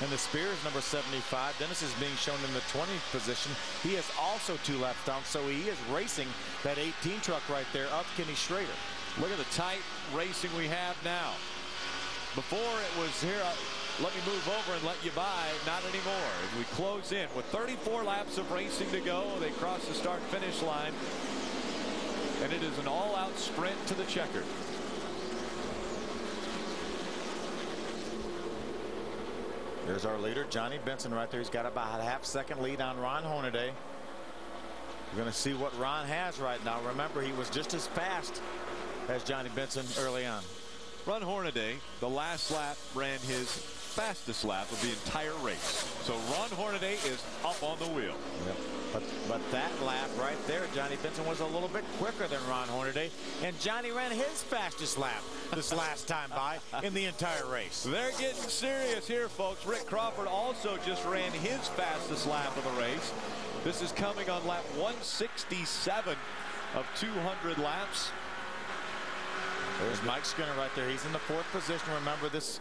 and the Spears number 75. Dennis is being shown in the 20th position. He is also 2 laps down, so he is racing that 18 truck right there up Kenny Schrader. Look at the tight racing we have now. Before it was here, let me move over and let you by. Not anymore. As we close in with 34 laps of racing to go, they cross the start finish line, and it is an all-out sprint to the checkered. There's our leader, Johnny Benson, right there. He's got about a half-second lead on Ron Hornaday. We're going to see what Ron has right now. Remember, he was just as fast as Johnny Benson early on. Ron Hornaday, the last lap, ran his fastest lap of the entire race. So Ron Hornaday is up on the wheel. Yep. But that lap right there, Johnny Benson was a little bit quicker than Ron Hornaday, and Johnny ran his fastest lap this last time by in the entire race. They're getting serious here, folks. Rick Crawford also just ran his fastest lap of the race. This is coming on lap 167 of 200 laps. There's Mike Skinner right there. He's in the 4th position. Remember this.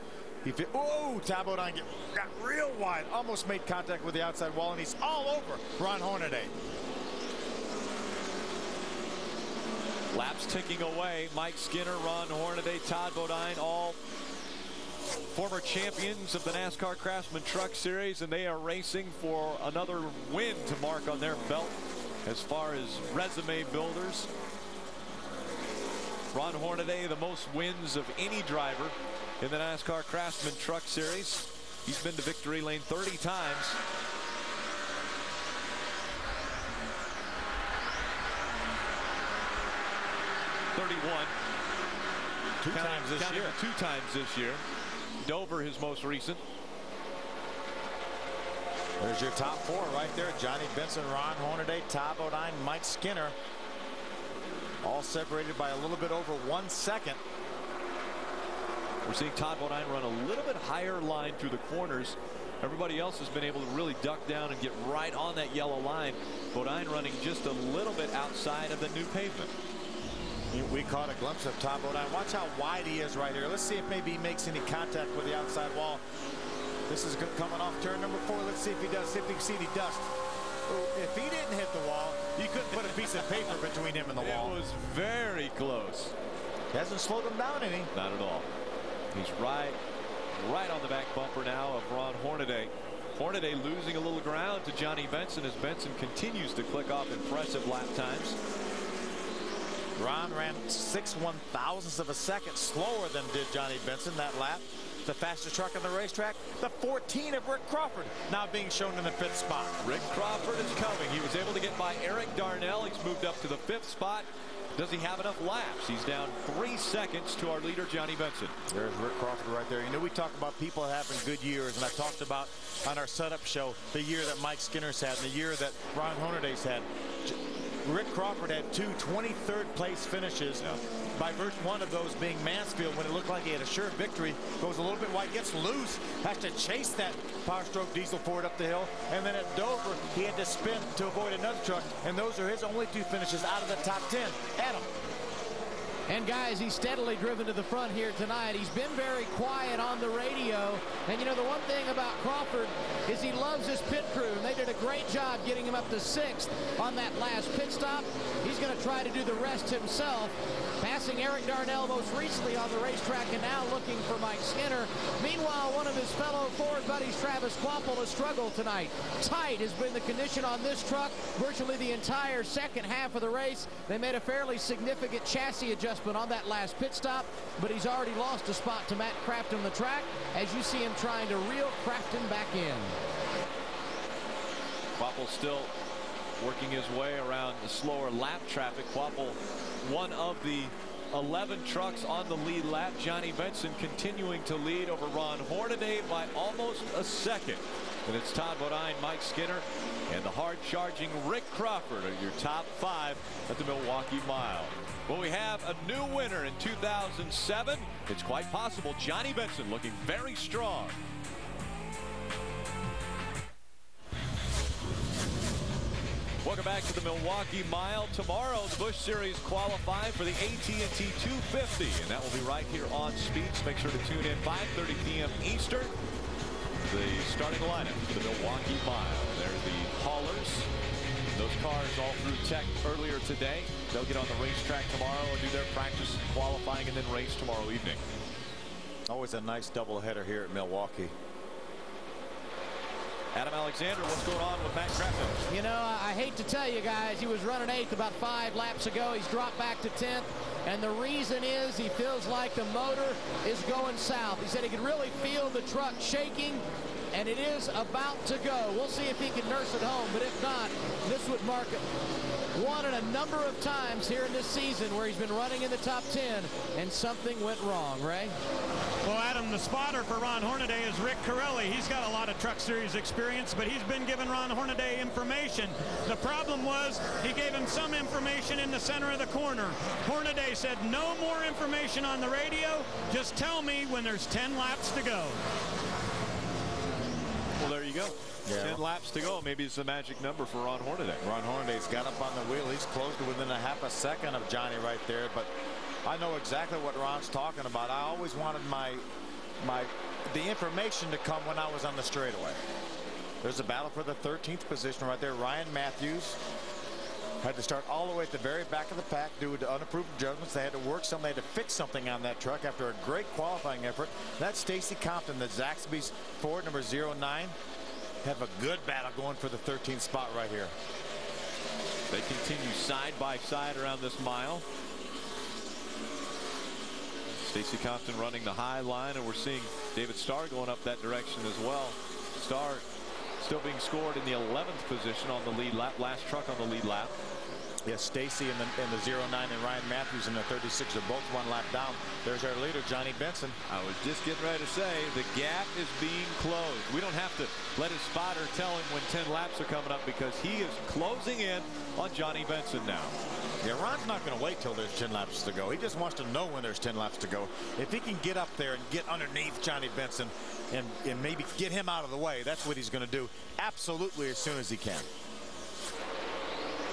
Oh, Todd Bodine got real wide. Almost made contact with the outside wall, and he's all over Ron Hornaday. Laps ticking away. Mike Skinner, Ron Hornaday, Todd Bodine, all former champions of the NASCAR Craftsman Truck Series, and they are racing for another win to mark on their belt as far as resume builders. Ron Hornaday, the most wins of any driver in the NASCAR Craftsman Truck Series. He's been to victory lane 30 times. Two times this year. Dover, his most recent. There's your top 4 right there. Johnny Benson, Ron Hornaday, Todd Bodine, Mike Skinner. All separated by a little bit over 1 second. We're seeing Todd Bodine run a little bit higher line through the corners Everybody else has been able to really duck down and get right on that yellow line. Bodine running just a little bit outside of the new pavement. We caught a glimpse of Todd Bodine. Watch how wide he is right here. Let's see if maybe he makes any contact with the outside wall. This is coming off turn number 4. Let's see if he does. See if we can see any dust. If he didn't hit the wall, you couldn't put a piece of paper between him and the wall. It was very close. Hasn't slowed him down any. Not at all. He's right on the back bumper now of Ron Hornaday. Hornaday losing a little ground to Johnny Benson as Benson continues to click off impressive lap times. Ron ran 6/1000ths of a second slower than did Johnny Benson that lap. The fastest truck on the racetrack, the 14 of Rick Crawford, now being shown in the 5th spot. Rick Crawford is coming. He was able to get by Eric Darnell. He's moved up to the 5th spot. Does he have enough laps? He's down 3 seconds to our leader, Johnny Benson. There's Rick Crawford right there. You know, we talk about people having good years, and I talked about on our setup show the year that Mike Skinner's had and the year that Ron Hornaday's had. Rick Crawford had 2 23rd place finishes. By one of those being Mansfield, when it looked like he had a sure victory, goes a little bit wide, gets loose, has to chase that Power Stroke diesel Ford up the hill, and then at Dover he had to spin to avoid another truck, and those are his only 2 finishes out of the top 10. Adam. And guys, he's steadily driven to the front here tonight. He's been very quiet on the radio. And you know, the one thing about Crawford is he loves his pit crew. And they did a great job getting him up to 6th on that last pit stop. He's going to try to do the rest himself. Passing Eric Darnell most recently on the racetrack and now looking for Mike Skinner. Meanwhile, one of his fellow Ford buddies, Travis Quapple, has struggled tonight. Tight has been the condition on this truck virtually the entire second half of the race. They made a fairly significant chassis adjustment on that last pit stop, but he's already lost a spot to Matt Crafton on the track as you see him trying to reel Crafton back in. Quapple still working his way around the slower lap traffic. Quapple, one of the 11 trucks on the lead lap. Johnny Benson continuing to lead over Ron Hornaday by almost a second. And it's Todd Bodine, Mike Skinner, and the hard-charging Rick Crawford are your top 5 at the Milwaukee Mile. Well, we have a new winner in 2007. It's quite possible. Johnny Benson looking very strong. Welcome back to the Milwaukee Mile. Tomorrow, the Busch Series qualify for the AT&T 250, and that will be right here on Speeds. Make sure to tune in 5:30 p.m. Eastern. The starting lineup for the Milwaukee Mile. They're the haulers. Those cars all through tech earlier today. They'll get on the racetrack tomorrow and do their practice qualifying and then race tomorrow evening. Always a nice doubleheader here at Milwaukee. Adam Alexander, what's going on with Matt Crafton? You know, I hate to tell you guys, he was running 8th about 5 laps ago. He's dropped back to 10th. And the reason is he feels like the motor is going south. He said he could really feel the truck shaking, and it is about to go. We'll see if he can nurse it home, but if not, this would mark one in a number of times here in this season where he's been running in the top 10, and something went wrong. Ray? Well, Adam, the spotter for Ron Hornaday is Rick Corelli. He's got a lot of Truck Series experience, but he's been giving Ron Hornaday information. The problem was he gave him some information in the center of the corner. Hornaday said, no more information on the radio. Just tell me when there's 10 laps to go. Well, there you go. Yeah. 10 laps to go. Maybe it's the magic number for Ron Hornaday. Ron Hornaday's got up on the wheel. He's close to within a half a second of Johnny right there, but I know exactly what Ron's talking about. I always wanted the information to come when I was on the straightaway. There's a battle for the 13th position right there. Ryan Matthews had to start all the way at the very back of the pack due to unapproved adjustments. They had to work something. They had to fix something on that truck after a great qualifying effort. That's Stacy Compton, the Zaxby's Ford number 09. Have a good battle going for the 13th spot right here. They continue side by side around this mile. Stacy Compton running the high line, and we're seeing David Starr going up that direction as well. Starr still being scored in the 11th position on the lead lap. Last truck on the lead lap. Yes, Stacy in the 09 and Ryan Matthews in the 36 are both 1 lap down. There's our leader, Johnny Benson. I was just getting ready to say the gap is being closed. We don't have to let his spotter tell him when 10 laps are coming up because he is closing in on Johnny Benson now. Yeah, Ron's not going to wait till there's 10 laps to go. He just wants to know when there's 10 laps to go. If he can get up there and get underneath Johnny Benson and maybe get him out of the way, that's what he's going to do absolutely as soon as he can.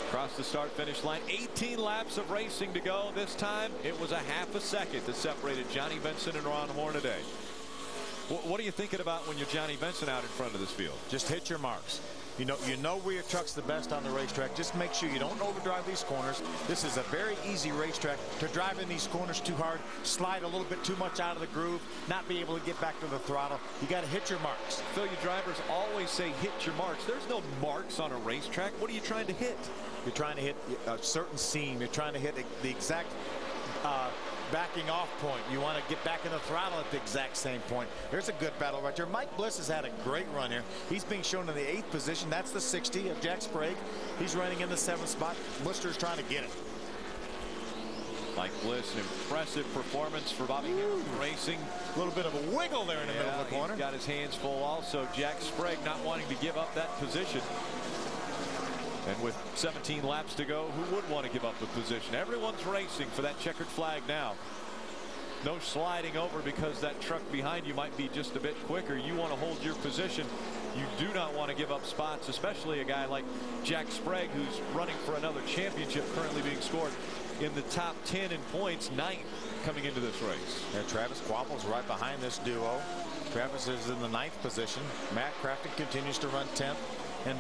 Across the start-finish line, 18 laps of racing to go. This time, it was a half a second that separated Johnny Benson and Ron Hornaday. What are you thinking about when you're Johnny Benson out in front of this field? Just hit your marks. You know where your truck's the best on the racetrack. Just make sure you don't overdrive these corners. This is a very easy racetrack to drive in these corners too hard, slide a little bit too much out of the groove, not be able to get back to the throttle. You got to hit your marks. Phil, you drivers always say hit your marks. There's no marks on a racetrack. What are you trying to hit? You're trying to hit a certain seam. You're trying to hit the exact backing off point. You want to get back in the throttle at the exact same point. There's a good battle right there. Mike Bliss has had a great run here. He's being shown in the 8th position. That's the 60 of Jack Sprague. He's running in the 7th spot. Blister's trying to get it. Mike Bliss, an impressive performance for Bobby Hicks Racing. A little bit of a wiggle there in the middle of the corner. He's got his hands full also. Jack Sprague not wanting to give up that position. And with 17 laps to go, who would want to give up the position? Everyone's racing for that checkered flag now. No sliding over because that truck behind you might be just a bit quicker. You want to hold your position. You do not want to give up spots, especially a guy like Jack Sprague, who's running for another championship, currently being scored in the top 10 in points, 9th coming into this race. Yeah, Travis Quapple's right behind this duo. Travis is in the 9th position. Matt Crafton continues to run 10th. And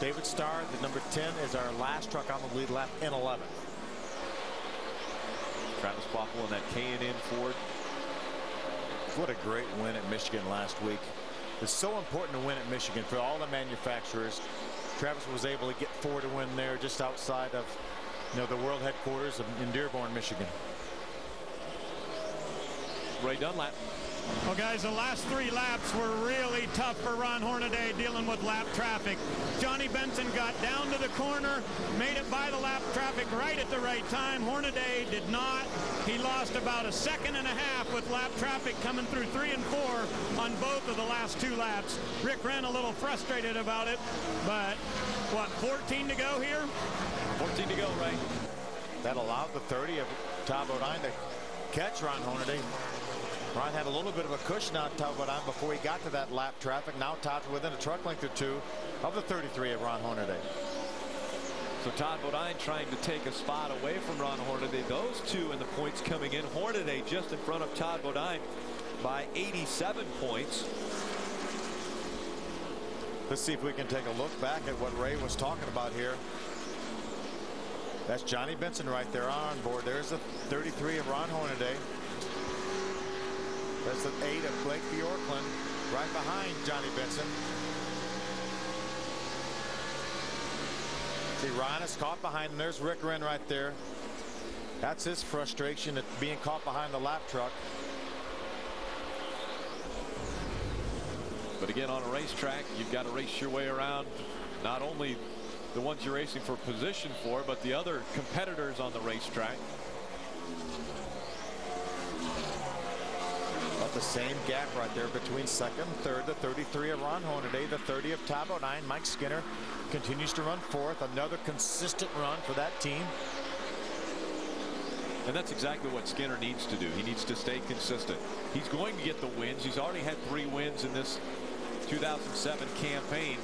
David Starr, the number 10, is our last truck on the lead lap in 11th. Travis Quapple in that K&N Ford. What a great win at Michigan last week. It's so important to win at Michigan for all the manufacturers. Travis was able to get 4 to win there just outside of the world headquarters in Dearborn, Michigan. Ray Dunlap. Well, guys, the last 3 laps were really tough for Ron Hornaday dealing with lap traffic. Johnny Benson got down to the corner, made it by the lap traffic right at the right time. Hornaday did not. He lost about a second and a half with lap traffic coming through 3 and 4 on both of the last 2 laps. Rick ran a little frustrated about it, but what, 14 to go here? 14 to go, Ray. That allowed the 30 of Todd Bodine to catch Ron Hornaday. Ron had a little bit of a cushion on Todd Bodine before he got to that lap traffic. Now Todd's within a truck length or 2 of the 33 of Ron Hornaday. So Todd Bodine trying to take a spot away from Ron Hornaday. Those 2 in the points coming in. Hornaday just in front of Todd Bodine by 87 points. Let's see if we can take a look back at what Ray was talking about here. That's Johnny Benson right there on board. There's the 33 of Ron Hornaday. That's the 8 of Blake Bjorklund right behind Johnny Benson. See, Ron is caught behind him. There's Rick Wren right there. That's his frustration at being caught behind the lap truck. But again, on a racetrack, you've got to race your way around not only the ones you're racing for position for, but the other competitors on the racetrack. About the same gap right there between 2nd and 3rd. The 33 of Ron Hornaday, the 30 of Todd Bodine. Mike Skinner continues to run 4th. Another consistent run for that team. And that's exactly what Skinner needs to do. He needs to stay consistent. He's going to get the wins. He's already had 3 wins in this 2007 campaign.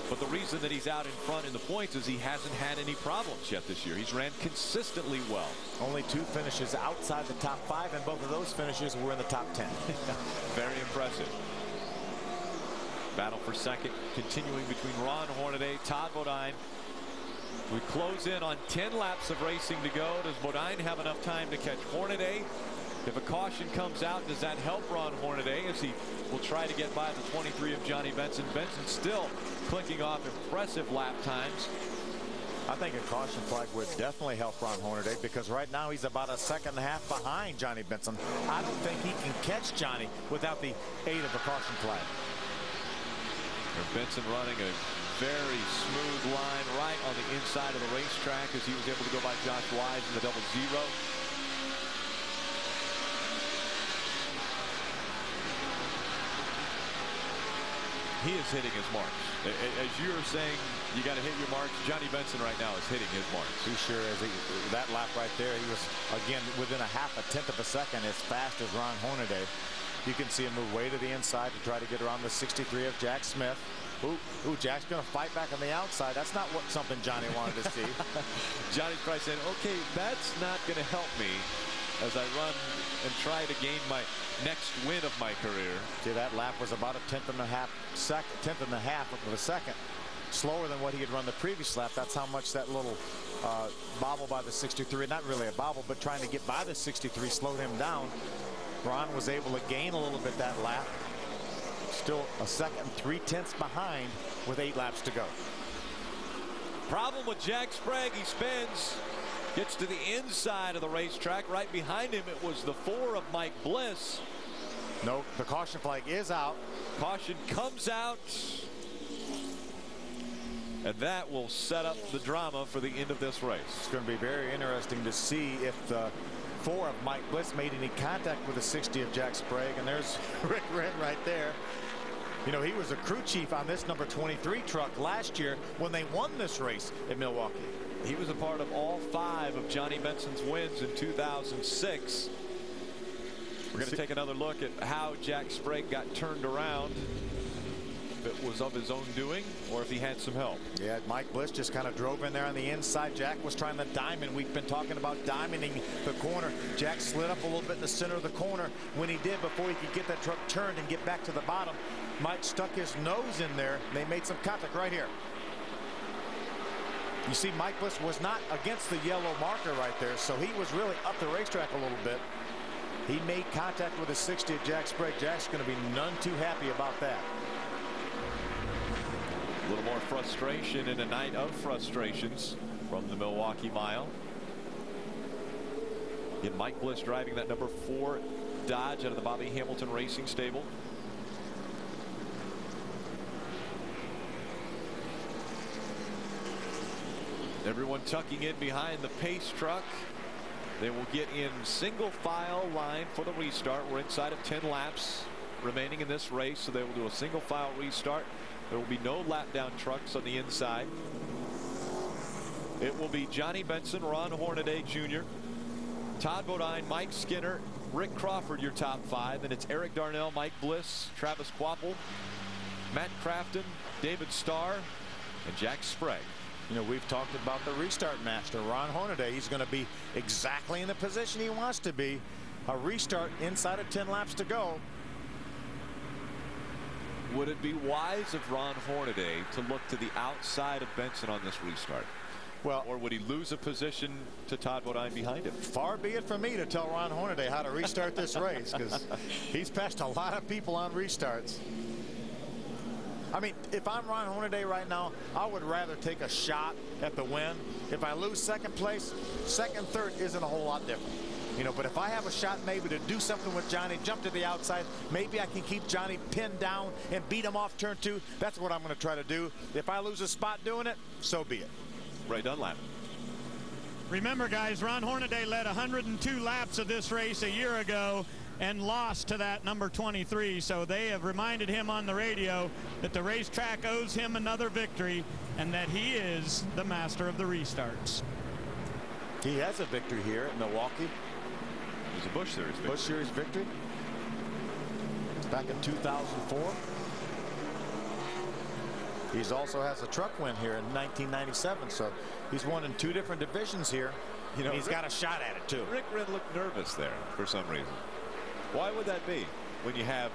But the reason that he's out in front in the points is he hasn't had any problems yet this year. He's ran consistently well. Only 2 finishes outside the top 5, and both of those finishes were in the top 10. Very impressive. Battle for 2nd continuing between Ron Hornaday, Todd Bodine. We close in on 10 laps of racing to go. Does Bodine have enough time to catch Hornaday? If a caution comes out, does that help Ron Hornaday as he will try to get by the 23 of Johnny Benson? Benson still clicking off impressive lap times. I think a caution flag would definitely help Ron Hornaday because right now he's about a second and a half behind Johnny Benson. I don't think he can catch Johnny without the aid of a caution flag. And Benson running a very smooth line right on the inside of the racetrack as he was able to go by Josh Wise in the 0-0. He is hitting his marks. As you're saying, you got to hit your marks. Johnny Benson right now is hitting his marks. He sure is. That lap right there, he was, again, within a tenth of a second as fast as Ron Hornaday. You can see him move way to the inside to try to get around the 63 of Jack Smith. Ooh, Jack's going to fight back on the outside. That's not something Johnny wanted to see. Johnny's probably saying, okay, that's not going to help me as I run and try to gain my next win of my career. See, that lap was about a tenth and a half of a second slower than what he had run the previous lap. That's how much that little bobble by the 63, not really a bobble, but trying to get by the 63 slowed him down. Ron was able to gain a little bit that lap. Still a second, 3/10 behind with 8 laps to go. Problem with Jack Sprague, he spins, gets to the inside of the racetrack. Right behind him, it was the 4 of Mike Bliss. No, the caution flag is out. Caution comes out. And that will set up the drama for the end of this race. It's going to be very interesting to see if the 4 of Mike Bliss made any contact with the 60 of Jack Sprague. And there's Rick Wren right there. You know, he was a crew chief on this number 23 truck last year when they won this race in Milwaukee. He was a part of all 5 of Johnny Benson's wins in 2006. We're going to take another look at how Jack Sprague got turned around. If it was of his own doing or if he had some help. Yeah, Mike Bliss just kind of drove in there on the inside. Jack was trying to diamond. We've been talking about diamonding the corner. Jack slid up a little bit in the center of the corner. When he did, before he could get that truck turned and get back to the bottom, Mike stuck his nose in there. They made some contact right here. You see, Mike Bliss was not against the yellow marker right there, so he was really up the racetrack a little bit. He made contact with the 60 of Jack Sprague. Jack's going to be none too happy about that. A little more frustration in a night of frustrations from the Milwaukee Mile. And Mike Bliss driving that number 4 Dodge out of the Bobby Hamilton Racing stable. Everyone tucking in behind the pace truck. They will get in single file line for the restart. We're inside of 10 laps remaining in this race, so they will do a single file restart. There will be no lap down trucks on the inside. It will be Johnny Benson, Ron Hornaday Jr., Todd Bodine, Mike Skinner, Rick Crawford, your top 5. And it's Eric Darnell, Mike Bliss, Travis Kvapil, Matt Crafton, David Starr, and Jack Sprague. You know, we've talked about the restart master, Ron Hornaday. He's going to be exactly in the position he wants to be. A restart inside of 10 laps to go. Would it be wise of Ron Hornaday to look to the outside of Benson on this restart? Well, or would he lose a position to Todd Bodine behind him? Far be it from me to tell Ron Hornaday how to restart this race, because he's passed a lot of people on restarts. I mean, if I'm Ron Hornaday right now, I would rather take a shot at the win. If I lose second place, second, third isn't a whole lot different. You know, but if I have a shot maybe to do something with Johnny, jump to the outside, maybe I can keep Johnny pinned down and beat him off turn 2. That's what I'm going to try to do. If I lose a spot doing it, so be it. Ray Dunlap. Remember, guys, Ron Hornaday led 102 laps of this race a year ago and lost to that number 23. So they have reminded him on the radio that the racetrack owes him another victory and that he is the master of the restarts. He has a victory here in Milwaukee. It was a Busch Series victory. Busch Series victory back in 2004. He also has a truck win here in 1997, so he's won in 2 different divisions here. You know, he's got a shot at it too. Rick Wren looked nervous there for some reason. Why would that be when you have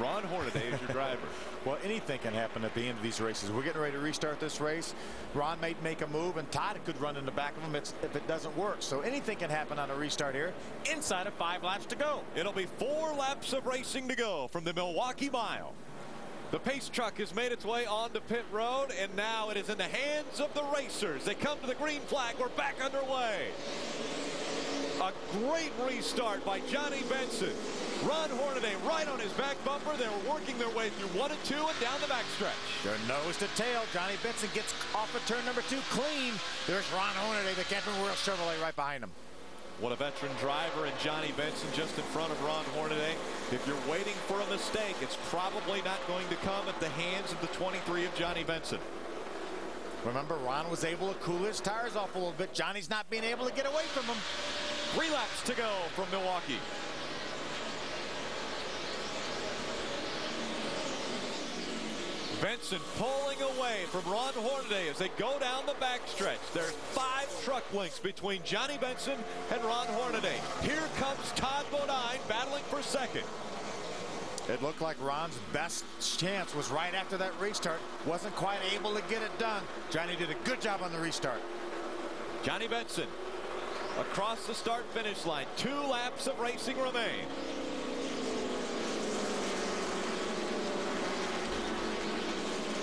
Ron Hornaday as your driver? Well, anything can happen at the end of these races. We're getting ready to restart this race. Ron may make a move, and Todd could run in the back of him if it doesn't work. So anything can happen on a restart here inside of 5 laps to go. It'll be 4 laps of racing to go from the Milwaukee Mile. The pace truck has made its way onto pit road, and now it is in the hands of the racers. They come to the green flag. We're back underway. A great restart by Johnny Benson. Ron Hornaday right on his back bumper. They were working their way through 1 and 2 and down the backstretch. Their nose to tail. Johnny Benson gets off of turn number 2 clean. There's Ron Hornaday, the Camping World Chevrolet, right behind him. What a veteran driver, and Johnny Benson just in front of Ron Hornaday. If you're waiting for a mistake, it's probably not going to come at the hands of the 23 of Johnny Benson. Remember, Ron was able to cool his tires off a little bit. Johnny's not being able to get away from him. 3 laps to go from Milwaukee. Benson pulling away from Ron Hornaday as they go down the backstretch. There's 5 truck lengths between Johnny Benson and Ron Hornaday. Here comes Todd Bodine battling for second. It looked like Ron's best chance was right after that restart. Wasn't quite able to get it done. Johnny did a good job on the restart. Johnny Benson across the start-finish line. 2 laps of racing remain.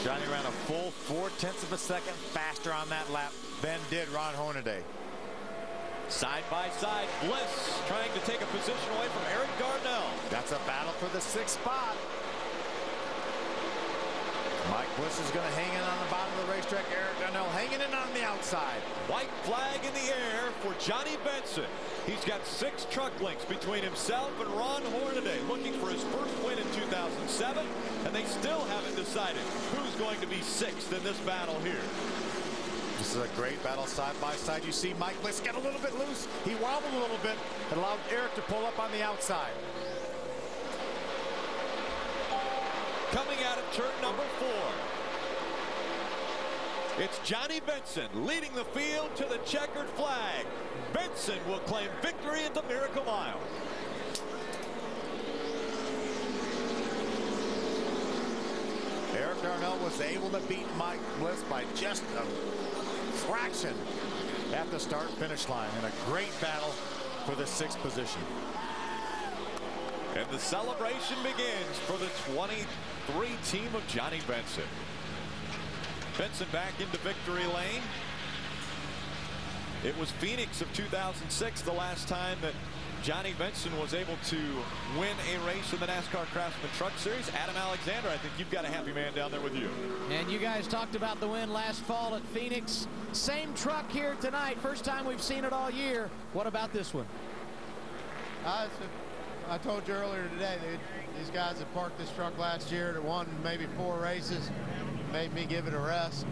Johnny ran a full 0.4 of a second faster on that lap than did Ron Hornaday. Side by side, Bliss trying to take a position away from Eric Darnell. That's a battle for the 6th spot. Mike Bliss is going to hang in on the bottom of the racetrack. Eric Darnell hanging in on the outside. White flag in the air for Johnny Benson. He's got 6 truck lengths between himself and Ron Hornaday, looking for his first win in 2007, and they still haven't decided who's going to be 6th in this battle here. This is a great battle side by side. You see Mike Bliss get a little bit loose. He wobbled a little bit. It allowed Eric to pull up on the outside. Coming out of turn number 4. It's Johnny Benson leading the field to the checkered flag. Benson will claim victory at the Miracle Mile. Eric Darnell was able to beat Mike Bliss by just a fraction at the start-finish line, and a great battle for the 6th position. And the celebration begins for the 23 team of Johnny Benson. Benson back into victory lane. It was Phoenix of 2006 the last time that Johnny Benson was able to win a race in the NASCAR Craftsman Truck Series. Adam Alexander, I think you've got a happy man down there with you. And you guys talked about the win last fall at Phoenix. Same truck here tonight. First time we've seen it all year. What about this one? I told you earlier today, these guys that parked this truck last year that won maybe 4 races, made me give it a rest.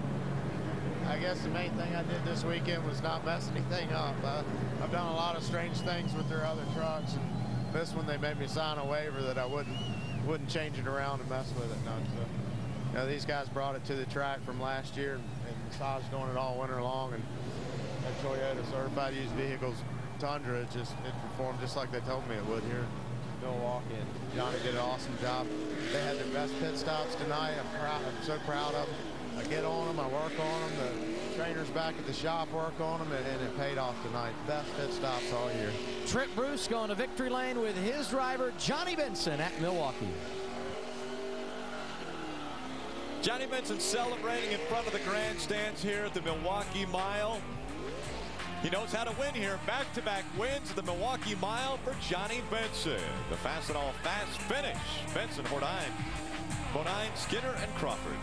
I guess the main thing I did this weekend was not mess anything up. I've done a lot of strange things with their other trucks, and this one they made me sign a waiver that I wouldn't change it around and mess with it none. So, you know, these guys brought it to the track from last year and massaged on it all winter long, and that Toyota certified used vehicles Tundra, it performed just like they told me it would here in Milwaukee, and Johnny did an awesome job. They had their best pit stops tonight. I'm so proud of them. I get on them, I work on them. The trainers back at the shop work on them, and it paid off tonight. Best pit stops all year. Trent Bruce going to victory lane with his driver, Johnny Benson, at Milwaukee. Johnny Benson celebrating in front of the grandstands here at the Milwaukee Mile. He knows how to win here. Back-to-back wins at the Milwaukee Mile for Johnny Benson. The Fastenal fast finish. Benson, Bodine, Skinner, and Crawford.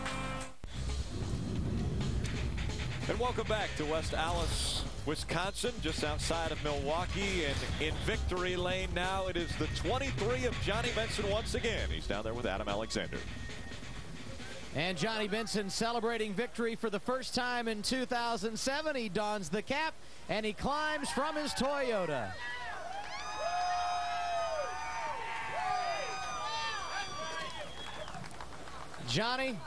And welcome back to West Allis, Wisconsin, just outside of Milwaukee. And in victory lane now, it is the 23 of Johnny Benson once again. He's down there with Adam Alexander. And Johnny Benson celebrating victory for the first time in 2007. He dons the cap and he climbs from his Toyota. Johnny,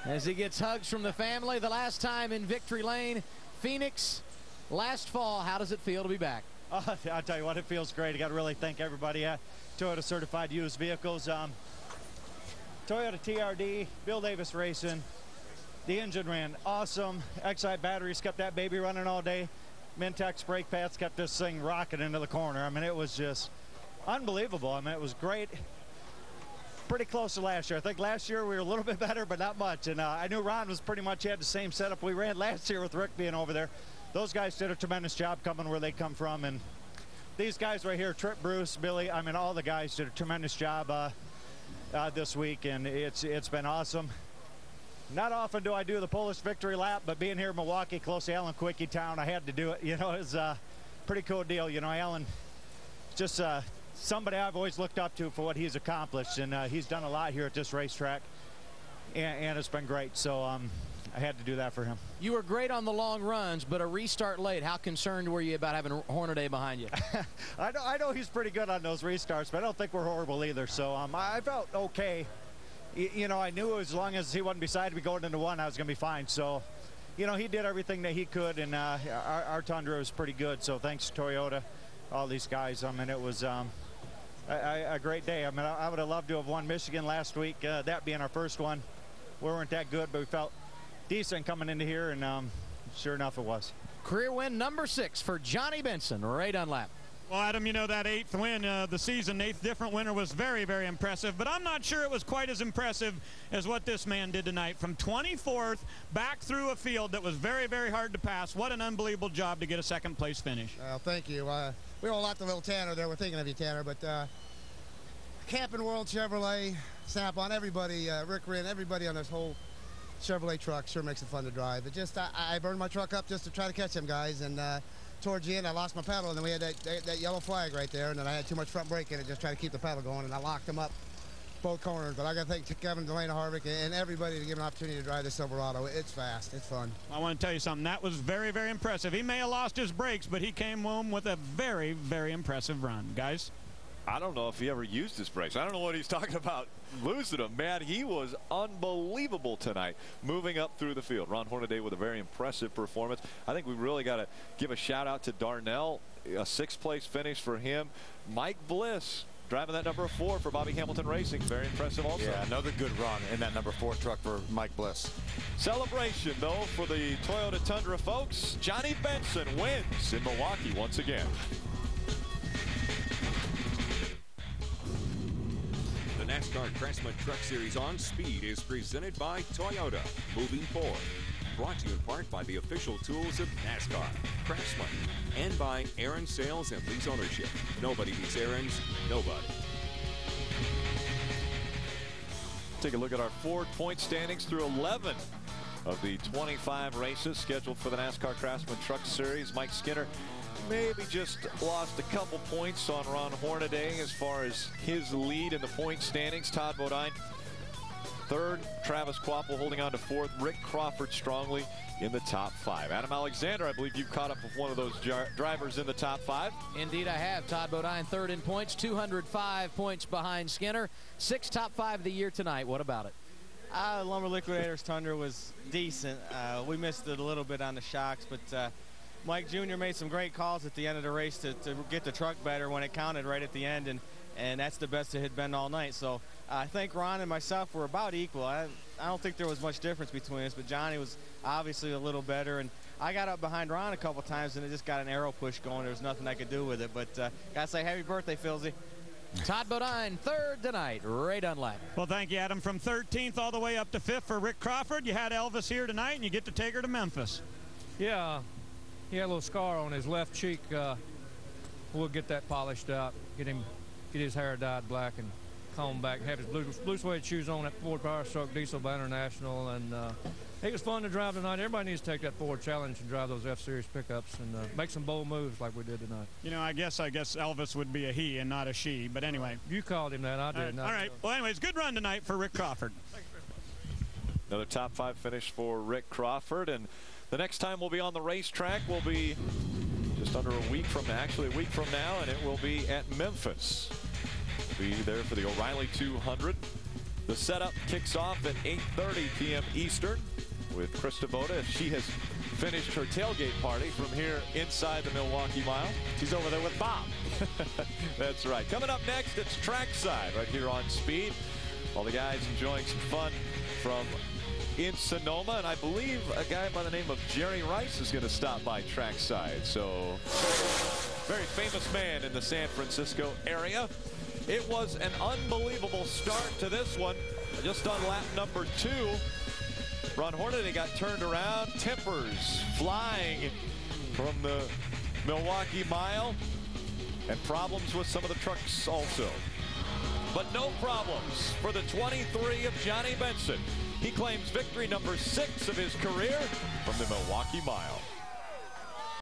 as he gets hugs from the family, the last time in victory lane, Phoenix, last fall. How does it feel to be back? I'll tell you what, it feels great. I got to really thank everybody at Toyota Certified Used Vehicles. Toyota TRD, Bill Davis Racing. The engine ran awesome. Excite batteries kept that baby running all day. Mintex brake pads kept this thing rocking into the corner. I mean, it was just unbelievable. I mean, it was great. Pretty close to last year. I think last year we were a little bit better, but not much. And I knew Ron was pretty much had the same setup we ran last year with Rick being over there. Those guys did a tremendous job coming where they come from. And these guys right here, Trip, Bruce, Billy, I mean, all the guys did a tremendous job this week, and it's been awesome. Not often do I do the Polish victory lap, but being here in Milwaukee, close to Allen Quickie town, I had to do it. You know, it's pretty cool deal. You know, Alan, just somebody I've always looked up to for what he's accomplished, and he's done a lot here at this racetrack, and it's been great. So I had to do that for him. You were great on the long runs, but a restart late. How concerned were you about having Hornaday behind you? I know he's pretty good on those restarts, but I don't think we're horrible either. So I felt okay. You know, I knew as long as he wasn't beside me going into one, I was going to be fine. So, you know, he did everything that he could, and our Tundra was pretty good. So thanks to Toyota, all these guys. I mean, it was a great day. I mean, I would have loved to have won Michigan last week, that being our first one. We weren't that good, but we felt decent coming into here, and sure enough it was. Career win number 6 for Johnny Benson. Ray Dunlap. Well, Adam, you know, that 8th win of the season, 8th different winner, was very, very impressive. But I'm not sure it was quite as impressive as what this man did tonight. From 24th back through a field that was very, very hard to pass. What an unbelievable job to get a second-place finish. Well, thank you. We owe a lot to little Tanner there. We're thinking of you, Tanner. But Camping World, Chevrolet, Snap-on, everybody, Rick Wren, everybody on this whole Chevrolet truck sure makes it fun to drive. It just, I burned my truck up just to try to catch them guys, and towards the end I lost my pedal, and then we had that yellow flag right there, and then I had too much front brake in it, just trying to keep the pedal going, and I locked them up both corners. But I got to thank Kevin Delana Harvick and everybody to give an opportunity to drive this Silverado. It's fast, it's fun. I want to tell you something, that was very, very impressive. He may have lost his brakes, but he came home with a very, very impressive run. Guys? I don't know if he ever used his brakes. I don't know what he's talking about losing them. Man, he was unbelievable tonight moving up through the field. Ron Hornaday with a very impressive performance. I think we really got to give a shout out to Darnell, a 6th place finish for him. Mike Bliss driving that number 4 for Bobby Hamilton Racing. Very impressive also. Yeah, another good run in that number 4 truck for Mike Bliss. Celebration, though, for the Toyota Tundra folks. Johnny Benson wins in Milwaukee once again. The NASCAR Craftsman Truck Series on Speed is presented by Toyota, moving forward. Brought to you in part by the official tools of NASCAR, Craftsman, and by Aaron Sales and Lease Ownership. Nobody beats Aaron's, nobody. Take a look at our Ford point standings through 11 of the 25 races scheduled for the NASCAR Craftsman Truck Series. Mike Skinner maybe just lost a couple points on Ron Hornaday as far as his lead in the point standings. Todd Bodine 3rd, Travis Kvapil holding on to 4th, Rick Crawford strongly in the top 5. Adam Alexander, I believe you caught up with one of those drivers in the top 5. Indeed I have. Todd Bodine 3rd in points, 205 points behind Skinner. 6 top 5 of the year tonight. What about it? Lumber Liquidators Tundra was decent. We missed it a little bit on the shocks, but Mike Jr. made some great calls at the end of the race to get the truck better when it counted right at the end, and that's the best it had been all night. So I think Ron and myself were about equal. I don't think there was much difference between us, but Johnny was obviously a little better, and I got up behind Ron a couple times, and it just got an arrow push going. There was nothing I could do with it, but gotta say happy birthday, Philsy. Todd Bodine 3rd tonight. Ray Dunlap. Well, thank you, Adam. From 13th all the way up to 5th for Rick Crawford. You had Elvis here tonight, and you get to take her to Memphis. Yeah. He had a little scar on his left cheek. We'll get that polished out, get his hair dyed black and comb back, have his blue suede shoes on at Ford Power Stroke Diesel by International, and it was fun to drive tonight. Everybody needs to take that Ford Challenge and drive those F-Series pickups and make some bold moves like we did tonight. You know, I guess Elvis would be a he and not a she, but anyway. You called him that, I did. All right. Well, anyways, good run tonight for Rick Crawford. Another top 5 finish for Rick Crawford, and the next time we'll be on the racetrack will be just under a week from now, actually a week from now, and it will be at Memphis. We'll be there for the O'Reilly 200. The setup kicks off at 8:30 p.m. Eastern with Chris Devoda. She has finished her tailgate party from here inside the Milwaukee Mile. She's over there with Bob. That's right. Coming up next, it's Trackside right here on Speed. All the guys enjoying some fun from in Sonoma, and I believe a guy by the name of Jerry Rice is going to stop by Trackside. So, very famous man in the San Francisco area. It was an unbelievable start to this one. Just on lap number 2, Ron Hornaday got turned around, tempers flying from the Milwaukee Mile, and problems with some of the trucks also. But no problems for the 23 of Johnny Benson. He claims victory number 6 of his career from the Milwaukee Mile.